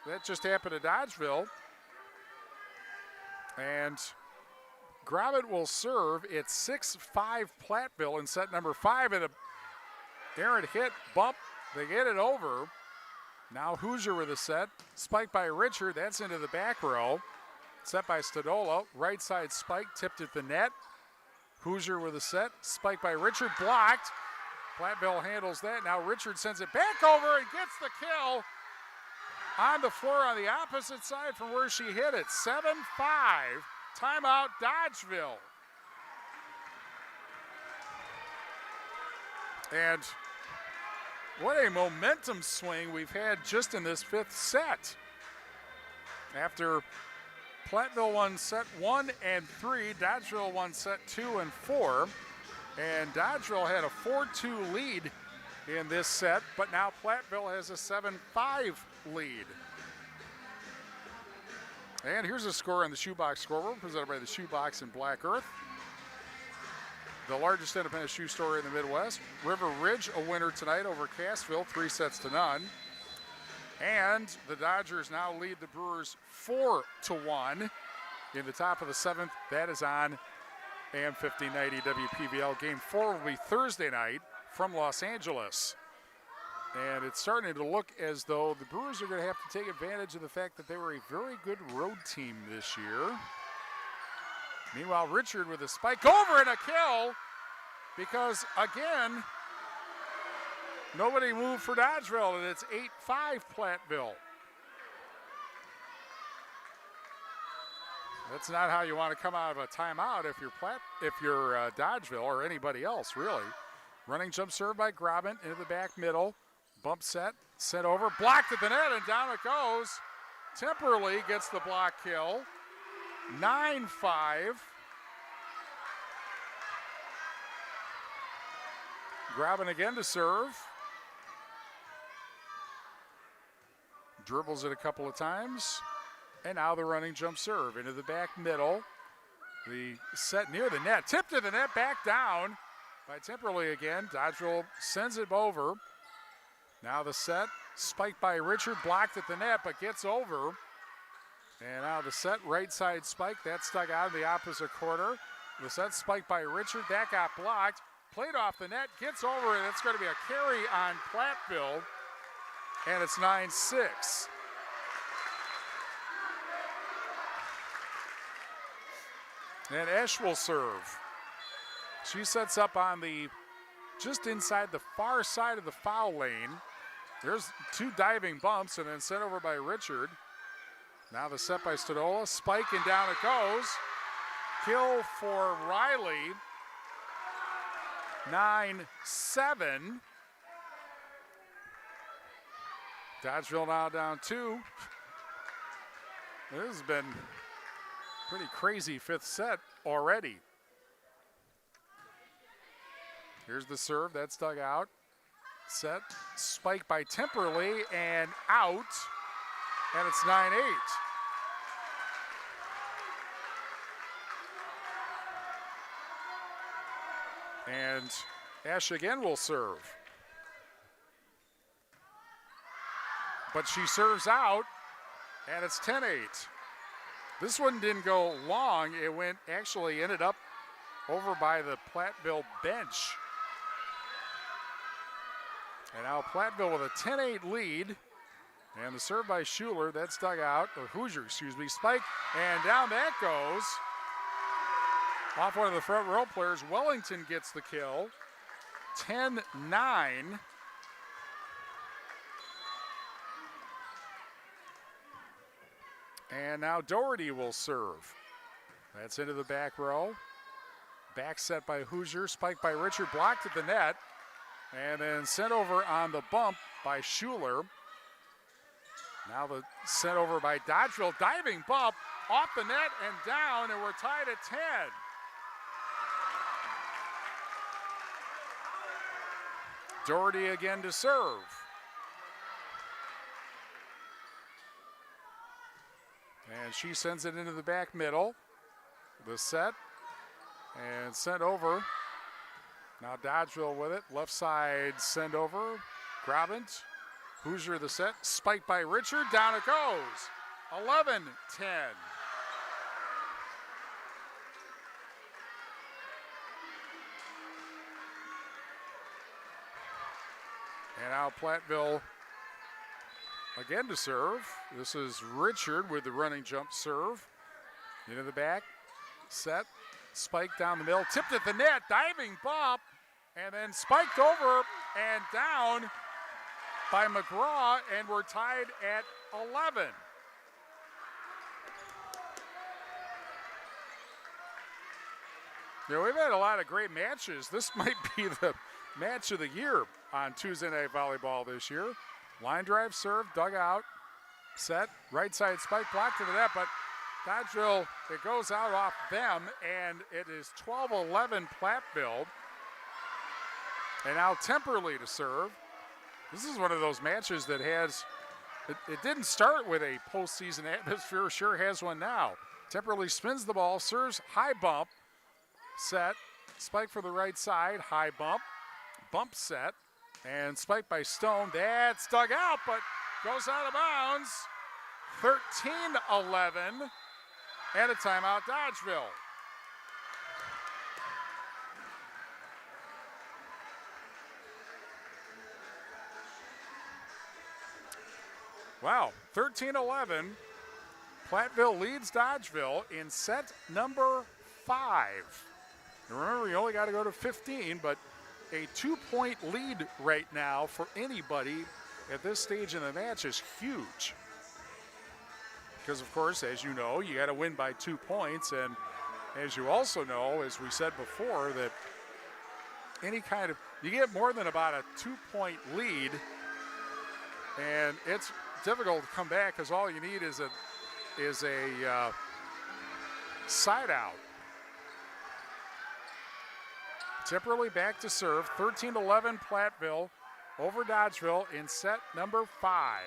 that just happened to Dodgeville. And Grobbett will serve. It's 6-5 Platteville in set number 5, and a errant hit, bump, they get it over. Now Hoosier with a set, spike by Richard, that's into the back row. Set by Stadola, right side spike, tipped at the net. Hoosier with a set, spike by Richard, blocked. Platteville handles that, now Richard sends it back over and gets the kill on the floor on the opposite side from where she hit it. 7-5. Timeout, Dodgeville. And What a momentum swing we've had just in this fifth set. After Platteville won set 1 and 3, Dodgeville won set 2 and 4. And Dodgeville had a 4-2 lead in this set, but now Platteville has a 7-5 lead. And here's a score on the Shoebox scoreboard presented by the Shoebox in Black Earth, the largest independent shoe store in the Midwest. River Ridge a winner tonight over Cassville, 3-0. And the Dodgers now lead the Brewers 4-1 in the top of the seventh. That is on AM 1590 WPVL. Game 4 will be Thursday night from Los Angeles. And it's starting to look as though the Brewers are going to have to take advantage of the fact that they were a very good road team this year. Meanwhile, Richard with a spike over and a kill because, again, nobody moved for Dodgeville, and it's 8-5 Platteville. That's not how you want to come out of a timeout if you're Dodgeville or anybody else, really. Running jump serve by Grobin into the back middle. Bump set, set over, blocked at the net, and down it goes. Temperley gets the block kill. 9-5. Grobin again to serve. Dribbles it a couple of times. And now the running jump serve into the back middle. The set near the net. Tip to the net, back down by Temperley again. Dodgeville sends it over. Now the set, spiked by Richard, blocked at the net, but gets over. And now the set, right side spike, that stuck out in the opposite corner. The set spiked by Richard, that got blocked. Played off the net, gets over, and it's going to be a carry on Platteville. And it's 9-6. And Esch will serve. She sets up on the, just inside the far side of the foul lane. There's two diving bumps and then sent over by Richard. Now the set by Stadola, spike and down it goes. Kill for Riley. 9-7. Dodgeville now down 2. This has been pretty crazy fifth set already. Here's the serve, that's dug out. Set, spike by Temperley and out, and it's 9-8. And Ash again will serve. But she serves out, and it's 10-8. This one didn't go long. It ended up over by the Platteville bench. And now Platteville with a 10-8 lead. And the serve by Schuler, that's dug out, or Hoosier, excuse me, spike, and down that goes. Off one of the front row players, Wellington gets the kill. 10-9. And now Doherty will serve. That's into the back row. Back set by Hoosier, spiked by Richard, blocked at the net. And then sent over on the bump by Schuler. Now the sent over by Dodgeville, diving bump off the net and down, and we're tied at 10. Doherty again to serve. And she sends it into the back middle. The set and sent over. Now Dodgeville with it, left side send over. Grobin, Hoosier the set, spiked by Richard, down it goes. 11-10. And now Platteville again to serve. This is Richard with the running jump serve. Into the back, set, spike down the middle, tipped at the net, diving bump, and then spiked over and down by McGraw, and we're tied at 11. Yeah, we've had a lot of great matches. This might be the match of the year on Tuesday Night Volleyball this year. Line drive serve, dug out, set, right side spike, blocked to the net, but Dodgeville, it goes out off them, and it is 12-11 Platteville. And now Temperley to serve. This is one of those matches that has, it didn't start with a postseason atmosphere, sure has one now. Temperley spins the ball, serves, high bump, set, spike for the right side, high bump, bump set, and spike by Stone. That's dug out, but goes out of bounds. 13-11, and a timeout, Dodgeville. Wow, 13-11. Platteville leads Dodgeville in set number 5. And remember, you only got to go to 15, but a 2-point lead right now for anybody at this stage in the match is huge. Because, of course, as you know, you got to win by 2 points. And as you also know, as we said before, that any kind of, you get more than about a 2-point lead, and it's difficult to come back because all you need is a side out. Temperley back to serve, 13-11 Platteville over Dodgeville in set number 5.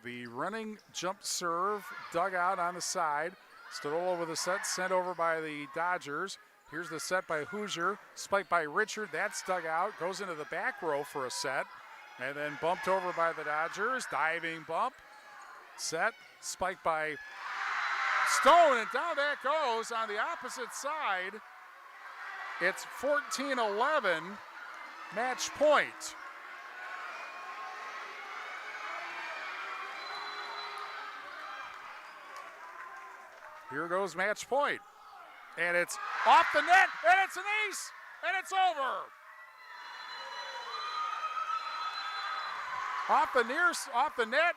The running jump serve dug out on the side. Stood all over the set, sent over by the Dodgers. Here's the set by Hoosier, spiked by Richard. That's dug out, goes into the back row for a set, and then bumped over by the Dodgers. Diving bump, set, spiked by Stone, and down that goes on the opposite side. It's 14-11, match point. Here goes match point. And it's off the net, and it's an ace, and it's over. Off the net,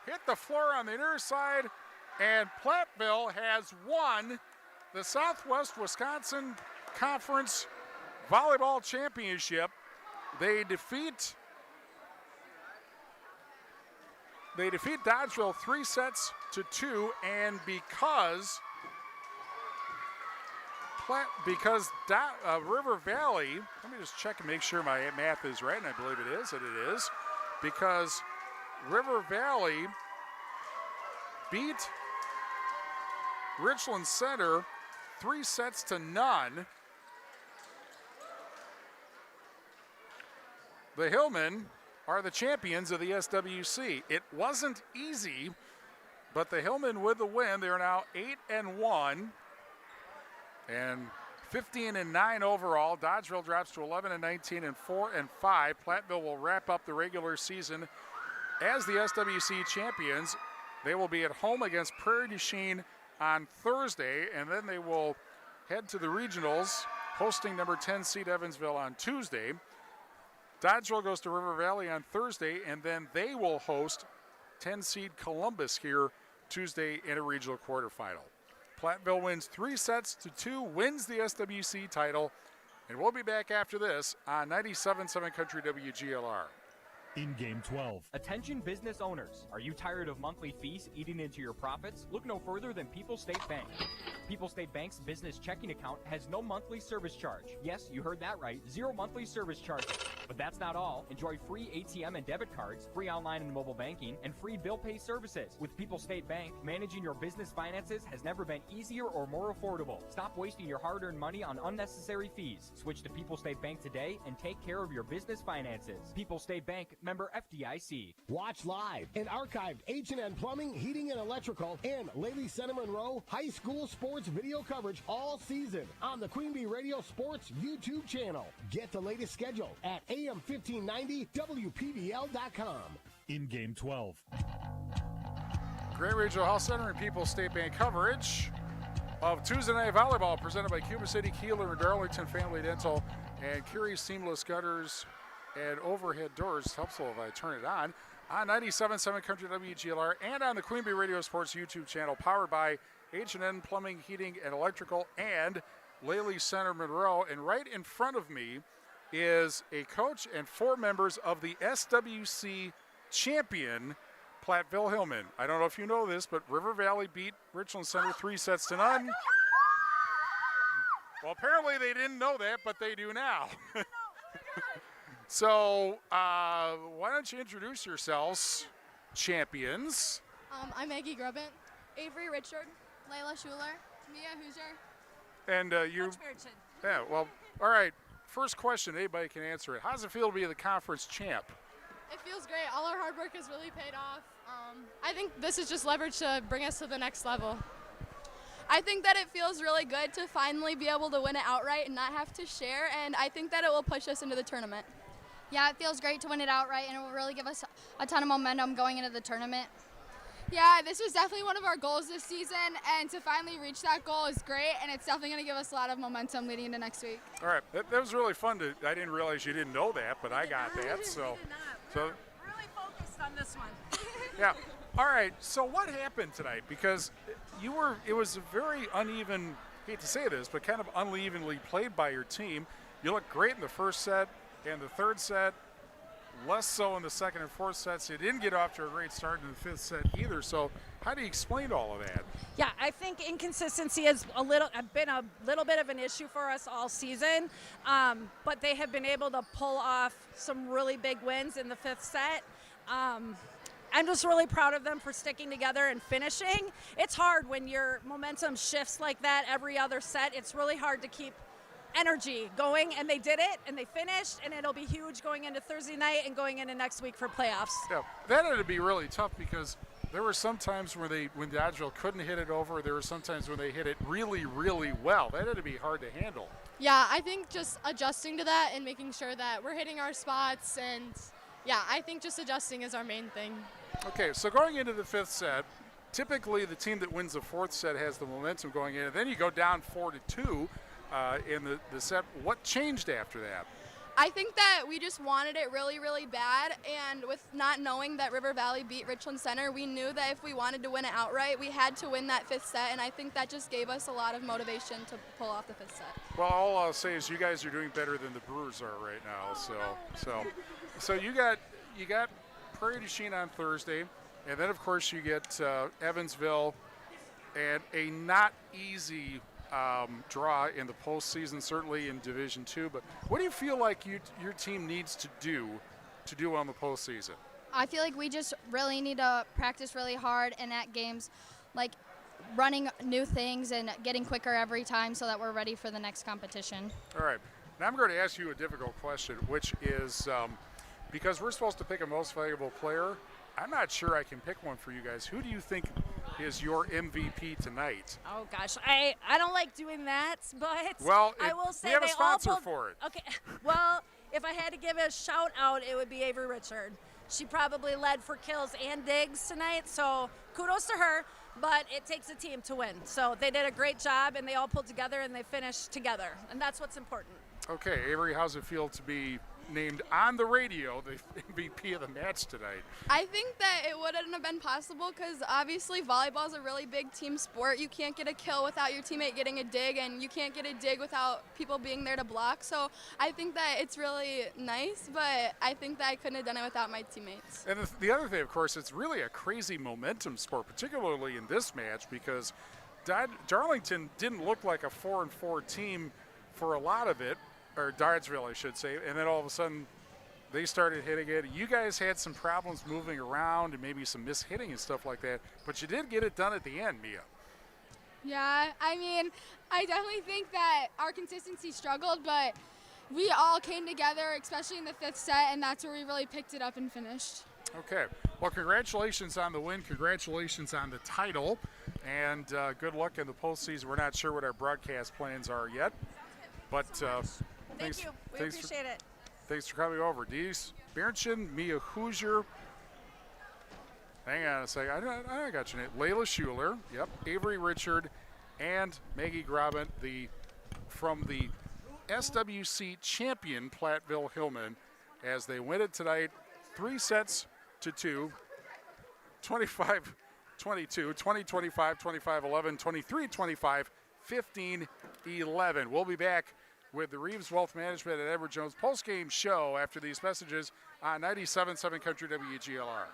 hit the floor on the near side, and Platteville has won the Southwest Wisconsin Conference Volleyball Championship. They defeat Dodgeville 3-2, and because River Valley, let me just check and make sure my math is right, and I believe it is, and it is, because River Valley beat Richland Center 3-0. The Hillmen are the champions of the SWC. It wasn't easy, but the Hillmen with the win. They're now 8-1 and 15-9 overall. Dodgeville drops to 11-19 and 4-5. Platteville will wrap up the regular season as the SWC champions. They will be at home against Prairie du Chien on Thursday, and then they will head to the regionals, hosting number 10 seed Evansville on Tuesday. Dodgeville goes to River Valley on Thursday, and then they will host 10 seed Columbus here Tuesday in a regional quarterfinal. Platteville wins 3-2, wins the SWC title, and we'll be back after this on 97.7 Country WGLR. In Game 12. Attention business owners. Are you tired of monthly fees eating into your profits? Look no further than People's State Bank. People's State Bank's business checking account has no monthly service charge. Yes, you heard that right. 0 monthly service charge. But that's not all. Enjoy free ATM and debit cards, free online and mobile banking, and free bill pay services. With People's State Bank, managing your business finances has never been easier or more affordable. Stop wasting your hard-earned money on unnecessary fees. Switch to People's State Bank today and take care of your business finances. People's State Bank, member FDIC. Watch live and archived H&N Plumbing, Heating, and Electrical and Lady Center Monroe High School Sports video coverage all season on the Queen Bee Radio Sports YouTube channel. Get the latest schedule at AM1590WPBL.com. In Game 12. Great Regional Health Center and People's State Bank coverage of Tuesday Night Volleyball presented by Cuba City, Kieler, and Darlington Family Dental, and Carey Seamless Gutters and Overhead Doors. It's helpful if I turn it on 97.7 Country WGLR and on the Queen Bee Radio Sports YouTube channel, powered by H&N Plumbing, Heating, and Electrical, and Lely Center Monroe. And right in front of me is a coach and 4 members of the SWC champion, Platteville Hillman. I don't know if you know this, but River Valley beat Richland Center 3-0. Well, apparently they didn't know that, but they do now. So why don't you introduce yourselves, champions? I'm Maggie Grubbin, Avery Richard, Layla Schuler, Mia Hoosier. And you. Yeah, well, all right. First question, anybody can answer it. How does it feel to be the conference champ? It feels great. All our hard work has really paid off. I think this is just leverage to bring us to the next level. I think that it feels really good to finally be able to win it outright and not have to share, and I think that it will push us into the tournament. Yeah, it feels great to win it outright, and it will really give us a ton of momentum going into the tournament. Yeah, this was definitely one of our goals this season, and to finally reach that goal is great, and it's definitely going to give us a lot of momentum leading into next week. All right, that was really fun. I didn't realize you didn't know that, but I got that. So really focused on this one. Yeah. All right, so what happened tonight? Because it was a very uneven, hate to say this, but kind of unevenly played by your team. You looked great in the first set and the third set, less so in the second and fourth sets. You didn't get off to a great start in the fifth set either. So how do you explain all of that? Yeah, I think inconsistency has been a little bit of an issue for us all season, but they have been able to pull off some really big wins in the fifth set. I'm just really proud of them for sticking together and finishing. It's hard when your momentum shifts like that every other set. It's really hard to keep energy going, and they did it, and they finished, and it'll be huge going into Thursday night and going into next week for playoffs. Yeah, that had to be really tough because there were some times when Dodgeville couldn't hit it over. There were some times when they hit it really, really well. That had to be hard to handle. Yeah, I think just adjusting to that and making sure that we're hitting our spots, and yeah, I think just adjusting is our main thing. Okay, so going into the fifth set, typically the team that wins the fourth set has the momentum going in, and then you go down 4-2 in the set. What changed after that? I think that we just wanted it really, really bad, and with not knowing that River Valley beat Richland Center, we knew that if we wanted to win it outright, we had to win that fifth set, and I think that just gave us a lot of motivation to pull off the fifth set. Well, all I'll say is you guys are doing better than the Brewers are right now. So you got Prairie du Chien on Thursday, and then of course you get Evansville, and a not easy draw in the postseason, certainly in Division II. But what do you feel like your team needs to do on the postseason? I feel like we just really need to practice really hard and at games, like running new things and getting quicker every time so that we're ready for the next competition. All right. Now I'm going to ask you a difficult question, which is because we're supposed to pick a most valuable player, I'm not sure I can pick one for you guys. Who do you think is your MVP tonight? Oh gosh, I don't like doing that, but I will say we have a sponsor all for it. Okay, well, if I had to give a shout out, it would be Avery Richard. She probably led for kills and digs tonight, so kudos to her. But it takes a team to win, so they did a great job, and they all pulled together and they finished together, and that's what's important. Okay, Avery, how's it feel to be named on the radio the MVP of the match tonight? I think that it wouldn't have been possible because obviously volleyball is a really big team sport. You can't get a kill without your teammate getting a dig, and you can't get a dig without people being there to block. So I think that it's really nice, but I think that I couldn't have done it without my teammates. And the other thing, of course, it's really a crazy momentum sport, particularly in this match, because Darlington didn't look like a 4-4 team for a lot of it, or Dodgeville, I should say, and then all of a sudden they started hitting it. You guys had some problems moving around and maybe some mishitting and stuff like that, but you did get it done at the end, Mia. Yeah, I mean, I definitely think that our consistency struggled, but we all came together, especially in the fifth set, and that's where we really picked it up and finished. Okay, well, congratulations on the win. Congratulations on the title, and good luck in the postseason. We're not sure what our broadcast plans are yet, but Thank you. We appreciate it. Thanks for coming over. Dees Bernchen, Mia Hoosier. Hang on a second. I got your name. Layla Schuler. Yep. Avery Richard and Maggie Grobin from the SWC champion Platteville Hillman as they win it tonight 3-2, 25 22, 20-25, 25-11, 23-25, 15-11. We'll be back with the Reeves Wealth Management and Edward Jones postgame show after these messages on 97.7 Country WGLR.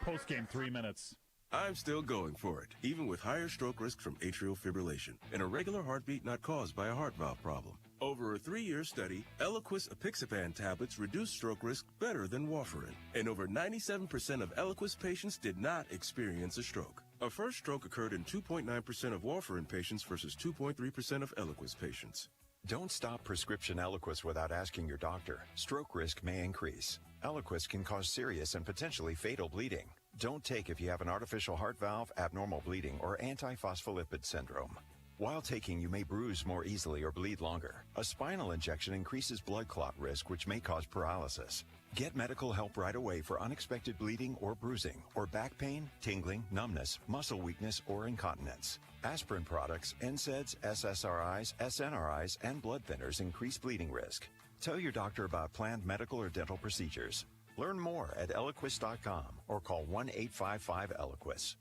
Postgame 3 minutes. I'm still going for it, even with higher stroke risk from atrial fibrillation and a regular heartbeat not caused by a heart valve problem. Over a 3-year study, Eliquis apixaban tablets reduce stroke risk better than warfarin, and over 97% of Eliquis patients did not experience a stroke. A first stroke occurred in 2.9% of warfarin patients versus 2.3% of Eliquis patients. Don't stop prescription Eliquis without asking your doctor. Stroke risk may increase. Eliquis can cause serious and potentially fatal bleeding. Don't take if you have an artificial heart valve, abnormal bleeding, or antiphospholipid syndrome. While taking, you may bruise more easily or bleed longer. A spinal injection increases blood clot risk, which may cause paralysis. Get medical help right away for unexpected bleeding or bruising, or back pain, tingling, numbness, muscle weakness, or incontinence. Aspirin products, NSAIDs, SSRIs, SNRIs, and blood thinners increase bleeding risk. Tell your doctor about planned medical or dental procedures. Learn more at Eliquis.com or call 1-855-ELIQUIS.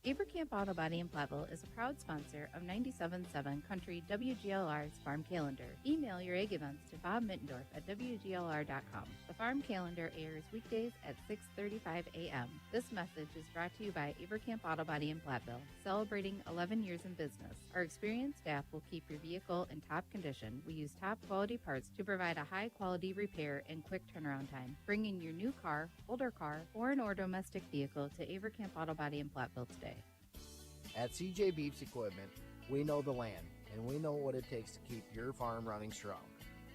Abercamp Auto Body in Platteville is a proud sponsor of 97.7 Country WGLR's Farm Calendar. Email your egg events to Bob Mittendorf at WGLR.com. The Farm Calendar airs weekdays at 6:35 a.m. This message is brought to you by Abercamp Auto Body in Platteville, celebrating 11 years in business. Our experienced staff will keep your vehicle in top condition. We use top quality parts to provide a high quality repair and quick turnaround time. Bring in your new car, older car, foreign or domestic vehicle to Abercamp Auto Body in Platteville today. At CJ Beefs Equipment, we know the land, and we know what it takes to keep your farm running strong.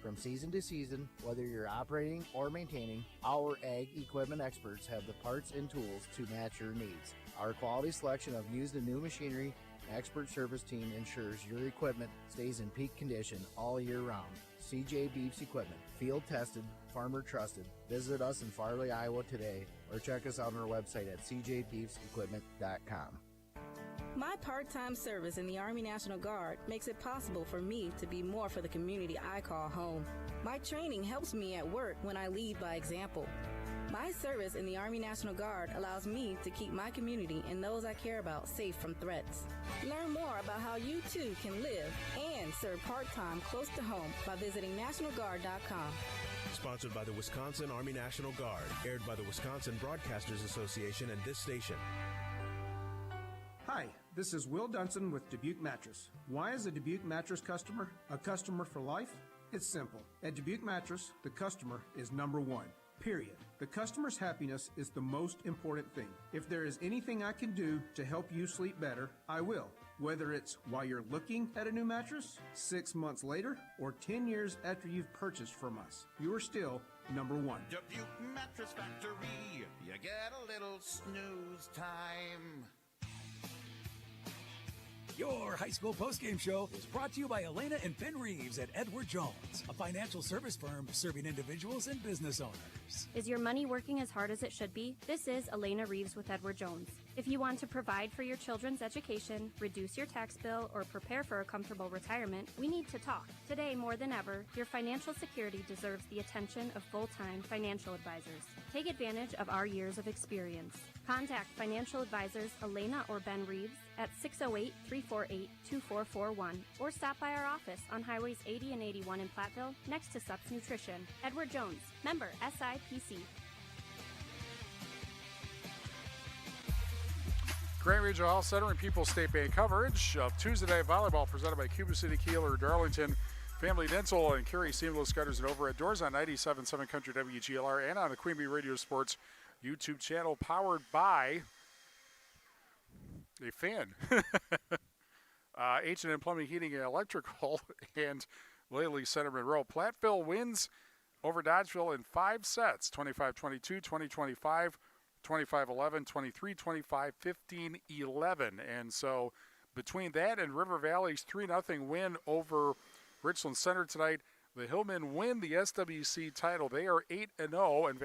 From season to season, whether you're operating or maintaining, our ag equipment experts have the parts and tools to match your needs. Our quality selection of used and new machinery and expert service team ensures your equipment stays in peak condition all year round. CJ Beefs Equipment, field tested, farmer trusted. Visit us in Farley, Iowa today, or check us out on our website at cjbeefsequipment.com. My part-time service in the Army National Guard makes it possible for me to be more for the community I call home. My training helps me at work when I lead by example. My service in the Army National Guard allows me to keep my community and those I care about safe from threats. Learn more about how you too can live and serve part-time close to home by visiting NationalGuard.com. Sponsored by the Wisconsin Army National Guard, aired by the Wisconsin Broadcasters Association and this station. Hi, this is Will Dunson with Dubuque Mattress. Why is a Dubuque Mattress customer a customer for life? It's simple. At Dubuque Mattress, the customer is number one, period. The customer's happiness is the most important thing. If there is anything I can do to help you sleep better, I will. Whether it's while you're looking at a new mattress, 6 months later, or 10 years after you've purchased from us, you are still number one. Dubuque Mattress Factory, you get a little snooze time. Your high school postgame show is brought to you by Elena and Ben Reeves at Edward Jones, a financial service firm serving individuals and business owners. Is your money working as hard as it should be? This is Elena Reeves with Edward Jones. If you want to provide for your children's education, reduce your tax bill, or prepare for a comfortable retirement, we need to talk. Today, more than ever, your financial security deserves the attention of full-time financial advisors. Take advantage of our years of experience. Contact financial advisors Elena or Ben Reeves at 608-348-2441 or stop by our office on Highways 80 and 81 in Platteville next to Sups Nutrition. Edward Jones, member SIPC. Grant Regional Health Center and People's State Bank coverage of Tuesday Night Volleyball presented by Cuba City, Kieler, Darlington, Family Dental, and Carey Seamless Gutters and Overhead Doors on 97.7 Country WGLR and on the Queen Bee Radio Sports YouTube channel, powered by a fan. H&M Plumbing, Heating, and Electrical, and Laley Center Monroe. Platteville wins over Dodgeville in 5 sets, 25-22, 20-25, 25-11, 23-25, 15-11. And so between that and River Valley's 3-0 win over Richland Center tonight, the Hillmen win the SWC title. They are 8-0, and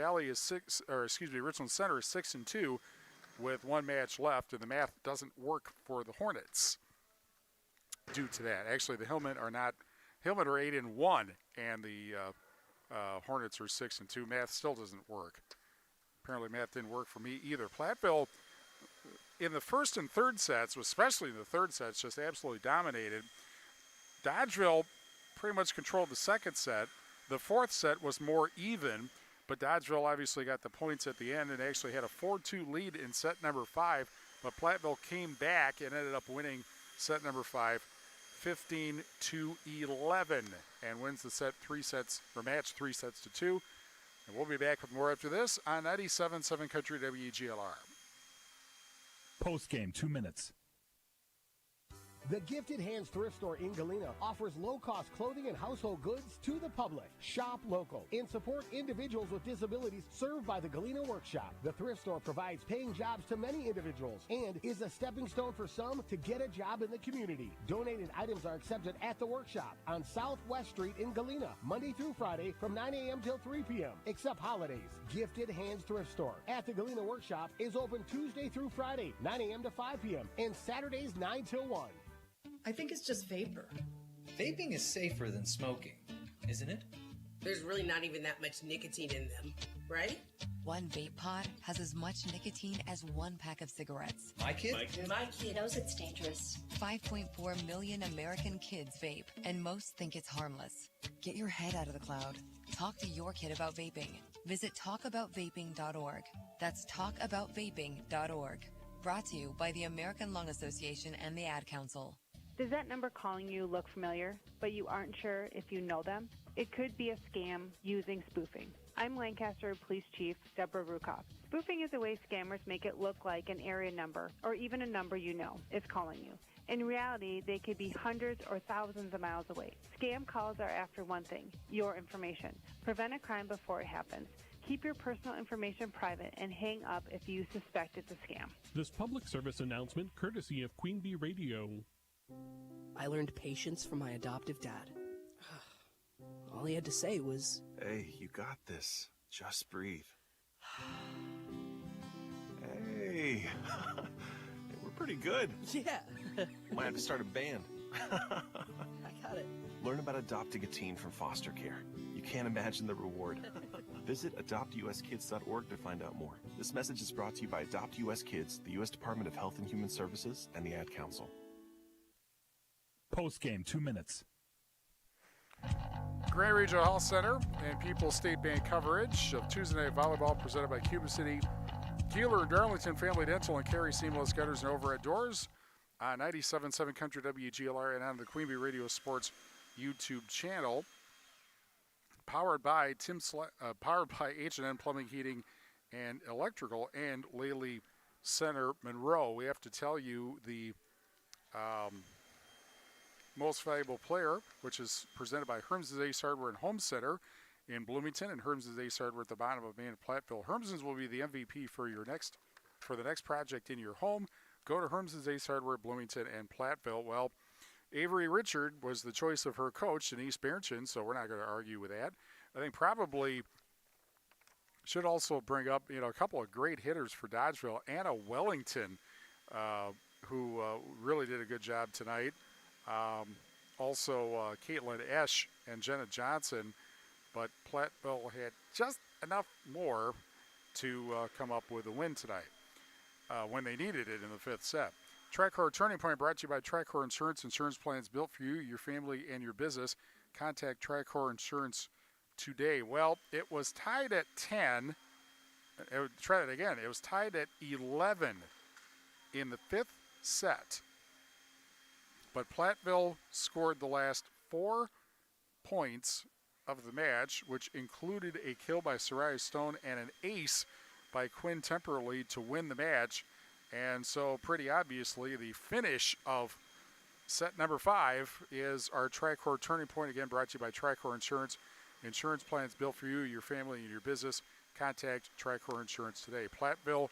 Richland Center is 6-2 with 1 match left, and the math doesn't work for the Hornets due to that. Actually, the Hillmen are 8-1, and the Hornets are 6-2. Math still doesn't work. Apparently, math didn't work for me either. Platteville in the first and third sets, especially in the third sets, just absolutely dominated. Dodgeville pretty much controlled the second set. The fourth set was more even, but Dodgeville obviously got the points at the end and actually had a 4-2 lead in set number 5. But Platteville came back and ended up winning set number 5, 15-11, and wins the match 3 sets to 2. And we'll be back with more after this on 97.7 Country WGLR. Post game, 2 minutes. The Gifted Hands Thrift Store in Galena offers low-cost clothing and household goods to the public. Shop local and support individuals with disabilities served by the Galena Workshop. The thrift store provides paying jobs to many individuals and is a stepping stone for some to get a job in the community. Donated items are accepted at the workshop on Southwest Street in Galena, Monday through Friday from 9 a.m. till 3 p.m., except holidays. Gifted Hands Thrift Store at the Galena Workshop is open Tuesday through Friday, 9 a.m. to 5 p.m., and Saturdays 9 till 1. I think it's just vapor. Vaping is safer than smoking, isn't it? There's really not even that much nicotine in them, right? One vape pod has as much nicotine as one pack of cigarettes. My kid? My kid knows it's dangerous. 5.4 million American kids vape, and most think it's harmless. Get your head out of the cloud. Talk to your kid about vaping. Visit talkaboutvaping.org. That's talkaboutvaping.org. Brought to you by the American Lung Association and the Ad Council. Does that number calling you look familiar, but you aren't sure if you know them? It could be a scam using spoofing. I'm Lancaster Police Chief Deborah Rukoff. Spoofing is a way scammers make it look like an area number, or even a number you know, is calling you. In reality, they could be hundreds or thousands of miles away. Scam calls are after one thing, your information. Prevent a crime before it happens. Keep your personal information private and hang up if you suspect it's a scam. This public service announcement courtesy of Queen Bee Radio. I learned patience from my adoptive dad. All he had to say was, "Hey, you got this. Just breathe." Hey, we're pretty good. Yeah. Might have to start a band. I got it. Learn about adopting a teen from foster care. You can't imagine the reward. Visit adoptuskids.org to find out more. This message is brought to you by Adopt US Kids, the U.S. Department of Health and Human Services, and the Ad Council. Post game, 2 minutes. Grand Regional Health Center and People's State Bank coverage of Tuesday Night Volleyball presented by Cuba City, Kieler, Darlington Family Dental, and Carey Seamless Gutters and Overhead Doors on 97.7 Country WGLR and on the Queen Bee Radio Sports YouTube channel. Powered by H&N Plumbing, Heating, and Electrical, and Laley Center Monroe. We have to tell you the most valuable player, which is presented by Herms's Ace Hardware and Home Center in Bloomington, and Herms's Ace Hardware at the bottom of Main and Platteville. Herms's will be the MVP for the next project in your home. Go to Herms's Ace Hardware, Bloomington, and Platteville. Well, Avery Richard was the choice of her coach, Denise Berenchin, so we're not going to argue with that. I think probably should also bring up, a couple of great hitters for Dodgeville. Anna Wellington, who really did a good job tonight. Also, Caitlin Esch and Jenna Johnson, but Platteville had just enough more to come up with a win tonight when they needed it in the fifth set. Tricor Turning Point brought to you by Tricor Insurance. Insurance plans built for you, your family, and your business. Contact Tricor Insurance today. Well, it was tied at 10. Try that again. It was tied at 11 in the fifth set. But Platteville scored the last 4 points of the match, which included a kill by Soraya Stone and an ace by Quinn Temperley to win the match. And so pretty obviously the finish of set number 5 is our Tricor Turning Point, again brought to you by Tricor Insurance. Insurance plans built for you, your family, and your business. Contact Tricor Insurance today. Platteville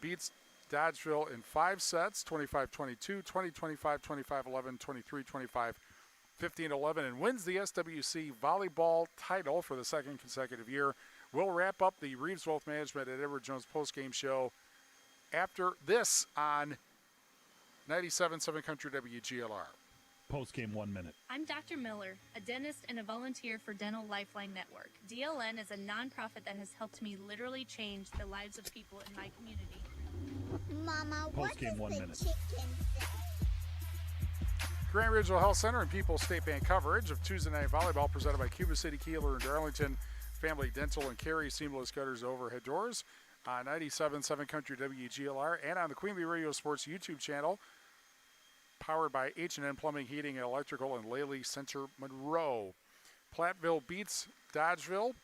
beats Dodgeville in 5 sets, 25-22, 20-25, 25-11, 23-25, 15-11, and wins the SWC volleyball title for the second consecutive year. We'll wrap up the Reeves Wealth Management at Edward Jones postgame show after this on 97.7 Country WGLR. Post game, 1 minute. I'm Dr. Miller, a dentist and a volunteer for Dental Lifeline Network. DLN is a nonprofit that has helped me literally change the lives of people in my community. Mama, what Post-game does 1 the minute. chicken say? Grand Regional Health Center and People's State Bank coverage of Tuesday Night Volleyball presented by Cuba City, Kieler, and Darlington. Family Dental and Carey Seamless Gutters Overhead Doors on 97.7 Country WGLR and on the Queen Bee Radio Sports YouTube channel, powered by H&N Plumbing, Heating, and Electrical in Lely Center, Monroe. Platteville beats Dodgeville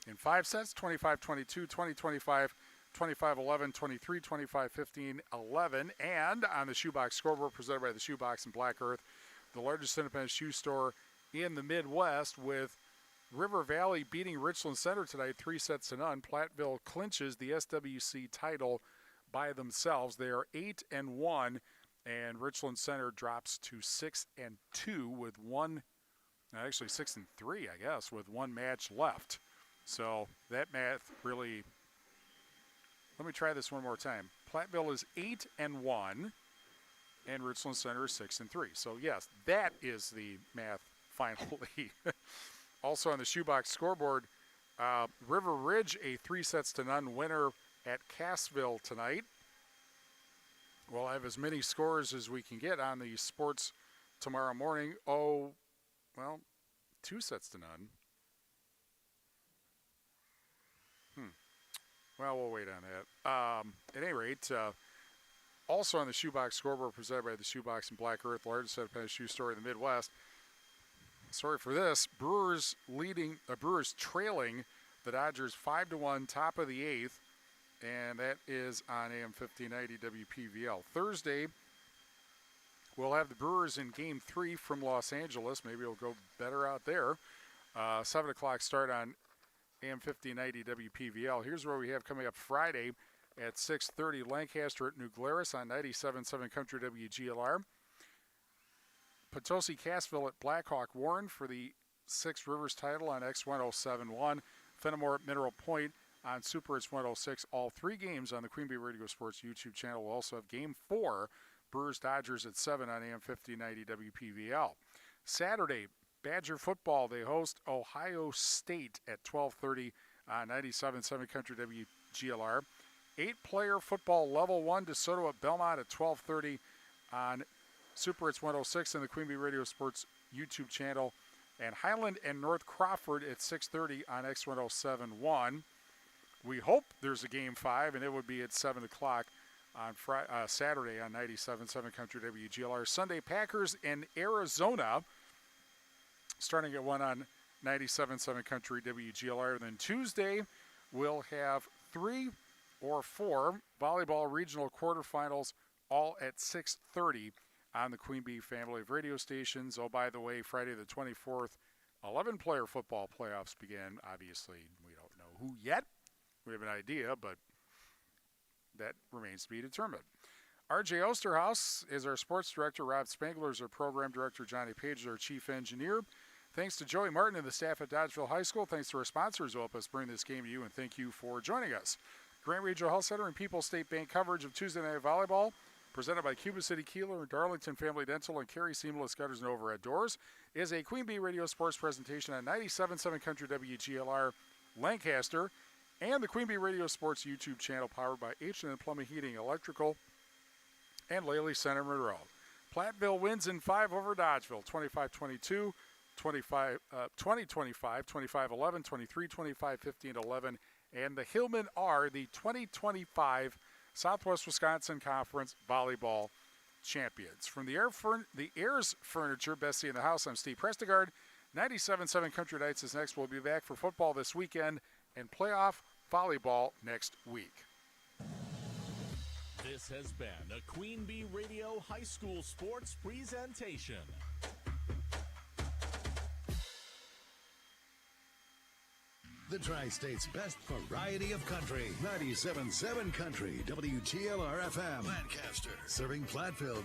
in 5 sets, 25-22, 20-25, 25-11, 23-25, 15-11. And on the Shoebox scoreboard presented by the Shoebox in Black Earth, the largest independent shoe store in the Midwest, with River Valley beating Richland Center tonight 3-0. Platteville clinches the SWC title by themselves. They are 8-1, and Richland Center drops to 6-2 with one, actually 6-3, I guess, with one match left. So that math really. Let me try this one more time. Platteville is 8-1, and Richland Center is 6-3. So yes, that is the math finally. Also on the Shoebox scoreboard, River Ridge a 3-0 winner at Cassville tonight. We'll have as many scores as we can get on the sports tomorrow morning. 2-0. Well, we'll wait on that. At any rate, also on the Shoebox scoreboard presented by the Shoebox in Black Earth, largest independent shoe store in the Midwest. Sorry for this. Brewers trailing the Dodgers 5-1, top of the 8th, and that is on AM 1590 WPVL. Thursday, we'll have the Brewers in Game 3 from Los Angeles. Maybe it'll go better out there. 7 o'clock start on AM 1590 WPVL. Here's where we have coming up Friday at 6:30, Lancaster at New Glarus on 97.7 Country WGLR. Potosi Cassville at Blackhawk Warren for the Six Rivers title on X1071. Fenimore at Mineral Point on Super It's 106. All three games on the Queen Bee Radio Sports YouTube channel. We'll also have Game 4, Brewers-Dodgers at 7 on AM 1590 WPVL. Saturday, Badger football, they host Ohio State at 12:30 on 97.7 Country WGLR. 8-player football level 1, DeSoto at Belmont at 12:30 on Super It's 106 and the Queen Bee Radio Sports YouTube channel. And Highland and North Crawford at 6:30 on X1071. We hope there's a Game 5, and it would be at 7 o'clock on Saturday on 97.7 Country WGLR. Sunday, Packers in Arizona, starting at 1 on 97.7 Country WGLR. Then Tuesday, we'll have 3 or 4 volleyball regional quarterfinals, all at 6:30 on the Queen Bee family of radio stations. Oh, by the way, Friday the 24th, 11-player football playoffs begin. Obviously, we don't know who yet. We have an idea, but that remains to be determined. R.J. Osterhaus is our sports director. Rob Spangler is our program director. Johnny Page is our chief engineer. Thanks to Joey Martin and the staff at Dodgeville High School. Thanks to our sponsors who help us bring this game to you, and thank you for joining us. Grand Regional Health Center and People's State Bank coverage of Tuesday Night Volleyball, presented by Cuba City, Kieler, and Darlington Family Dental and Carey Seamless Gutters and Overhead Doors, is a Queen Bee Radio Sports presentation on 97.7 Country WGLR Lancaster and the Queen Bee Radio Sports YouTube channel, powered by H&N Plumbing, Heating, Electrical, and Lely Center, Monroe. Platteville wins in 5 over Dodgeville, 25-22, 20-25, 25-11, 23-25, 15-11, and the Hillmen are the 2025 Southwest Wisconsin Conference Volleyball Champions. From the Ayers Furniture, Bessie in the House, I'm Steve Prestegard. 97.7 Country Nights is next. We'll be back for football this weekend and playoff volleyball next week. This has been a Queen Bee Radio High School Sports presentation. The Tri-State's best variety of country. 97.7 Country, WGLR-FM. Lancaster. Serving Platteville.